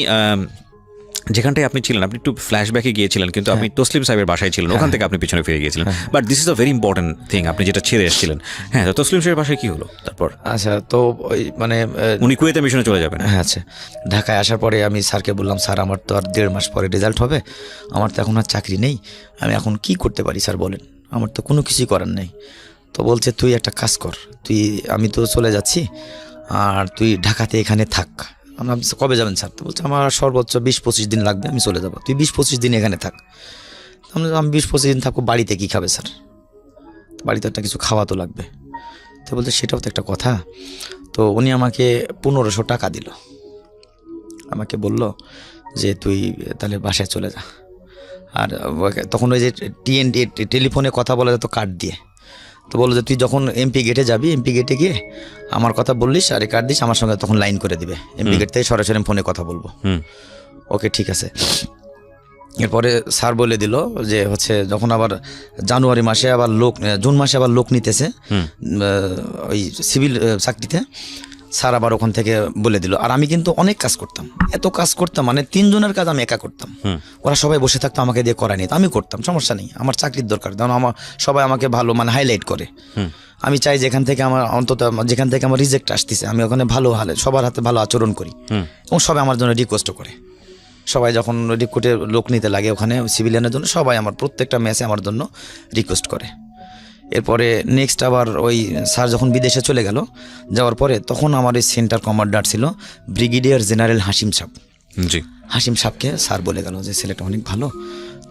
যেখানটায় আপনি ছিলেন, আপনি একটু ফ্ল্যাশব্যাকে গিয়েছিলেন, কিন্তু আপনি তসলিম সাহেবের বাসায় ছিলেন, ওখান থেকে আপনি পিছনে ফিরে গিয়েছিলেন। But this is a very important thing, আপনি যেটা ছেড়ে এসেছিলেন। হ্যাঁ, তো তসলিম সাহেবের বাসায় কী হলো তারপর? আচ্ছা, তো ওই মানে উনি কুয়েতে মিশনে চলে যাবেন। হ্যাঁ, আচ্ছা, ঢাকায় আসার পরে আমি স্যারকে বললাম, স্যার আমার তো আর 1.5 মাস পরে রেজাল্ট হবে, আমার তো এখন আর চাকরি নেই, আমি এখন কি করতে পারি স্যার বলেন? আমার তো কোনো কিছুই করার নেই। তো বলছে তুই একটা কাজ কর, আমি তো চলে যাচ্ছি, আর তুই ঢাকাতে এখানে থাক। আমরা কবে যাবেন স্যার? তো বলছে আমার সর্বোচ্চ 20-25 দিন লাগবে, আমি চলে যাবো, তুই 20-25 দিন এখানে থাক। আমি 20-25 দিন থাকবো, বাড়িতে কী খাবে স্যার? বাড়িতে একটা কিছু খাওয়া তো লাগবে। তো বলতে সেটাও তো একটা কথা। তো উনি আমাকে 1500 টাকা দিল, আমাকে বলল যে তুই তাহলে বাসায় চলে যা। আর তখন ওই যে টেলিফোনে কথা বলা যেত কার্ড দিয়ে, তো বললো যে তুই যখন এমপি গেটে যাবি, এমপি গেটে গিয়ে আমার কথা বললিস আর কার্ড দিস, আমার সঙ্গে তখন লাইন করে দিবে, এমপি গেট থেকে সরাসরি ফোনে কথা বলবো। ওকে, ঠিক আছে। এরপরে স্যার বলে দিল যে হচ্ছে যখন আবার জানুয়ারি মাসে আবার জুন মাসে আবার লোক নিতেছে ওই সিভিল চাকরিতে, স্যার আবার ওখান থেকে বলে দিল। আর আমি কিন্তু অনেক কাজ করতাম, এত কাজ করতাম, মানে 3 জনের কাজ আমি একা করতাম, ওরা সবাই বসে থাকতো আমাকে দিয়ে করায় নিত, আমি করতাম, সমস্যা নেই, আমার চাকরির দরকার, কারণ আমার সবাই আমাকে ভালো মানে হাইলাইট করে। আমি চাই যেখান থেকে আমার অন্তত যেখান থেকে আমার রিজেক্ট আসতেছে আমি ওখানে ভালো সবার হাতে ভালো আচরণ করি, এবং সবাই আমার জন্য রিকোয়েস্টও করে। সবাই যখন রিক্রুটে লোক নিতে লাগে ওখানে সিভিলিয়ানের জন্য, সবাই আমার প্রত্যেকটা ম্যাচে আমার জন্য রিকোয়েস্ট করে। এরপরে নেক্সট আবার ওই স্যার যখন বিদেশে চলে গেল, যাওয়ার পরে তখন আমার এই সেন্টার কমান্ডার ছিল ব্রিগেডিয়ার জেনারেল হাসিম সাহেব। জি, হাসিম সাহেবকে স্যার বলে গেল যে ছেলেটা অনেক ভালো,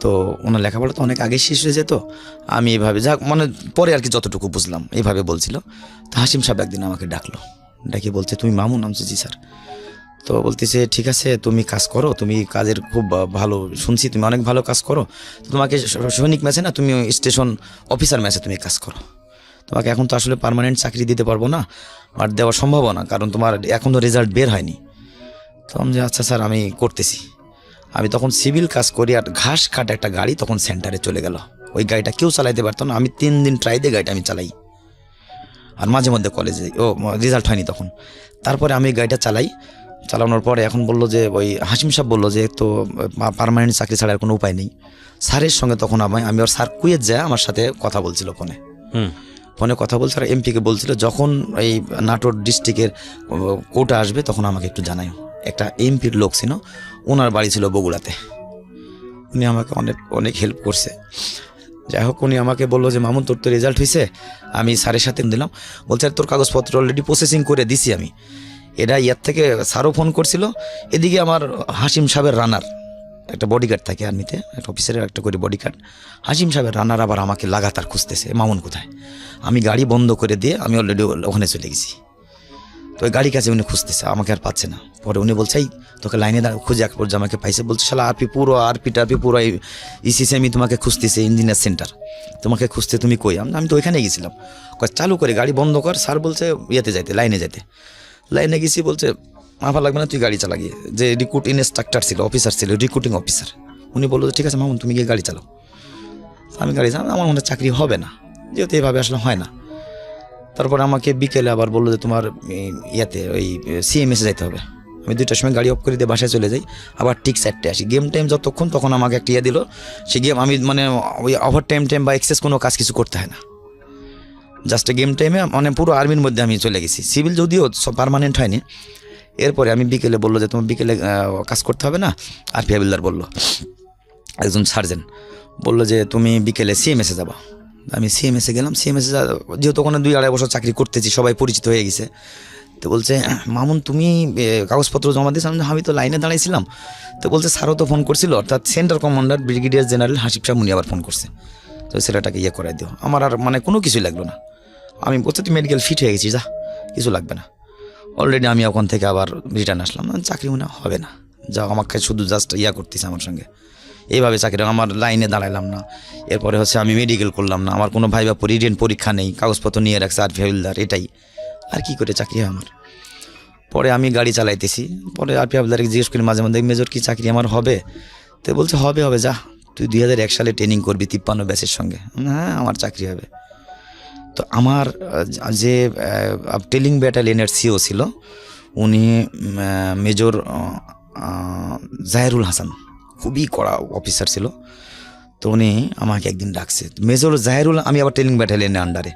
তো ওনার লেখাপড়া তো অনেক আগে শেষ হয়ে যেত, আমি এইভাবে যাক মানে পরে আর কি যতটুকু বুঝলাম এইভাবে বলছিল। তো হাসিম সাহেব একদিন আমাকে ডাকলো, ডাকি বলছে তুমি মামুন? আমি জি স্যার। তো বলতেছে ঠিক আছে তুমি কাজ করো, তুমি কাজের খুব ভালো শুনছি, তুমি অনেক ভালো কাজ করো, তো তোমাকে সৈনিক ম্যাচে না, তুমি স্টেশন অফিসার ম্যাচে তুমি কাজ করো, তোমাকে এখন তো আসলে পার্মানেন্ট চাকরি দিতে পারবো না, আর দেওয়া সম্ভব না, কারণ তোমার এখন তো রেজাল্ট বের হয়নি। তো আমি যে আচ্ছা স্যার আমি করতেছি। আমি তখন সিভিল কাজ করি, আর ঘাস কাটা একটা গাড়ি তখন সেন্টারে চলে গেল, ওই গাড়িটা কেউ চালাইতে পারতো না, আমি 3 দিন ট্রাই দিয়ে গাড়িটা আমি চালাই, আর মাঝে মধ্যে কলেজে রেজাল্ট হয়নি তখন। তারপরে আমি গাড়িটা চালাই, চালানোর পরে এখন বললো যে ওই হাসিম সাহেব বললো যে তো পার্মানেন্ট চাকরি ছাড়া আর কোনো উপায় নেই। স্যারের সঙ্গে তখন আমি ওর স্যার কুয়েত যায় আমার সাথে কথা বলছিল ফোনে কথা বলছে, আর এমপিকে বলছিল যখন এই নাটোর ডিস্ট্রিক্টের কোটা আসবে তখন আমাকে একটু জানাই। একটা এমপির লোক ছিল, ওনার বাড়ি ছিল বগুড়াতে, উনি আমাকে অনেক অনেক হেল্প করছে। যাই হোক, উনি আমাকে বললো যে মামুন তোর তো রেজাল্ট হয়েছে, আমি স্যারের সাথে দিলাম। বলছে তোর কাগজপত্র অলরেডি প্রসেসিং করে দিছি আমি। এটা ইয়ার থেকে স্যারও ফোন করছিল, এদিকে আমার হাসিম সাহেবের রানার একটা বডিগার্ড থাকে আর্মিতে, একটা অফিসারের একটা করে বডিগার্ড, হাসিম সাহেবের রানার আবার আমাকে লাগাতার খুঁজতেছে মামুন কোথায়। আমি গাড়ি বন্ধ করে দিয়ে আমি অলরেডি ওখানে চলে গেছি। তো ওই গাড়ির কাছে উনি খুঁজতেছে, আমাকে আর পাচ্ছে না। পরে উনি বলছে এই তোকে লাইনে খুঁজে এক পর্যায়ে আমাকে পাইছে। বলছে শালা আরপি পুরো ইসিসি আমি তোমাকে খুঁজতেছি, ইঞ্জিনিয়ার সেন্টার তোমাকে খুঁজতে, তুমি কই? আমি তো ওইখানে গেছিলাম। চালু করে গাড়ি বন্ধ কর, স্যার বলছে ইয়েতে যাইতে, লাইনে যাইতে। লাইনে গেছি, বলছে মাফা লাগবে না, তুই গাড়ি চালা গিয়ে। যে রিক্রুট ইনস্ট্রাক্টর ছিল, অফিসার ছিল, রিক্রুটিং অফিসার, উনি বললো ঠিক আছে মামুন তুমি গিয়ে গাড়ি চালাও। আমি গাড়ি চালাম, আমার মনে চাকরি হবে না, যেহেতু এভাবে আসলে হয় না। তারপর আমাকে বিকেলে আবার বললো যে তোমার ইয়াতে ওই সিএমএসে যাইতে হবে। আমি 2টার সময় গাড়ি অফ করে দিয়ে বাসায় চলে যাই, আবার ঠিক 4টে আসি। গেম টাইম যতক্ষণ, তখন আমাকে একটা ইয়ে দিল, সে গেম আমি মানে ওই ওভার টাইম বা এক্সেস কোনো কাজ কিছু করতে হয় না, জাস্ট গেম টাইমে মানে পুরো আর্মির মধ্যে আমি চলে গেছি। সিভিল যদিও সব পার্মানেন্ট হয়নি। এরপরে আমি বিকেলে বললো যে তোমার বিকেলে কাজ করতে হবে না। আরপি হাবিলদার বললো, একজন সার্জেন্ট বললো যে তুমি বিকেলে সিএমএসে যাবা। আমি সিএমএসে গেলাম। সিএমএসে যেহেতু ওখানে 2-2.5 বছর চাকরি করতেছি, সবাই পরিচিত হয়ে গেছে। তো বলছে মামুন তুমি কাগজপত্র জমা দিয়েছ? আমি তো লাইনে দাঁড়াইছিলাম। তো বলছে স্যারও তো ফোন করছিল, অর্থাৎ centre commander brigadier general Hasib সাহেব উনি আবার ফোন করছে, তো ছেলেটাকে ইয়ে করাই দিও। আমার আর মানে কোনো কিছুই লাগলো না। আমি বলছি তুই মেডিকেল ফিট হয়ে গেছি, যা কিছু লাগবে না। অলরেডি আমি ওখান থেকে আবার রিটার্ন আসলাম। চাকরি মনে হবে না, যা আমাকে শুধু জাস্ট ইয়া করতেছে আমার সঙ্গে। এইভাবে চাকরি, আমার লাইনে দাঁড়াইলাম না। এরপরে হচ্ছে আমি মেডিকেল করলাম না, আমার কোনো ভাইবা রিটেন পরীক্ষা নেই, কাগজপত্র নিয়ে রাখছে আরপি হাবিলদার, এটাই আর কি করে চাকরি হয় আমার। পরে আমি গাড়ি চালাইতেছি, পরে আরপি হাবিলদারকে জিজ্ঞেস করি মাঝে মধ্যে মেজর কি চাকরি আমার হবে? তো বলছে হবে হবে, যা তুই 2001 সালে ট্রেনিং করবি 53 ব্যাচের সঙ্গে। হ্যাঁ আমার চাকরি হবে। তো আমার যে টেলিং ব্যাটালিয়নের সিও ছিল, উনি মেজর জাহেরুল হাসান, খুবই কড়া অফিসার ছিল। তো উনি আমাকে একদিন ডাকছে, মেজর জাহেরুল, আমি আবার টেলিং ব্যাটালিয়নের আন্ডারে।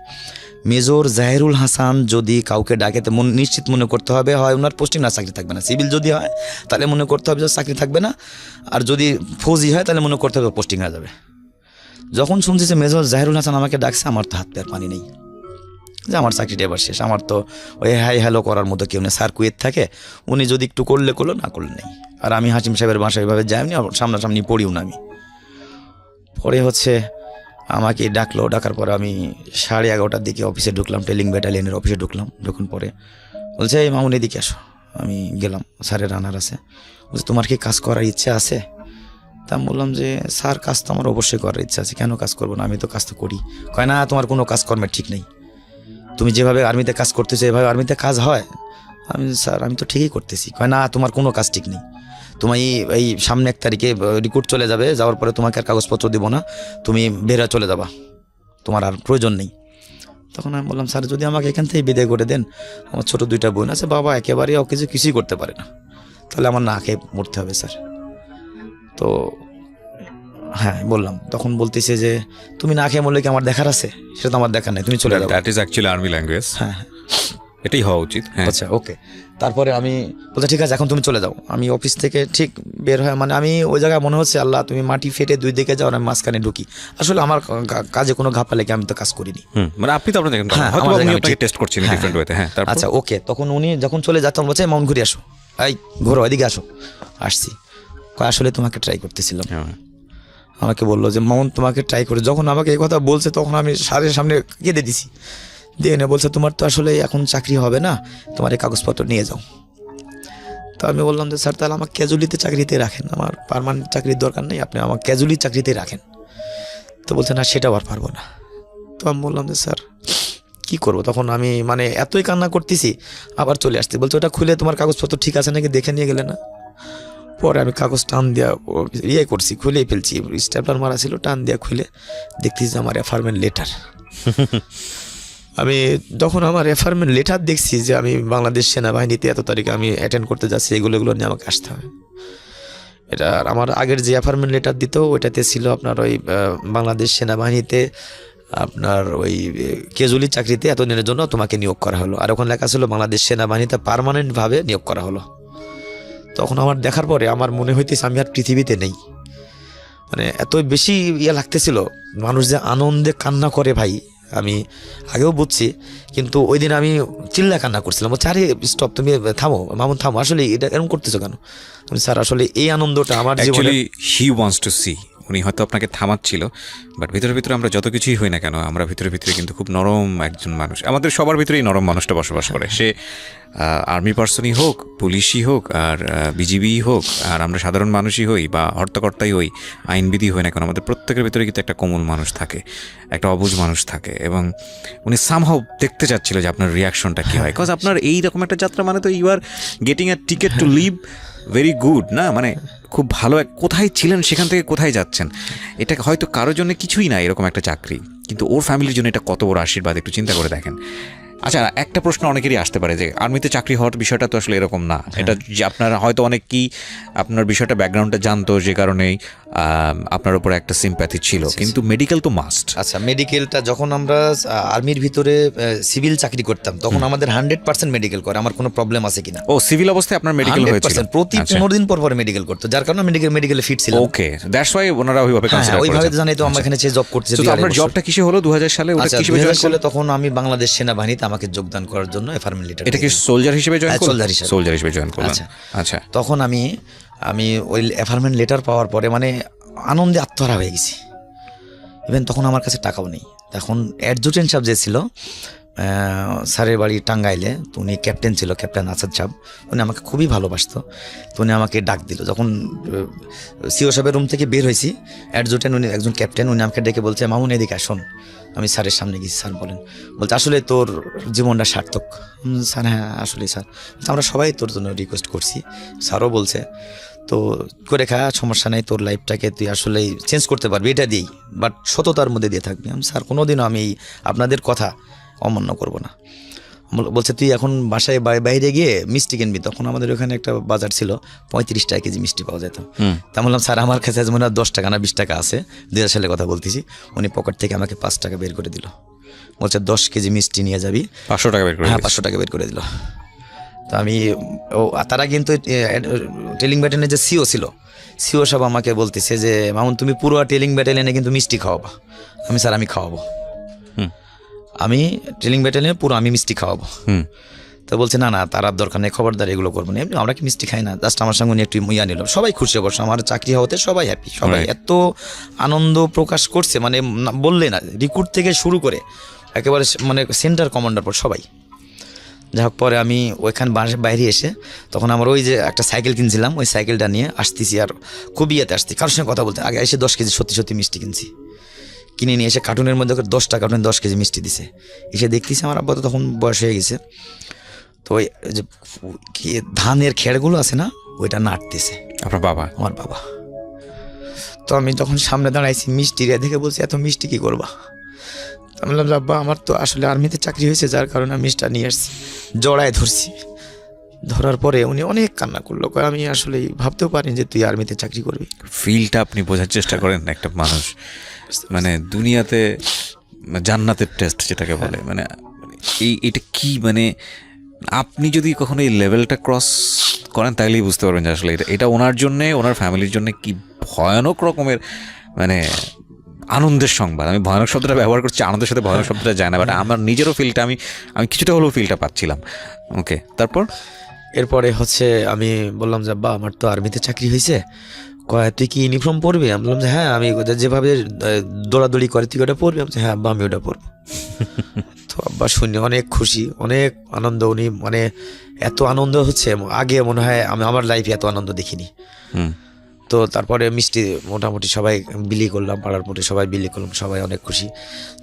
মেজর জাহেরুল হাসান যদি কাউকে ডাকে তো নিশ্চিত মনে করতে হবে হয় ওনার পোস্টিং না চাকরি থাকবে না। সিভিল যদি হয় তাহলে মনে করতে হবে যে চাকরি থাকবে না, আর যদি ফৌজি হয় তাহলে মনে করতে হবে পোস্টিং হয়ে যাবে। যখন শুনছি যে মেজর জাহেরুল হাসান আমাকে ডাকছে, আমার তো হাত পেয়ার পানি নেই যে আমার চাকরিটা এবার শেষ। আমার তো ওই হাই হ্যালো করার মতো কেউ নেই। স্যার কুয়েত থাকে, উনি যদি একটু করলে করলো, না করলে নেই। আর আমি হাসিম সাহেবের বাসায় এভাবে যাইনি, সামনাসামনি পড়িও না আমি। পরে হচ্ছে আমাকে ডাকলো, ডাকার পরে আমি 11:30টার দিকে অফিসে ঢুকলাম, টেলিং ব্যাটালিয়নের অফিসে ঢুকলাম। ঢুকুন পরে বলছে এই মামুন এদিকে আসো। আমি গেলাম, স্যারের রানার আছে। বলছে তোমার কি কাজ করার ইচ্ছে আছে? তা আমি বললাম যে স্যার কাজ তো আমার অবশ্যই করার ইচ্ছা আছে, কেন কাজ করবো না, আমি তো কাজ তো করি। কয় না তোমার কোনো কাজকর্মের ঠিক নেই, তুমি যেভাবে আর্মিতে কাজ করতেছো এভাবে আর্মিতে কাজ হয়? আমি স্যার আমি তো ঠিকই করতেছি। কয় না তোমার কোনো কাজ ঠিক নেই, তুমি এই সামনে 1 তারিখে রিক্রুট চলে যাবে, যাওয়ার পরে তোমাকে আর কাগজপত্র দিব না, তুমি বেরা চলে যাবা, তোমার আর প্রয়োজন নেই। তখন আমি বললাম স্যার যদি আমাকে এখান থেকে বিদায় করে দেন, আমার ছোটো 2টা বোন আছে, বাবা একেবারে কিছুই করতে পারে না, তাহলে আমার না খেয়ে মরতে হবে স্যার। তো হ্যাঁ বললাম, তখন বলতেছে যে তুমি না খেয়ে মরলে কি আমার দেখার আছে? সেটা তো আমার দেখার নেই, তুমি চলে যাও। That is actually army language. হ্যাঁ এটাই হওয়া উচিত। হ্যাঁ আচ্ছা ওকে। তারপরে আমি বলছি ঠিক আছে এখন তুমি চলে যাও। আমি অফিস থেকে ঠিক বের হয়, মানে আমি ওই জায়গায় মনে হচ্ছে আল্লাহ তুমি মাটি ফেটে 2 দিকে যাও, আমি মাঝখানে ঢুকি। আসলে আমার কাজে কোনো ঘাপা লেগে আমি তো কাজ করিনি। মানে আপনি তো আপনাকে টেস্ট করছিলেন ডিফারেন্ট ওয়েতে। হ্যাঁ আচ্ছা ওকে। তখন উনি যখন চলে যাচ্ছেন বলছে মাউন্ট ঘুরে আসো, এই ঘোরো এদিকে আসো। আসছি, আসলে তোমাকে ট্রাই করতেছিলাম। আমাকে বললো যে মাউন্ট তোমাকে ট্রাই করে। যখন আমাকে এই কথা বলছে তখন আমি স্যারের সামনে কেঁদে দিছি, দিয়ে না বলছে তোমার তো আসলে এখন চাকরি হবে না, তোমার এই কাগজপত্র নিয়ে যাও। তো আমি বললাম যে স্যার তাহলে আমার ক্যাজুয়ালিতে চাকরিতে রাখেন, আমার পার্মানেন্ট চাকরির দরকার নেই, আপনি আমার ক্যাজুয়ালি চাকরিতে রাখেন। তো বলছে না সেটাও আর পারবো না। তো আমি বললাম যে স্যার কী করবো? তখন আমি মানে এতই কান্না করতেছি, আবার চলে আসছি। বলছে ওটা খুলে তোমার কাগজপত্র ঠিক আছে নাকি দেখে নিয়ে গেলে না? পরে আমি কাগজ টান দেওয়া করছি, খুলেই ফেলছি, স্ট্যাপলার মারা ছিল, টান দেওয়া খুলে দেখতেছি যে আমার অ্যাফার্মেন্ট লেটার। আমি যখন আমার রেফারমেন্ট লেটার দেখছি যে আমি বাংলাদেশ সেনাবাহিনীতে এত তারিখে আমি অ্যাটেন্ড করতে যাচ্ছি, এগুলো নিয়ে আমাকে আসতে হবে। এটা আর আমার আগের যে অ্যাপার্টমেন্ট লেটার দিত ওইটাতে ছিল আপনার ওই বাংলাদেশ সেনাবাহিনীতে আপনার ওই কেজুলি চাকরিতে এতদিনের জন্য তোমাকে নিয়োগ করা হলো, আর ওখানে লেখা ছিল বাংলাদেশ সেনাবাহিনীতে পার্মানেন্টভাবে নিয়োগ করা হলো। তখন আমার দেখার পরে আমার মনে হইতেছে আমি আর পৃথিবীতে নেই, মানে এত বেশি লাগতেছিল। মানুষ যে আনন্দে কান্না করে ভাই, আমি আগেও বুঝছি, কিন্তু ওই দিন আমি চিল্লা কান্না করছিলাম, বলছি আরে স্টপ, তুমি থামো মামুন থামো, আসলে এটা এরকম করতেছো কেন? আমি স্যার আসলে এই আনন্দটা আমার জীবনে, হি ওয়ান্টস টু সি, উনি হয়তো আপনাকে থামাচ্ছিল, বাট ভিতরে ভিতরে আমরা যত কিছুই হই না কেন, আমরা ভিতরে ভিতরে কিন্তু খুব নরম একজন মানুষ, আমাদের সবার ভিতরেই নরম মানুষটা বসবাস করে। সে আর্মি পার্সনই হোক, পুলিশই হোক, আর বিজিবিই হোক, আর আমরা সাধারণ মানুষই হই বা হর্তাকর্তাই হই, আইনবিধি হই না কেন, আমাদের প্রত্যেকের ভিতরে কিন্তু একটা কোমল মানুষ থাকে, একটা অবুঝ মানুষ থাকে। এবং উনি সামহাও দেখতে চাচ্ছিল যে আপনার রিয়াকশনটা কী হয়, বিকজ আপনার এইরকম একটা যাত্রা মানে তো you are getting a ticket to live very good, না মানে খুব ভালো, কোথায় ছিলেন সেখান থেকে কোথায় যাচ্ছেন, এটা হয়তো কারোর জন্য কিছুই না এরকম একটা চাকরি, কিন্তু ওর ফ্যামিলির জন্য এটা কত বড় আশীর্বাদ, একটু চিন্তা করে দেখেন। আচ্ছা, একটা প্রশ্ন অনেকেরই আসতে পারে যে আর্মিতে চাকরি হওয়ার বিষয়টা তো আসলে এরকম না, এটা যে আপনার হয়তো অনেকেই আপনার বিষয়টা ব্যাকগ্রাউন্ডটা জানতো, যে কারণেই আপনার উপর একটা সিম্প্যাথি ছিল, কিন্তু মেডিকেল তো মাস্ট। আচ্ছা, মেডিকেলটা যখন আমরা আর্মির ভিতরে সিভিল চাকরি করতাম তখন আমাদের 100% মেডিকেল করে, আমার কোনো প্রবলেম আছে কিনা। ও, সিভিল অবস্থায় আপনার মেডিকেল হয়েছিল? প্রতি 15 দিন পর মেডিকেল করতো, যার কারণে মেডিকেলে ফিট ছিল। ওকে, দ্যাটস ওয়াই ওনারা ওইভাবে কনসিডার করেছেন। ওইভাবে জানাই তো আমরা এখানে জব করতে। তো আপনার জবটা কিসে হলো 2000 সালে? ওটা কিসে জয়েন করলেন? তখন আমি বাংলাদেশ সেনাবাহিনীতে আমাকে যোগদান করার জন্য অ্যাপার্টমেন্ট লেটার। এটা কি সোলজার হিসেবে জয়েন করলেন? সোলজার হিসেবে জয়েন করলেন। আচ্ছা, তখন আমি ওই অ্যাপার্টমেন্ট লেটার পাওয়ার পরে মানে আনন্দে আত্মহারা হয়ে গেছি। ইভেন তখন আমার কাছে টাকাও নেই। তখন অ্যাডজুটেন্ট সাহেব যে ছিল স্যারের বাড়ি টাঙ্গাইলে, তো উনি ক্যাপ্টেন ছিল, ক্যাপ্টেন আসাদ সাহেব, উনি আমাকে খুবই ভালোবাসতো। তো উনি আমাকে ডাক দিল যখন সিও সাহেবের রুম থেকে বের হয়েছি, অ্যাডজুটেন্ট উনি একজন ক্যাপ্টেন, উনি আমাকে ডেকে বলছে মামুন এদিকে আসুন। আমি স্যারের সামনে গেছি। স্যার বলেন, বলছে আসলে তোর জীবনটা সার্থক। স্যার হ্যাঁ আসলে স্যার, আমরা সবাই তোর জন্য রিকোয়েস্ট করছি। স্যারও বলছে তো করে খা, সমস্যা নেই, তোর লাইফটাকে তুই আসলেই চেঞ্জ করতে পারবি এটা দিয়েই, বাট সততার মধ্যে দিয়ে থাকবি। আমি স্যার কোনোদিনও আমি আপনাদের কথা অমান্য করব না। বলছে তুই এখন বাসায় বাইরে গিয়ে মিষ্টি কিনবি। তখন আমাদের ওখানে একটা বাজার ছিল, 35 টাকা কেজি মিষ্টি পাওয়া যেত। তা বললাম স্যার আমার কাছে আজ মনে হয় 10 টাকা না 20 টাকা আছে, 2000 সালের কথা বলতেছি। উনি পকেট থেকে আমাকে 5 টাকা বের করে দিল, বলছে 10 কেজি মিষ্টি নিয়ে যাবি। 500 টাকা বের করে? হ্যাঁ 500 টাকা বের করে দিল। তো আমি তারা কিন্তু টেলিং ব্যাটালিয়নের যে সিও ছিল, সিও সাহেব আমাকে বলতেছে যে মামুন তুমি পুরো টেলিং ব্যাটালিয়নে কিন্তু মিষ্টি খাওয়াবা। আমি স্যার আমি খাওয়াবো, আমি টেলিং ব্যাটালিয়নে পুরো আমি মিষ্টি খাওয়াবো। তো বলছে না না তার আর দরকার নেই, খবরদার এগুলো করবো না, এমনি আমরা কি মিষ্টি খাই না, জাস্ট আমার সঙ্গে একটু ইয়া নিল। সবাই খুশি অবশ্য, আমার চাকরি হওয়াতে সবাই হ্যাপি, সবাই এত আনন্দ প্রকাশ করছে মানে বললে না, রিক্রুট থেকে শুরু করে একেবারে মানে সেন্টার কমান্ডার পর সবাই। যাই হোক পরে আমি ওইখান বাইরে এসে তখন আমার ওই যে একটা সাইকেল কিনছিলাম, ওই সাইকেলটা নিয়ে আসতেছি, আর খুবই ইয়েতে আসছি কারোর সঙ্গে কথা বলতে। আগে এসে 10 কেজি সত্যি সত্যি মিষ্টি কিনছি, কিনে নিয়ে এসে কার্টুনের মধ্যে 10টা কার্টুন 10 কেজি মিষ্টি দিছে। এসে দেখতেছি আমার আব্বা তো তখন বয়স হয়ে গেছে, তো ওই যে ধানের খেড়গুলো আছে না ওইটা নাড়তেছে। আপনার বাবা? আমার বাবা। তো আমি যখন সামনে দাঁড়াইছি মিষ্টি দেখে বলছি এত মিষ্টি কী করবা? আমি বললাম আব্বা আমার তো আসলে আর্মিতে চাকরি হয়েছে, যার কারণে আমি মিষ্টিটা নিয়ে আসছি। জড়ায় ধরছি, ধরার পরে উনি অনেক কান্না করলো, আমি আসলে ভাবতেও পারিনি যে তুই আর্মিতে চাকরি করবি। ফিলটা আপনি বোঝার চেষ্টা করেন, একটা মানুষ মানে দুনিয়াতে জান্নাতের টেস্ট যেটাকে বলে, মানে এটা কি, মানে আপনি যদি কখনো এই লেভেলটা ক্রস করেন তাহলেই বুঝতে পারবেন যে আসলে এটা ওনার জন্যে, ওনার ফ্যামিলির জন্য কি ভয়ানক রকমের মানে আনন্দের সংবাদ। আমি ভয়ানক শব্দটা ব্যবহার করছি, আনন্দের সাথে ভয়ানক শব্দটা যায় না, বাট আমার নিজেরও ফিলটা আমি কিছুটা হলেও ফিলটা পাচ্ছিলাম। ওকে, তারপর এরপরে হচ্ছে আমি বললাম যে আব্বা আমার তো আর্মিতে চাকরি হয়েছে, কয় তুই কি ইউনিফর্ম পরবি? আমি বললাম যে হ্যাঁ আমি যেভাবে দৌড়াদৌড়ি করে তুই ওটা পরবি? আমি হ্যাঁ আব্বা আমি ওটা পরবো। তো আব্বা শুনে অনেক খুশি, অনেক আনন্দ। উনি মানে এত আনন্দ হচ্ছে আগে মনে হয় আমি আমার লাইফে এত আনন্দ দেখিনি। তো তারপরে মিষ্টি মোটামুটি সবাই বিলি করলাম, পাড়ার মোটে সবাই বিলি করলাম, সবাই অনেক খুশি।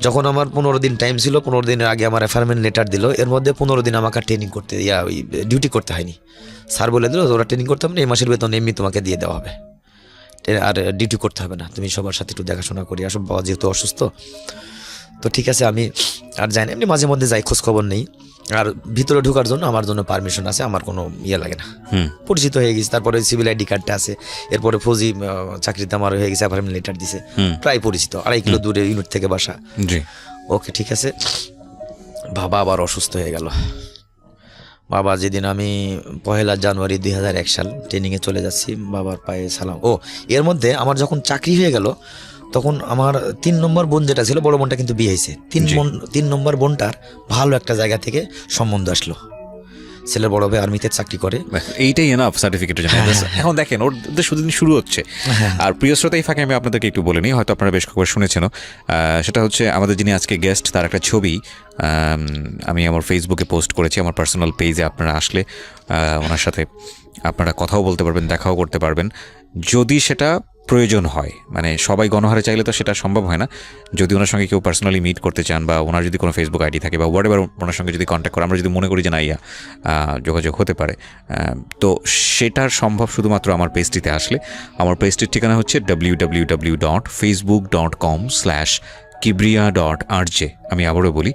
যখন আমার 15 দিন টাইম ছিল, 15 দিনের আগে আমার অ্যাপার্টমেন্ট লেটার দিল, এর মধ্যে 15 দিন আমাকে ট্রেনিং করতে ওই ডিউটি করতে হয়নি। স্যার বলে দিল ওরা ট্রেনিং করতে হবে না, এই মাসের বেতন এমনি তোমাকে দিয়ে দেওয়া হবে, আর ডিউটি করতে হবে না, তুমি সবার সাথে একটু দেখাশোনা করি আসো, বাবা যেহেতু অসুস্থ। তো ঠিক আছে আমি আর যাই না, এমনি মাঝে মধ্যে যাই, খোঁজ খবর নেই। আর ভিতরে ঢোকার জন্য আমার জন্য পারমিশন আছে, আমার কোনো ইয়ে লাগে না, পরিচিত হয়ে গেছি। তারপরে সিভিল আইডি কার্ডটা আছে, এরপরে ফৌজি চাকরিতে আমার হয়ে গেছে, অ্যাপয়েন্টমেন্ট লেটার দিছে, প্রায় পরিচিত, 2.5 কিলো দূরে ইউনিট থেকে বাসা। ওকে ঠিক আছে। বাবা আবার অসুস্থ হয়ে গেল। বাবা যেদিন আমি 1 জানুয়ারি 2001 সাল ট্রেনিংয়ে চলে যাচ্ছি, বাবার পায়ে সালাম। ও এর মধ্যে আমার যখন চাকরি হয়ে গেল তখন আমার 3 নম্বর বোন যেটা ছিল, বড় বোনটা কিন্তু বিয়ে হয়েছে। 3 নম্বর বোনটার ভালো একটা জায়গা থেকে সম্বন্ধ আসলো। ছেলের বড় ভাই আর্মিতে চাকরি করে, এইটাই এনাফ সার্টিফিকেটের জন্য। এখন দেখেন ওদের শুধু শুরু হচ্ছে। আর প্রিয় শ্রোতা, এই ফাঁকে আমি আপনাদেরকে একটু বলে নিই, হয়তো আপনারা বেশ কয়েকবার শুনেছেন, সেটা হচ্ছে আমাদের যিনি আজকে গেস্ট তার একটা ছবি আমি আমার ফেসবুকে পোস্ট করেছি, আমার পার্সোনাল পেজে। আপনারা আসলে ওনার সাথে আপনারা কথাও বলতে পারবেন, দেখাও করতে পারবেন, যদি সেটা প্রয়োজন হয়। মানে সবাই গণহারে চাইলে তো সেটা সম্ভব হয় না। যদি ওনার সঙ্গে কেউ পার্সোনালি মিট করতে চান, বা ওনার যদি কোনো ফেসবুক আইডি থাকে বা হোয়াটএভার, ওনার সঙ্গে যদি কন্ট্যাক্ট করে, আমরা যদি মনে করি যে না যোগাযোগ হতে পারে, তো সেটার সম্ভব শুধুমাত্র আমার পেজটিতে আসলে। আমার পেজটির ঠিকানা হচ্ছে www.facebook.com/kibriya.rj। আমি আবারও বলি,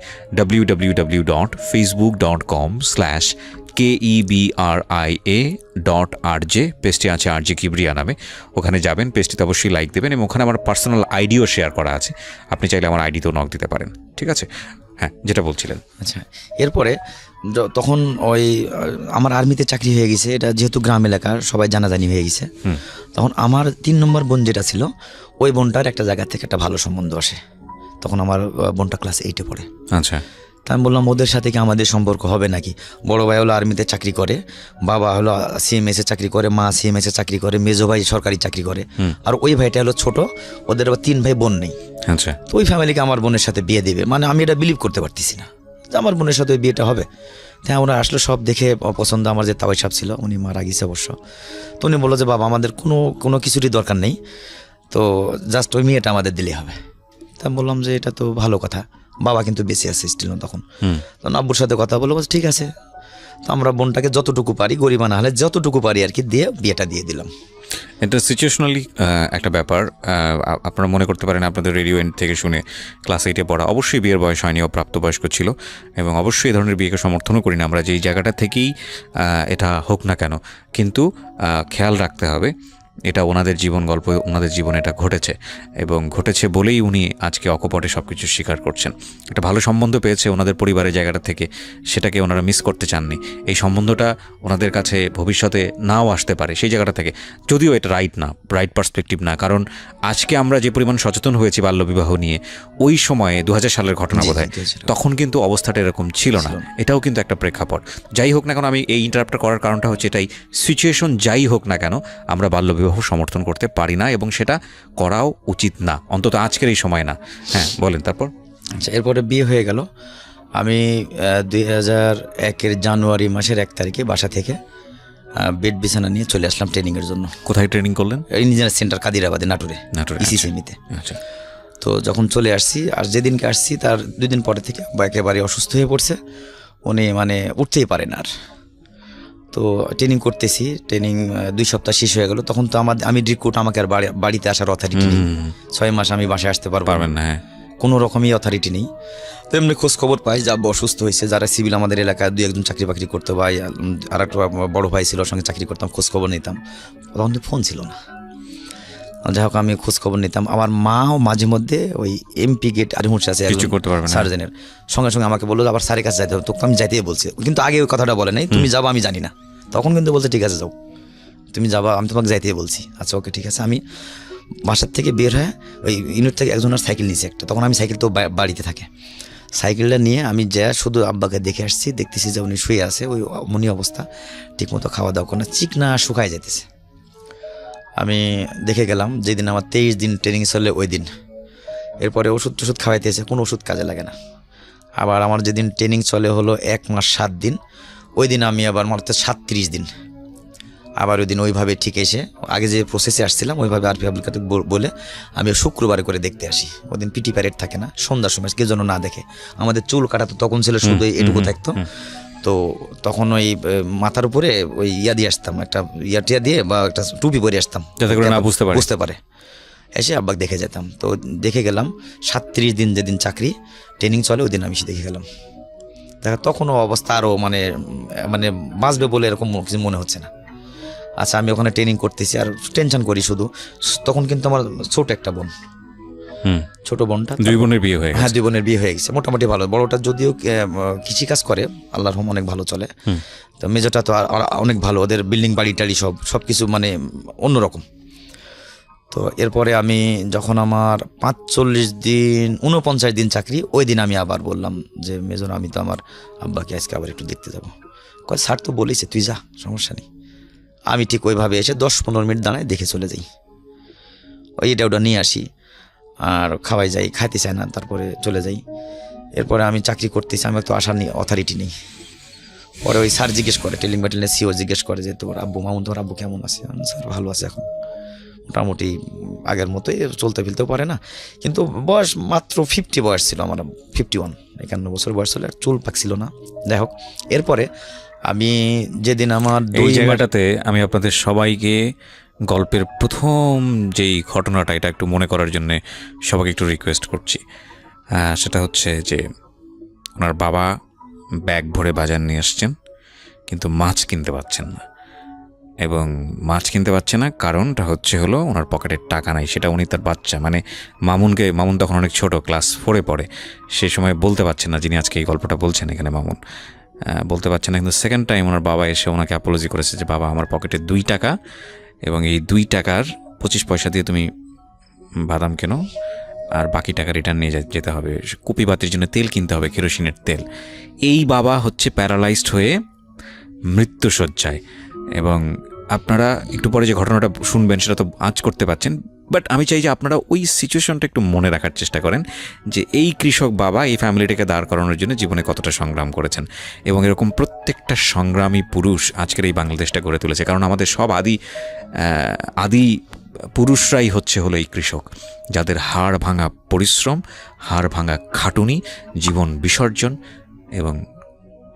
www.facebook.com/KEBRIA.RJ। পেজটি আছে RJ কিবরিয়া নামে, ওখানে যাবেন, পেজটিতে অবশ্যই লাইক দেবেন, এবং ওখানে আমার পার্সোনাল আইডিও শেয়ার করা আছে, আপনি চাইলে আমার আইডিতেও নক দিতে পারেন। ঠিক আছে, হ্যাঁ যেটা বলছিলেন। আচ্ছা, এরপরে তখন ওই আমার আর্মিতে চাকরি হয়ে গেছে, এটা যেহেতু গ্রাম এলাকার সবাই জানাজানি হয়ে গেছে, তখন আমার 3 নম্বর বোন যেটা ছিল, ওই বোনটার একটা জায়গা থেকে একটা ভালো সম্বন্ধ আসে। তখন আমার বোনটা ক্লাস 8-এ পড়ে। আচ্ছা, তা আমি বললাম ওদের সাথে কি আমাদের সম্পর্ক হবে নাকি? বড় ভাই হলো আর্মিতে চাকরি করে, বাবা হলো CMS-এ চাকরি করে, মা CMS-এ চাকরি করে, মেজো ভাই সরকারি চাকরি করে, আর ওই ভাইটা হলো ছোট, ওদের আবার 3 ভাই বোন নেই। আচ্ছা, তো ওই ফ্যামিলিকে আমার বোনের সাথে বিয়ে দেবে, মানে আমি এটা বিলিভ করতে পারতেছি না যে আমার বোনের সাথে ওই বিয়েটা হবে। হ্যাঁ, ওরা আসলে সব দেখে অপছন্দ। আমার যে তাওয়াই সাহেব ছিল, উনি মারা গেছে অবশ্য, তো উনি বললো যে বাবা আমাদের কোনো কিছুরই দরকার নেই, তো জাস্ট ওই মেয়েটা আমাদের দিলেই হবে। তা আমি বললাম যে এটা তো ভালো কথা, বাবা কিন্তু বেঁচে আছে স্টিল তখন। তো আব্বুর সাথে কথা বলবো, ঠিক আছে। তো আমরা বোনটাকে যতটুকু পারি, গরিবা না হলে যতটুকু পারি আর কি, দিয়ে বিয়েটা দিয়ে দিলাম। এটা সিচুয়েশনালি একটা ব্যাপার। আপনারা মনে করতে পারেন আপনাদের রেডিও এন্ড থেকে শুনে ক্লাস 8-এ পড়া, অবশ্যই বিয়ের বয়স হয়নি, ও প্রাপ্তবয়স্ক ছিল, এবং অবশ্যই এই ধরনের বিয়েকে সমর্থনও করি না আমরা, যেই জায়গাটা থেকেই এটা হোক না কেন। কিন্তু খেয়াল রাখতে হবে, এটা ওনাদের জীবন গল্প, ওনাদের জীবনে এটা ঘটেছে, এবং ঘটেছে বলেই উনি আজকে অকপটে সব কিছু স্বীকার করছেন। একটা ভালো সম্বন্ধ পেয়েছে ওনাদের পরিবারের জায়গাটা থেকে, সেটাকে ওনারা মিস করতে চাননি। এই সম্বন্ধটা ওনাদের কাছে ভবিষ্যতে নাও আসতে পারে সেই জায়গাটা থেকে, যদিও এটা রাইট পার্সপেক্টিভ না। কারণ আজকে আমরা যে পরিমাণ সচেতন হয়েছি বাল্যবিবাহ নিয়ে, ওই সময়ে 2000 সালের ঘটনা বোধহয়, তখন কিন্তু অবস্থাটা এরকম ছিল না। এটাও কিন্তু একটা প্রেক্ষাপট। যাই হোক না কেন, আমি এই ইন্টারাপ্টটা করার কারণটা হচ্ছে এটাই, সিচুয়েশন যাই হোক না কেন, আমরা বাল্যবিবাহ সমর্থন করতে পারি না, এবং সেটা করাও উচিত না, অন্তত আজকের এই সময় না। হ্যাঁ বলেন তারপর। আচ্ছা, এরপরে বিয়ে হয়ে গেল। আমি 2001-এর জানুয়ারি মাসের 1 তারিখে বাসা থেকে বেড বিছানা নিয়ে চলে আসলাম ট্রেনিংয়ের জন্য। কোথায় ট্রেনিং করলেন? ইঞ্জিনিয়ার সেন্টার কাদিরাবাদে, নাটোরে ইসিসিএমিতে। আচ্ছা, তো যখন চলে আসছি, আর যেদিনকে আসছি তার 2 দিন পরে থেকে একেবারে অসুস্থ হয়ে পড়ছে, উনি মানে উঠতেই পারেন আর। তো ট্রেনিং করতেছি, ট্রেনিং 2 সপ্তাহ শেষ হয়ে গেল। তখন তো আমি রিক্রুট, আমাকে আর বাড়িতে আসার অথরিটি নেই, 6 মাস আমি বাসায় আসতে পারবেন না, কোনো রকমই অথরিটি নেই। তো এমনি খোঁজ খবর পাই যে আব্বু অসুস্থ হয়েছে। যারা সিভিল আমাদের এলাকায় 2-1 চাকরি বাকরি করতে, ভাই আর একটা বড় ভাই ছিল, ওর সঙ্গে চাকরি করতাম, খোঁজ খবর নিতাম। তখন তো ফোন ছিল না, যাই হোক আমি খোঁজ খবর নিতাম। আমার মাও মাঝে মধ্যে ওই MP গেট আরিমুর্শি আছে সার্জেনের, সঙ্গে সঙ্গে আমাকে বললো আবার স্যারের কাছে যাইতে হবে, তোকে আমি যাইতেই বলছি, কিন্তু আগে ওই কথাটা বলে নাই, তুমি যাবো আমি জানি না। তখন কিন্তু বলছে ঠিক আছে যাও, তুমি যাবা, আমি তোমাকে যাইতেই বলছি। আচ্ছা ওকে ঠিক আছে। আমি বাসার থেকে বের হয়ে ওই ইউনিট থেকে একজনের সাইকেল নিয়েছি একটা, তখন আমি সাইকেল তো বাড়িতে থাকে, সাইকেলটা নিয়ে আমি যা শুধু আব্বাকে দেখে আসছি, দেখতেছি যে উনি শুয়ে আছে, ওই মনি অবস্থা, ঠিকমতো খাওয়া দাওয়া করে না, চিকনা শুকায় যেতেছে। আমি দেখে গেলাম, যেদিন আমার 23 দিন ট্রেনিং চলে ওই দিন। এরপরে ওষুধ খাওয়াইতেছে, কোনো ওষুধ কাজে লাগে না। আবার আমার যেদিন ট্রেনিং চলে হলো 1 মাস 7 দিন, ওই দিন আমি আবার মাত্র 37 দিন, আবার ওই দিন ওইভাবে ঠিক এসে আগে যে প্রসেসে আসছিলাম ওইভাবে আরপি আব্দুল কাদের বলে আমি শুক্রবারে করে দেখতে আসি। ওই দিন পিটি প্যারেড থাকে না, সন্ধ্যার সময় কেউ যেন না দেখে। আমাদের চুল কাটা তো তখন ছিল শুধু এটুকু থাকতো, তো তখন ওই মাথার উপরে ওই দিয়ে আসতাম, একটা টিয়া দিয়ে বা একটা টুপি পরে আসতাম, যাতে করে না বুঝতে পারে। এসে আব্বাকে দেখে যেতাম। তো দেখে গেলাম 37 দিন যেদিন চাকরি ট্রেনিং চলে ওই দিন আমি এসে দেখে গেলাম। দেখা তখনও অবস্থা আরও মানে মানে বাঁচবে বলে এরকম কিছু মনে হচ্ছে না। আচ্ছা আমি ওখানে ট্রেনিং করতেছি আর টেনশন করি শুধু। তখন কিন্তু আমার ছোট একটা বোন, ছোট বোনটা, 2 বোনের বিয়ে হয়ে গেছে। হ্যাঁ 2 বোনের বিয়ে হয়ে গেছে, মোটামুটি ভালো। বড়টা যদিও কৃষিকাজ করে, আল্লাহর রহম অনেক ভালো চলে। তো মেজোটা তো অনেক ভালো, ওদের বিল্ডিং বাড়ি টাড়ি সব কিছু মানে অন্যরকম। তো এরপরে আমি যখন আমার 49 দিন চাকরি, ওই দিন আমি আবার বললাম যে মেজর আমি তো আমার আব্বাকে আজকে আবার একটু দেখতে যাবো। কয় স্যার তো বলেছে তুই যা, সমস্যা নেই। আমি ঠিক ওইভাবে এসে 10-15 মিনিট দাঁড়ায় দেখে চলে যাই, এটা ওটা নিয়ে আসি আর খাওয়াই যাই, খাইতে চায় না, তারপরে চলে যাই। এরপরে আমি চাকরি করতেছি, আমি তো আসার অথরিটি নেই। পরে ওই স্যার জিজ্ঞেস করে, টেলিং ব্যাটেলিয়ানের সিও জিজ্ঞেস করে যে তোর আব্বু মামুন, তোর আব্বু কেমন আছে? স্যার ভালো আছে, এখন মোটামুটি আগের মতোই, চলতে ফিরতেও পারে না, কিন্তু বয়স মাত্র 50 বয়স ছিল আমার, 51 বছর বয়স ছিল, চুল পাকছিল না। যাই হোক, এরপরে আমি যেদিন আমার এই জায়গাটাতে আমি আপনাদের সবাইকে গল্পের প্রথম যেই ঘটনাটা এটা একটু মনে করার জন্য সবাইকে একটু রিকোয়েস্ট করছি। সেটা হচ্ছে যে ওনার বাবা ব্যাগ ভরে বাজার নিয়ে আসছেন, কিন্তু মাছ কিনতে পারছেন না। এবং মাছ কিনতে পারছে না কারণটা হলো ওনার পকেটের টাকা নাই। সেটা উনি তার বাচ্চা মানে মামুন তখন অনেক ছোট, ক্লাস 4-এ পড়ে, সে সময় বলতে পারছেন না, যিনি আজকে এই গল্পটা বলছেন এখানে মামুন বলতে পারছেন না। কিন্তু সেকেন্ড টাইম ওনার বাবা এসে ওনাকে অ্যাপোলজি করেছে যে বাবা আমার পকেটে 2 টাকা, এবং এই 2 টাকার 25 পয়সা দিয়ে তুমি বাদাম কেনো, আর বাকি টাকা রিটার্ন নিয়ে যেতে হবে, কুপি বাতির জন্য তেল কিনতে হবে, কেরোসিনের তেল। এই বাবা হচ্ছে প্যারালাইজড হয়ে মৃত্যুশয্যায়। এবং আপনারা একটু পরে যে ঘটনাটা শুনবেন সেটা তো আঁচ করতে পারছেন, বাট আমি চাই যে আপনারা ওই সিচুয়েশনটা একটু মনে রাখার চেষ্টা করেন যে এই কৃষক বাবা এই ফ্যামিলিটাকে দাঁড় করানোর জন্য জীবনে কতটা সংগ্রাম করেছেন। এবং এরকম প্রত্যেকটা সংগ্রামী পুরুষ আজকের এই বাংলাদেশটা গড়ে তুলেছে, কারণ আমাদের সব আদি পুরুষরাই হলো এই কৃষক, যাদের হাড় ভাঙা পরিশ্রম, হাড় ভাঙা খাটুনি, জীবন বিসর্জন, এবং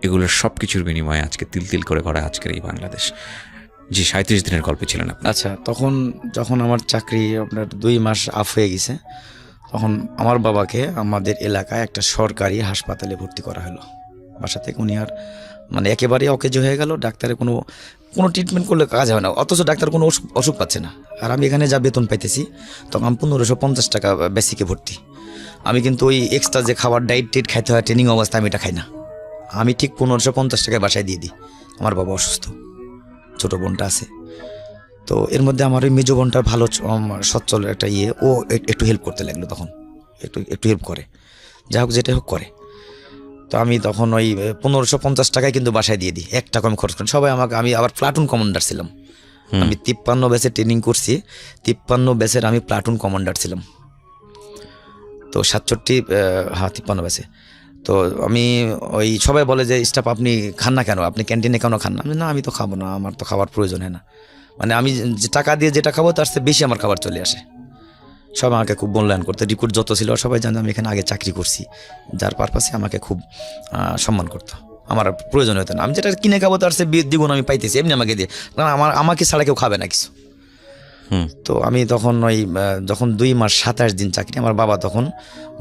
এগুলোর সব কিছুর বিনিময়ে আজকে তিল করে গড়া আজকের এই বাংলাদেশ। জি, 37 দিনের গল্পে ছিলেন আপনি। আচ্ছা, যখন আমার চাকরি আপনার 2 মাস আপ হয়ে গেছে, তখন আমার বাবাকে আমাদের এলাকায় একটা সরকারি হাসপাতালে ভর্তি করা হলো। বাসা থেকে উনি আর মানে একেবারে অকেজ হয়ে গেল, ডাক্তারের কোনো ট্রিটমেন্ট করলে কাজ হয় না, অথচ ডাক্তার কোনো ওষুধ পাচ্ছে না। আর আমি এখানে যা বেতন পাইতেছি, তখন আমি 1550 টাকা বেসিকে ভর্তি। আমি কিন্তু ওই এক্সট্রা যে খাবার ডায়েট খাইতে হয় ট্রেনিং অবস্থায়, আমি এটা খাই না। আমি ঠিক 1550 টাকায় বাসায় দিয়ে দিই। আমার বাবা অসুস্থ, ছোটো বোনটা আছে। তো এর মধ্যে আমার ওই মেজো বোনটার ভালো সচ্ছল একটা ও একটু হেল্প করতে লাগলো, তখন একটু হেল্প করে, যা হোক যেটা হোক করে। তো আমি তখন ওই 1550 টাকায় কিন্তু বাসায় দিয়ে দিই, 1 টাকা আমি খরচ করি। সবাই আমি আবার প্লাটুন কমান্ডার ছিলাম। আমি 53 ব্যাচে ট্রেনিং করছি, 53 ব্যাচের আমি প্লাটুন কমান্ডার ছিলাম। তো 53 ব্যাচে। তো আমি ওই সবাই বলে যে স্টাফ আপনি খান না কেন, আপনি ক্যান্টিনে কেন খান না? না, আমি তো খাবো না, আমার তো খাবার প্রয়োজন হয় না। মানে আমি যে টাকা দিয়ে যেটা খাবো তার চেয়ে বেশি আমার খাবার চলে আসে। সবাই আমাকে খুব মূল্যায়ন করতো, রিক্রুট যত ছিল সবাই জানে আমি এখানে আগে চাকরি করছি, যার পারপাসে আমাকে খুব সম্মান করতো। আমার প্রয়োজন হতো না, আমি যেটা কিনে খাবো তার চেয়ে দ্বিগুণ আমি পাইতেছি, এমনি আমাকে দিয়ে, কারণ আমাকে ছাড়া কেউ খাবে না কিছু। তো আমি তখন যখন 2 মাস 27 দিন চাকরি, আমার বাবা তখন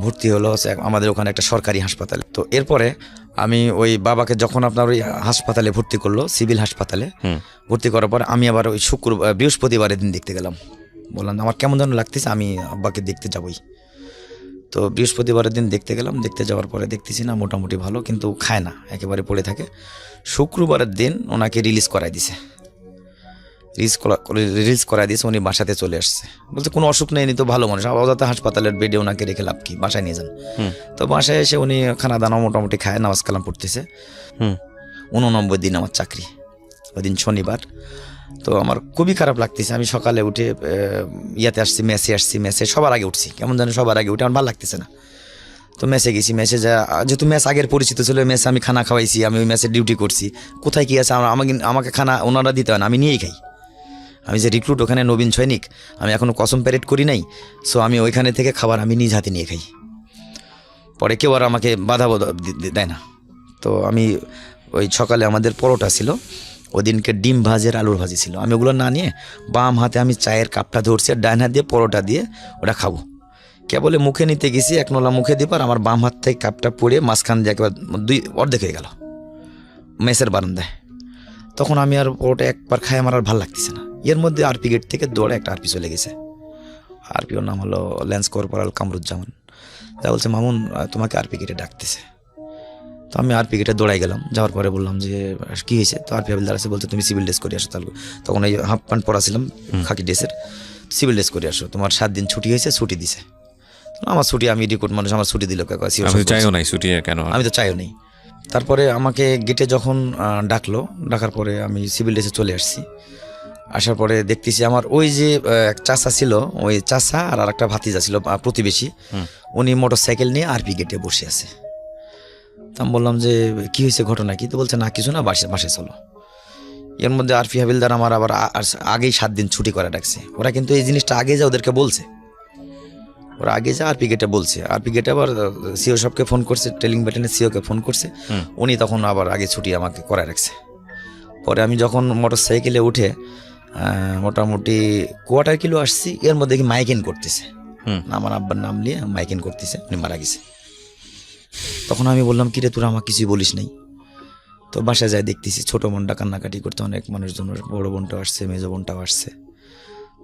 ভর্তি হলো আমাদের ওখানে একটা সরকারি হাসপাতালে। তো এরপরে আমি ওই বাবাকে যখন আপনার ওই হাসপাতালে ভর্তি করলো, সিভিল হাসপাতালে ভর্তি করার পর আমি আবার ওই বৃহস্পতিবারের দিন দেখতে গেলাম। বললাম আমার কেমন যেন লাগতেছে, আমি আব্বাকে দেখতে যাবই। তো বৃহস্পতিবারের দিন দেখতে গেলাম, দেখতে যাওয়ার পরে দেখতেছি না মোটামুটি ভালো, কিন্তু খায় না, একেবারে পড়ে থাকে। শুক্রবারের দিন ওনাকে রিলিজ করাই দিছে, উনি বাসাতে চলে আসছে। বলছে কোনো অসুখ নেই, তো ভালো মানুষ, অযথা হাসপাতালের বেডে ওনাকে রেখে লাভ কি, বাসায় নিয়ে যান। তো বাসায় এসে উনি খানা দানা মোটামুটি খায়, নামাজ কালাম পড়তেছে। 89 দিন আমার চাকরি, ওই দিন শনিবার। তো আমার খুবই খারাপ লাগতেছে। আমি সকালে উঠে মেসে আসছি, মেসে সবার আগে উঠছি, কেমন জানি সবার আগে উঠে আমার ভালো লাগতেছে না। তো মেসে গেছি, মেসে যেহেতু মেস আগের পরিচিত ছিল, মেসে আমি খানা খাওয়াইছি, আমি ওই মেসে ডিউটি করছি। কোথায় কী আছে আমাকে খানা ওনারা দিতে হয় না, আমি নিয়েই খাই। আমি যে রিক্রুট ওখানে নবীন সৈনিক, আমি এখনও কসম প্যারেড করি নাই, সো আমি ওইখানে থেকে খাবার আমি নিজ হাতে নিয়ে খাই। পরে কেউ আর আমাকে বাধা দেয় না। তো আমি ওই সকালে আমাদের পরোটা ছিল, ওদিনকে ডিম ভাজের আলুর ভাজি ছিল। আমি ওগুলো না নিয়ে বাম হাতে আমি চায়ের কাপটা ধরছি, আর ডান হাত দিয়ে পরোটা দিয়ে ওটা খাবো। কেবলে মুখে নিতে গেছি, এক নলা মুখে দিয়ে পর আমার বাম হাত থেকে কাপটা পড়ে মাঝখান দিয়ে একেবারে অর্ধেক হয়ে গেল মেসের বারান্দায়। তখন আমি আর পরোটা একবার খাই, আমার আর ভালো লাগতেছে না। এর মধ্যে আরপি গেট থেকে দৌড়ে একটা আরপি চলে গেছে। আরপিওর নাম হলো ল্যান্স কর্পোরাল কামরুজ্জামান। যা বলছে, মামুন তোমাকে আরপি গেটে ডাকতেছে। তো আমি আরপি গেটে দৌড়াই গেলাম। যাওয়ার পরে বললাম যে কী হয়েছে? তো আরপি হাবিলদার আছে, বলছে তুমি সিভিল ড্রেস করে আসো। তাহলে তখন এই হাফ প্যান্ট পরা ছিলাম, খাকি ড্রেসের, সিভিল ড্রেস করে আসো, তোমার 7 দিন ছুটি হয়েছে, ছুটি দিছে। আমার ছুটি, আমি রিক্রুট মানুষ, আমার ছুটি দিল, আমি চাইও নাই ছুটি, কেন আমি তো চাইও নেই। তারপরে আমাকে গেটে যখন ডাকলো, ডাকার পরে আমি সিভিল ড্রেসে চলে আসছি। আসার পরে দেখতেছি আমার ওই যে এক চাচা ছিল, ওই চাচা আর একটা ভাতিজা ছিল প্রতিবেশী, উনি মোটর সাইকেল নিয়ে আরপি গেটে বসে আছে। তো আমি বললাম যে কি হয়েছে, ঘটনা কি? তো বলছে না কিছু না, বাসে চলো। এর মধ্যে আরপি হাবিলদার আমার আবার আগেই 7 দিন ছুটি করে ডাকছে। ওরা কিন্তু এই জিনিসটা আগে যা ওদেরকে বলছে, ওরা আগে যা আরপি গেটে বলছে। আরপি গেটে আবার সিও সবকে ফোন করছে, টেলিং ব্যাটালিয়নের সিওকে ফোন করছে, উনি তখন আবার আগে ছুটি আমাকে করে রাখছে। পরে আমি যখন মোটর সাইকেলে উঠে মোটামুটি কোয়ার্টার কিলো আসছি, এর মধ্যে কি মাইকিং করতেছে, আমার আব্বার নাম নিয়ে মাইকিং করতেছে, উনি মারা গেছে। তখন আমি বললাম, কিরে তোরা আমাকে কিছুই বলিস নাই? তো বাসায় যাই দেখতেছি ছোটো বোনটা কান্নাকাটি করতে, অনেক মানুষজন, বড় বোনটাও আসছে, মেজো বোনটাও আসছে।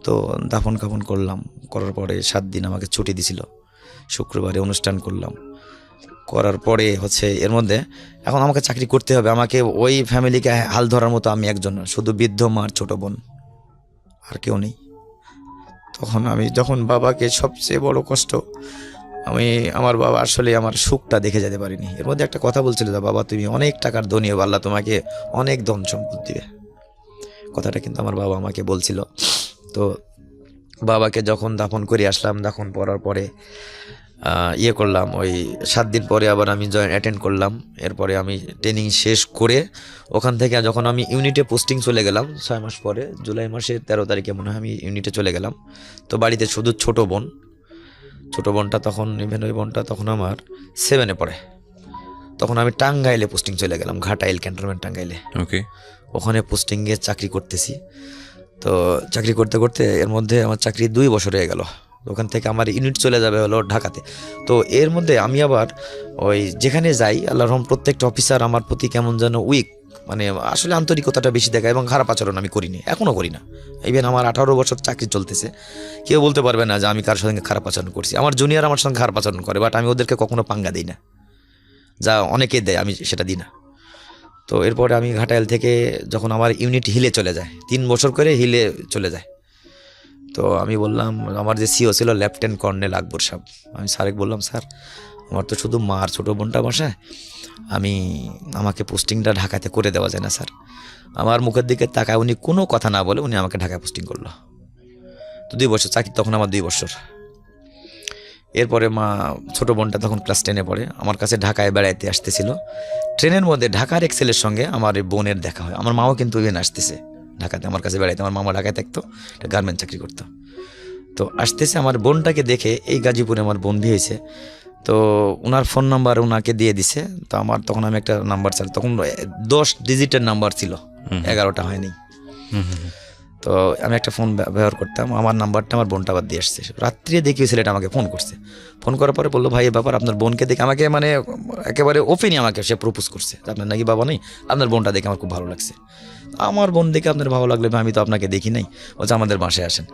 তো দাফন কাফন করলাম, করার পরে 7 দিন আমাকে ছুটি দিছিল। শুক্রবারে অনুষ্ঠান করলাম, করার পরে হচ্ছে এর মধ্যে এখন আমাকে চাকরি করতে হবে, আমাকে ওই ফ্যামিলিকে হাল ধরার মতো আমি একজন, শুধু বৃদ্ধ মার ছোট বোন, আর কেউ নেই। তখন আমি যখন বাবাকে, সবচেয়ে বড় কষ্ট, আমি আমার বাবা আসলে আমার সুখটা দেখে যেতে পারিনি। এর মধ্যে একটা কথা বলছিল, বাবা তুমি অনেক টাকার ধনী হবে, আল্লাহ তোমাকে অনেক ধন সম্পদ দিবে, কথাটা কিন্তু আমার বাবা আমাকে বলছিল। তো বাবাকে যখন দাফন করে আসলাম, দাফন করার পরে করলাম, ওই 7 দিন পরে আবার আমি অ্যাটেন্ড করলাম। এরপরে আমি ট্রেনিং শেষ করে ওখান থেকে যখন আমি ইউনিটে পোস্টিং চলে গেলাম 6 মাস পরে, জুলাই মাসের 13 তারিখে মনে হয় আমি ইউনিটে চলে গেলাম। তো বাড়িতে শুধু ছোটো বোনটা তখন, ইভেন ওই বোনটা তখন আমার 7-এ পড়ে। তখন আমি টাঙ্গাইলে পোস্টিং চলে গেলাম, ঘাটাইল ক্যান্টনমেন্ট টাঙ্গাইলে। ওকে, ওখানে পোস্টিংয়ে চাকরি করতেছি। তো চাকরি করতে করতে এর মধ্যে আমার চাকরি 2 বছর হয়ে গেল। ওখান থেকে আমার ইউনিট চলে যাবে হলো ঢাকাতে। তো এর মধ্যে আমি আবার ওই যেখানে যাই, আল্লাহর রহম প্রত্যেকটা অফিসার আমার প্রতি কেমন যেন উইক, মানে আসলে আন্তরিকতাটা বেশি দেখায়, এবং খারাপ আচরণ আমি করিনি, এখনও করি না। ইভেন আমার 18 বছর চাকরি চলতেছে, কেউ বলতে পারবে না যে আমি কার সঙ্গে খারাপ আচরণ করছি। আমার জুনিয়র আমার সঙ্গে খারাপ আচরণ করে, বাট আমি ওদেরকে কখনো পাঙ্গা দিই না, যা অনেকে দেয়, আমি সেটা দিই না। তো এরপরে আমি ঘাটাইল থেকে যখন আমার ইউনিট হিলে চলে যায়, 3 বছর করে হিলে চলে যায়। তো আমি বললাম, আমার যে সিও ছিল লেফটেন্যান্ট কর্নেল আকবর সাহেব, আমি স্যারকে বললাম, স্যার আমার তো শুধু মার ছোটো বোনটা বাসায়, আমাকে পোস্টিংটা ঢাকাতে করে দেওয়া যায় না স্যার? আমার মুখের দিকে তাকায় উনি কোনো কথা না বলে উনি আমাকে ঢাকায় পোস্টিং করলো। তো 2 বছর চাকরি, তখন আমার 2 বছর। এরপরে ছোটো বোনটা তখন ক্লাস 10-এ পড়ে, আমার কাছে ঢাকায় বেড়াইতে আসতেছিল। ট্রেনের মধ্যে ঢাকার এক ছেলের সঙ্গে আমার এই বোনের দেখা হয়। আমার মাও কিন্তু ইভেন আসতেছে ঢাকাতে আমার কাছে বেড়াইতে, আমার মামা ঢাকায় থাকতো, গার্মেন্ট চাকরি করতো। তো আসতেছে, আমার বোনটাকে দেখে, এই গাজীপুরে আমার বোন বিয়ে হয়েছে, তো ওনার ফোন নাম্বার ওনাকে দিয়ে দিছে। তো আমার তখন আমি একটা নাম্বার চাই, তখন 10 ডিজিটের নাম্বার ছিল, 11টা হয়নি। তো আমি একটা ফোন ব্যবহার করতাম, আমার নাম্বারটা আমার বোনটা আবার দিয়ে আসছে। রাত্রে দেখি ছেলেটা আমাকে ফোন করছে, ফোন করার পরে বললো, ভাই এই ব্যাপার, আপনার বোনকে দেখে আমাকে, মানে একেবারে ওপেনই আমাকে সে প্রপোজ করছে, আপনার নাকি বাবা নেই, আপনার বোনটা দেখে আমার খুব ভালো লাগছে। আমার বোন দেখে আপনার ভালো লাগলে আমি তো আপনাকে দেখি নাই, বলছে আমাদের বাসায় আসেন।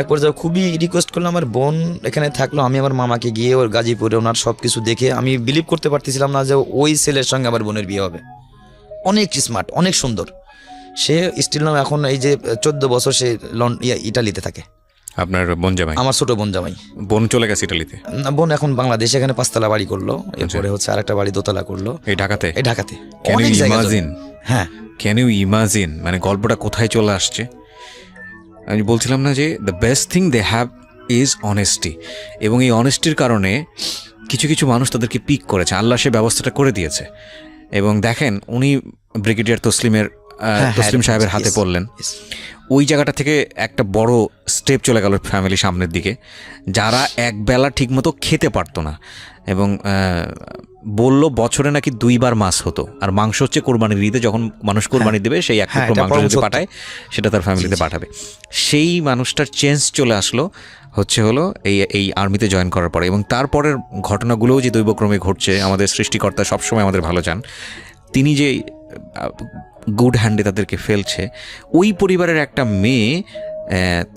এক পর্যায়ে খুবই রিকোয়েস্ট করলাম, আমার বোন এখানে থাকলো, আমি আমার মামাকে গিয়ে ওর গাজীপুরে ওনার সব কিছু দেখে আমি বিলিভ করতে পারতেছিলাম না যে ওই ছেলের সঙ্গে আমার বোনের বিয়ে হবে। অনেক স্মার্ট, অনেক সুন্দর, সে স্টিল নাম এখন এই যে 14 বছর সে ইটালিতে থাকে। আপনার বোন জামাই? আমার ছোট বোন জামাই। বোন চলে গেছে ইটালিতে? না, বোন এখন বাংলাদেশে, এখানে 5তলা বাড়ি করলো, এরপরে হচ্ছে আরেকটা বাড়ি 2তলা করলো এই ঢাকাতে। অনেক জায়গা। হ্যাঁ, ক্যান ইউ ইমাজিন, মানে গল্পটা কোথায় চলে আসছে। আমি বলছিলাম না যে the best thing they have is honesty, এবং এই অনেস্টির কারণে কিছু কিছু মানুষ তাদেরকে পিক করেছে, আল্লাহ সে ব্যবস্থাটা করে দিয়েছে। এবং দেখেন, উনি ব্রিগেডিয়ার তসলিমের তসলিম সাহেবের হাতে পড়লেন, ওই জায়গাটা থেকে একটা বড় স্টেপ চলে গেল ফ্যামিলি সামনের দিকে, যারা একবেলা ঠিকমতো খেতে পারতো না এবং বলল বছরে নাকি 2 বার মাছ হতো, আর মাংস হচ্ছে কোরবানির ঈদে যখন মানুষ কোরবানি দেবে সেই এক টুকরো মাংস যদি পাঠায় সেটা তার ফ্যামিলিতে পাঠাবে। সেই মানুষটার চেঞ্জ চলে আসলো হলো এই আর্মিতে জয়েন করার পরে, এবং তারপরের ঘটনাগুলোও যে দৈবক্রমে ঘটছে, আমাদের সৃষ্টিকর্তা সবসময় আমাদের ভালো চান, তিনি যে গুড হ্যান্ডে তাদেরকে ফেলছে। ওই পরিবারের একটা মেয়ে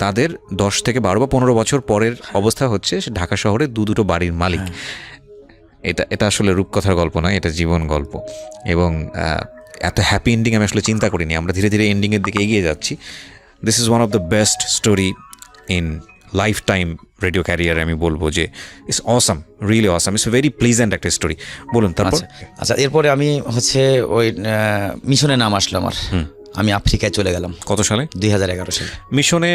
তাদের 10 থেকে 12 বা 15 বছর পরের অবস্থা হচ্ছে সে ঢাকা শহরে 2 বাড়ির মালিক। এটা আসলে রূপকথার গল্প নয়, এটা জীবন গল্প, এবং এত হ্যাপি এন্ডিং আমি আসলে চিন্তা করিনি। আমরা ধীরে ধীরে এন্ডিংয়ের দিকে এগিয়ে যাচ্ছি। This is one of the best story in life time radio ক্যারিয়ারে। আমি বলবো যে it's awesome, really awesome, it's very pleasant একটা স্টোরি। বলুন তারপর। আচ্ছা, এরপরে আমি ওই মিশনে নাম আসলো আমার, আমি আফ্রিকায় চলে গেলাম। কত সালে? 2011 সালে। মিশনে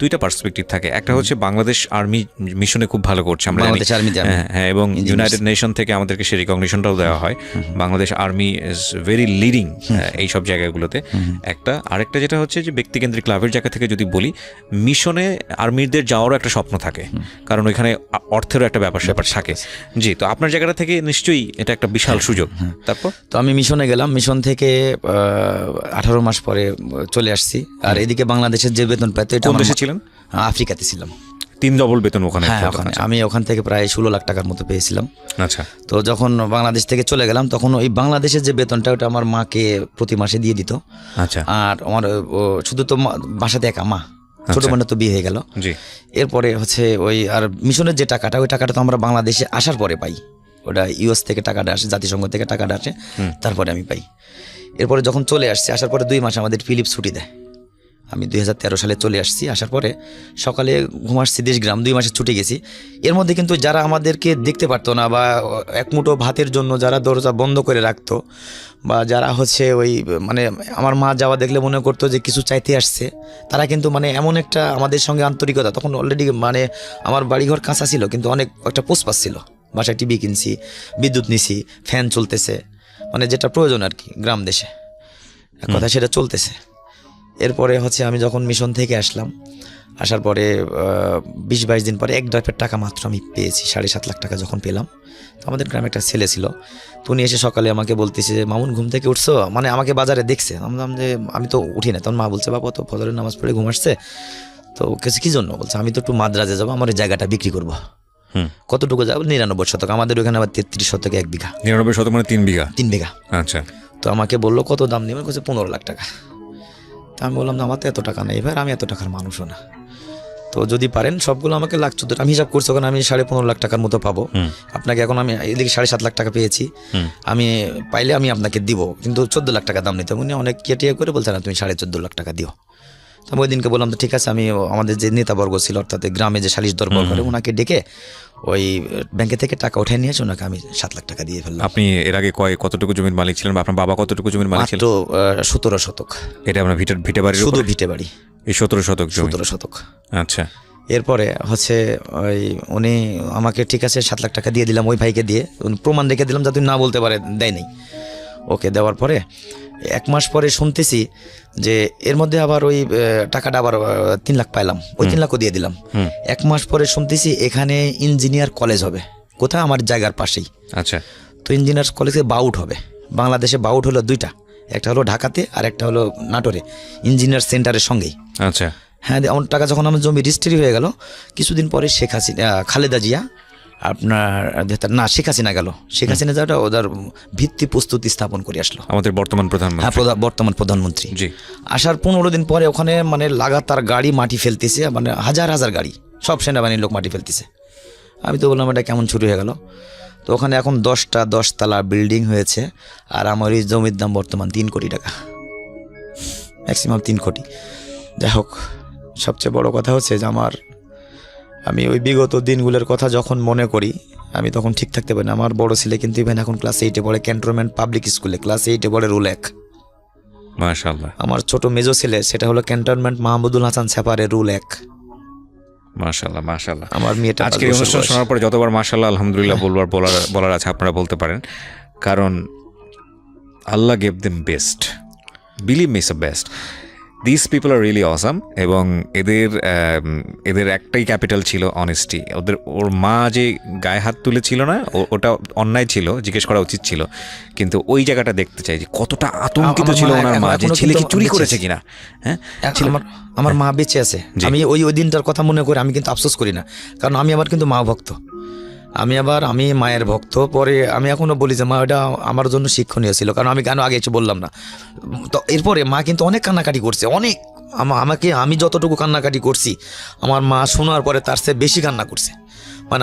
2টা পার্সপেক্টিভ থাকে, একটা হচ্ছে বাংলাদেশ আর্মি মিশনে খুব ভালো করছে আমরা জানি, হ্যাঁ, এবং ইউনাইটেড নেশন থেকে আমাদেরকে সেই রিকগনিশনটাও দেওয়া হয়। Bangladesh army is very leading এই সব জায়গাগুলোতে। আরেকটা যেটা হচ্ছে যে ব্যক্তিকেন্দ্রিক লাভের জায়গা থেকে যদি বলি, মিশনে আর্মিদের যাওয়ারও একটা স্বপ্ন থাকে, কারণ ওইখানে অর্থেরও একটা ব্যাপার থাকে। জি, তো আপনার জায়গাটা থেকে নিশ্চয়ই এটা একটা বিশাল সুযোগ। তারপর তো আমি মিশনে গেলাম, মিশন থেকে 18 মাস পরে চলে আসছি। আর এদিকে বাংলাদেশের যে বেতন পেত, এটা কোন দেশে ছিলেন? আফ্রিকাতে ছিলাম। 3 ডবল বেতন ওখানে? হ্যাঁ, আমি ওখান থেকে প্রায় 16 লাখ টাকার মতো পেয়েছিলাম। আচ্ছা। তো যখন বাংলাদেশ থেকে চলে গেলাম, তখন ওই বাংলাদেশের যে বেতনটা ওটা আমার মাকে প্রতি মাসে দিয়ে দিত। আচ্ছা। আর আমার শুধু তো বাসাতে একা মা, ছোট বোনের তো বিয়ে হয়ে গেল। এরপরে ওই আর মিশনের যে টাকাটা, ওই টাকাটা তো আমরা বাংলাদেশে আসার পরে পাই। ওটা ইউএস থেকে টাকাটা আসে, জাতিসংঘ থেকে টাকাটা আসে, তারপরে আমি পাই। এরপরে যখন চলে আসছি, আসার পরে 2 মাস আমাদের ফিলিপ ছুটি দেয়। আমি 2013 সালে চলে আসছি। আসার পরে সকালে ঘুম আসছি দেশগ্রাম, 2 মাসের ছুটি গেছি। এর মধ্যে কিন্তু যারা আমাদেরকে দেখতে পারতো না, বা এক মুঠো ভাতের জন্য যারা দরজা বন্ধ করে রাখতো, বা যারা ওই আমার মা যাওয়া দেখলে মনে করতো যে কিছু চাইতে আসছে, তারা কিন্তু এমন একটা আমাদের সঙ্গে আন্তরিকতা। তখন অলরেডি আমার বাড়িঘর কাঁচা ছিল, কিন্তু অনেক একটা পোষপাস ছিল। বাসায় টিভি কিনছি, বিদ্যুৎ নিছি, ফ্যান চলতেছে, যেটা প্রয়োজন আর কি গ্রাম দেশে, এক কথা সেটা চলতেছে। এরপরে আমি যখন মিশন থেকে আসলাম, আসার পরে 20-22 দিন পরে এক ড্রাইভের টাকা মাত্র আমি পেয়েছি। 7.5 লাখ টাকা যখন পেলাম, তো আমাদের গ্রামে একটা ছেলে ছিল, তো উনি এসে সকালে আমাকে বলতেছে যে, মামুন ঘুম থেকে উঠছো? আমাকে বাজারে দেখছে। যে আমি তো উঠি না। তখন মা বলছে, বাবা তো ফজরের নামাজ পড়ে ঘুম আসছে, তো কি জন্য? বলছে, আমি তো একটু মাদ্রাজে যাবো, আমার এই জায়গাটা বিক্রি করবো। কতটুকু যাবো? 99 শতক। আমাদের ওখানে আবার 33 শতকে 1 বিঘা। 99 শতক 3 বিঘা? 3 বিঘা। আচ্ছা। তো আমাকে বললো কত দাম নেবে? বলছে 15 লাখ টাকা। তা আমি বললাম, আমার তো এত টাকা নেই ভাই, আমি এত টাকার মানুষও না, তো যদি পারেন সবগুলো আমাকে 1,14,000 আমি হিসাব করছি, ওখানে আমি 15.5 লাখ টাকার মতো পাবো আপনাকে। এখন আমি এদিকে 7.5 লাখ টাকা পেয়েছি, আমি পাইলে আমি আপনাকে দিব, কিন্তু 14 লাখ টাকা দাম নিতে। উনি অনেক কেটিয়ে করে বলছে, না তুমি 14.5 লাখ টাকা দিও। তো আমি ওই দিনকে বললাম, তো ঠিক আছে। আমি আমাদের যে নেতাবর্গ ছিল, অর্থাৎ গ্রামে যে সালিশ দরবার করে, ওনাকে ডেকে ওই ব্যাংকে থেকে টাকা উঠে নিয়ে এসে ওনাকে আমি 7 লাখ টাকা দিয়ে ফেললাম। আপনি এর আগে কতটুকু জমির মালিক ছিলেন, বা আপনার বাবা কতটুকু জমির মালিক ছিলেন? 17 শতক। এটা আপনার ভিটে বাড়ি? শুধু ভিটে বাড়ি। এই 17 শতক জমি? 17 শতক। আচ্ছা। এরপরে ওই উনি আমাকে ঠিক আছে 7 লাখ টাকা দিয়ে দিলাম, ওই ভাইকে দিয়ে প্রমাণ রেখে দিলাম, যাতে না বলতে পারে দেয় নাই। ওকে দেওয়ার পরে 1 মাস পরে শুনতেছি যে এর মধ্যে আবার ওই টাকাটা আবার 3 লাখ পাইলাম, ওই 3 লাখও দিয়ে দিলাম। 1 মাস পরে শুনতেছি এখানে ইঞ্জিনিয়ার কলেজ হবে, কোথায়? আমার জায়গার পাশেই। আচ্ছা। তো ইঞ্জিনিয়ার কলেজে বাউট হবে। বাংলাদেশে বাউট হলো 2টা, একটা হলো ঢাকাতে আর একটা হলো নাটোরে, ইঞ্জিনিয়ার সেন্টারের সঙ্গেই। আচ্ছা। হ্যাঁ, আমার টাকা যখন আমার জমি রেজিস্ট্রি হয়ে গেল, কিছুদিন পরে খালেদা জিয়া শেখ হাসিনা গেল। শেখ হাসিনা যাওয়াটা ওদের ভিত্তি প্রস্তুতি স্থাপন করে আসলো, আমাদের বর্তমান প্রধানমন্ত্রী। হ্যাঁ, বর্তমান প্রধানমন্ত্রী। আসার 15 দিন পরে ওখানে লাগাতার গাড়ি মাটি ফেলতেছে, হাজার হাজার গাড়ি, সব সেনাবাহিনীর লোক মাটি ফেলতেছে। আমি তো বললাম, এটা কেমন শুরু হয়ে গেল? তো ওখানে এখন 10 তলা বিল্ডিং হয়েছে, আর আমার এই জমির দাম বর্তমান 3 কোটি টাকা, ম্যাক্সিমাম 3 কোটি। যাই হোক, সবচেয়ে বড় কথা হচ্ছে যে আমি ওই বিগত দিনগুলোর কথা যখন মনে করি, আমি তখন ঠিক থাকতে পারি না। আমার বড় ছেলে কিন্তু ইভেন এখন ক্লাস 8-এ পড়ে, ক্যান্টনমেন্ট পাবলিক স্কুলে ক্লাস 8-এ পড়ে, রুল 1। মাশাআল্লাহ। আমার ছোট মেজো ছেলে, সেটা হলো ক্যান্টনমেন্ট মাহমুদুল হাসান ছাপারে, রুল 1। মাশাআল্লাহ, মাশাআল্লাহ। আমার মেয়েটা আজকে অনুষ্ঠান শোনার পরে যতবার মাশাআল্লাহ আলহামদুলিল্লাহ বলার আছে আপনারা বলতে পারেন, কারণ আল্লাহ gave them best. Believe me, it's the best. This people are really awesome. এবং এদের একটাই ক্যাপিটাল ছিল অনেস্টি। ওর মা যে গায়ে হাত তুলেছিল না, ওটা অন্যায় ছিল, জিজ্ঞেস করা উচিত ছিল। কিন্তু ওই জায়গাটা দেখতে চাই যে কতটা আতঙ্কিত ছিল ওনার মা, যে ছেলে কি চুরি করেছে কিনা। হ্যাঁ, আমার মা বেঁচে আছে। আমি ওই দিনটার কথা মনে করে আমি কিন্তু আফসোস করি না, কারণ আমি আবার কিন্তু মা ভক্ত। আমি মায়ের ভক্ত। পরে আমি এখনও বলি যে মা, এটা আমার জন্য শিক্ষণীয় ছিল, কারণ আমি কেন আগে কিছু বললাম না। তো এরপরে মা কিন্তু অনেক কান্নাকাটি করছে, অনেক। আমি যতটুকু কান্নাকাটি করছি, আমার মা শোনার পরে তার চেয়ে বেশি কান্না করছে। মানে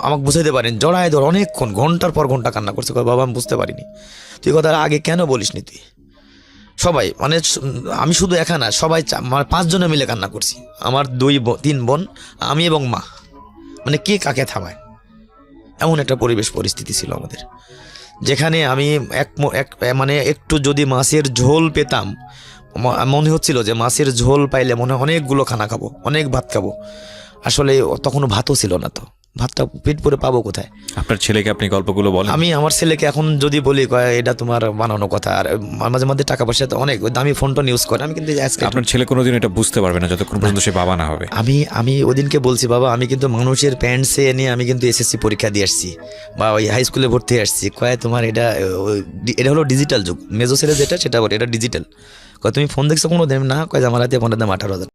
আমাকে বুঝাইতে পারেন, জড়ায় ধর অনেকক্ষণ, ঘন্টার পর ঘন্টা কান্না করছে। বাবা, আমি বুঝতে পারিনি, তুই কথা আগে কেন বলিসনি তুই। সবাই, মানে আমি শুধু একা না, সবাই 5 জনে মিলে কান্না করছি। আমার 3 বোন, আমি এবং মা। মানে কে কাকে থামায়, এমন একটা পরিস্থিতি ছিল আমাদের, যেখানে আমি মানে একটু যদি মাছের ঝোল পেতাম, মনে হচ্ছিল যে মাছের ঝোল পাইলে মনে হয় অনেকগুলো খানা খাবো, অনেক ভাত খাবো। আসলে তখনও ভাতও ছিল না, তো ভাতটা পেট ভরে পাবো কোথায়। আপনার ছেলেকে আপনি গল্পগুলো বলেন? আমি আমার ছেলেকে এখন যদি বলি, এটা তোমার বানানো কথা। আর মাঝে মধ্যে টাকা পয়সা তো অনেক দামি ফোন টোন ইউজ করে। আমি কিন্তু আপনার ছেলে কোনোদিন এটা বুঝতে পারবে না যতক্ষণ পর্যন্ত সে বাবা না হবে। আমি ওদিনকে বলছি, বাবা, আমি কিন্তু মানুষের প্যান্ট সে নিয়ে আমি কিন্তু SSC পরীক্ষা দিয়ে আসছি, বা ওই হাই স্কুলে ভর্তি হয়ে আসছি। তোমার এটা হলো ডিজিটাল যুগ। মেজো ছেলে যেটা, সেটা বলে এটা ডিজিটাল। তুমি ফোন দেখছো কোনো দিন না? আমার হাতে ফোনের দাম 18,000।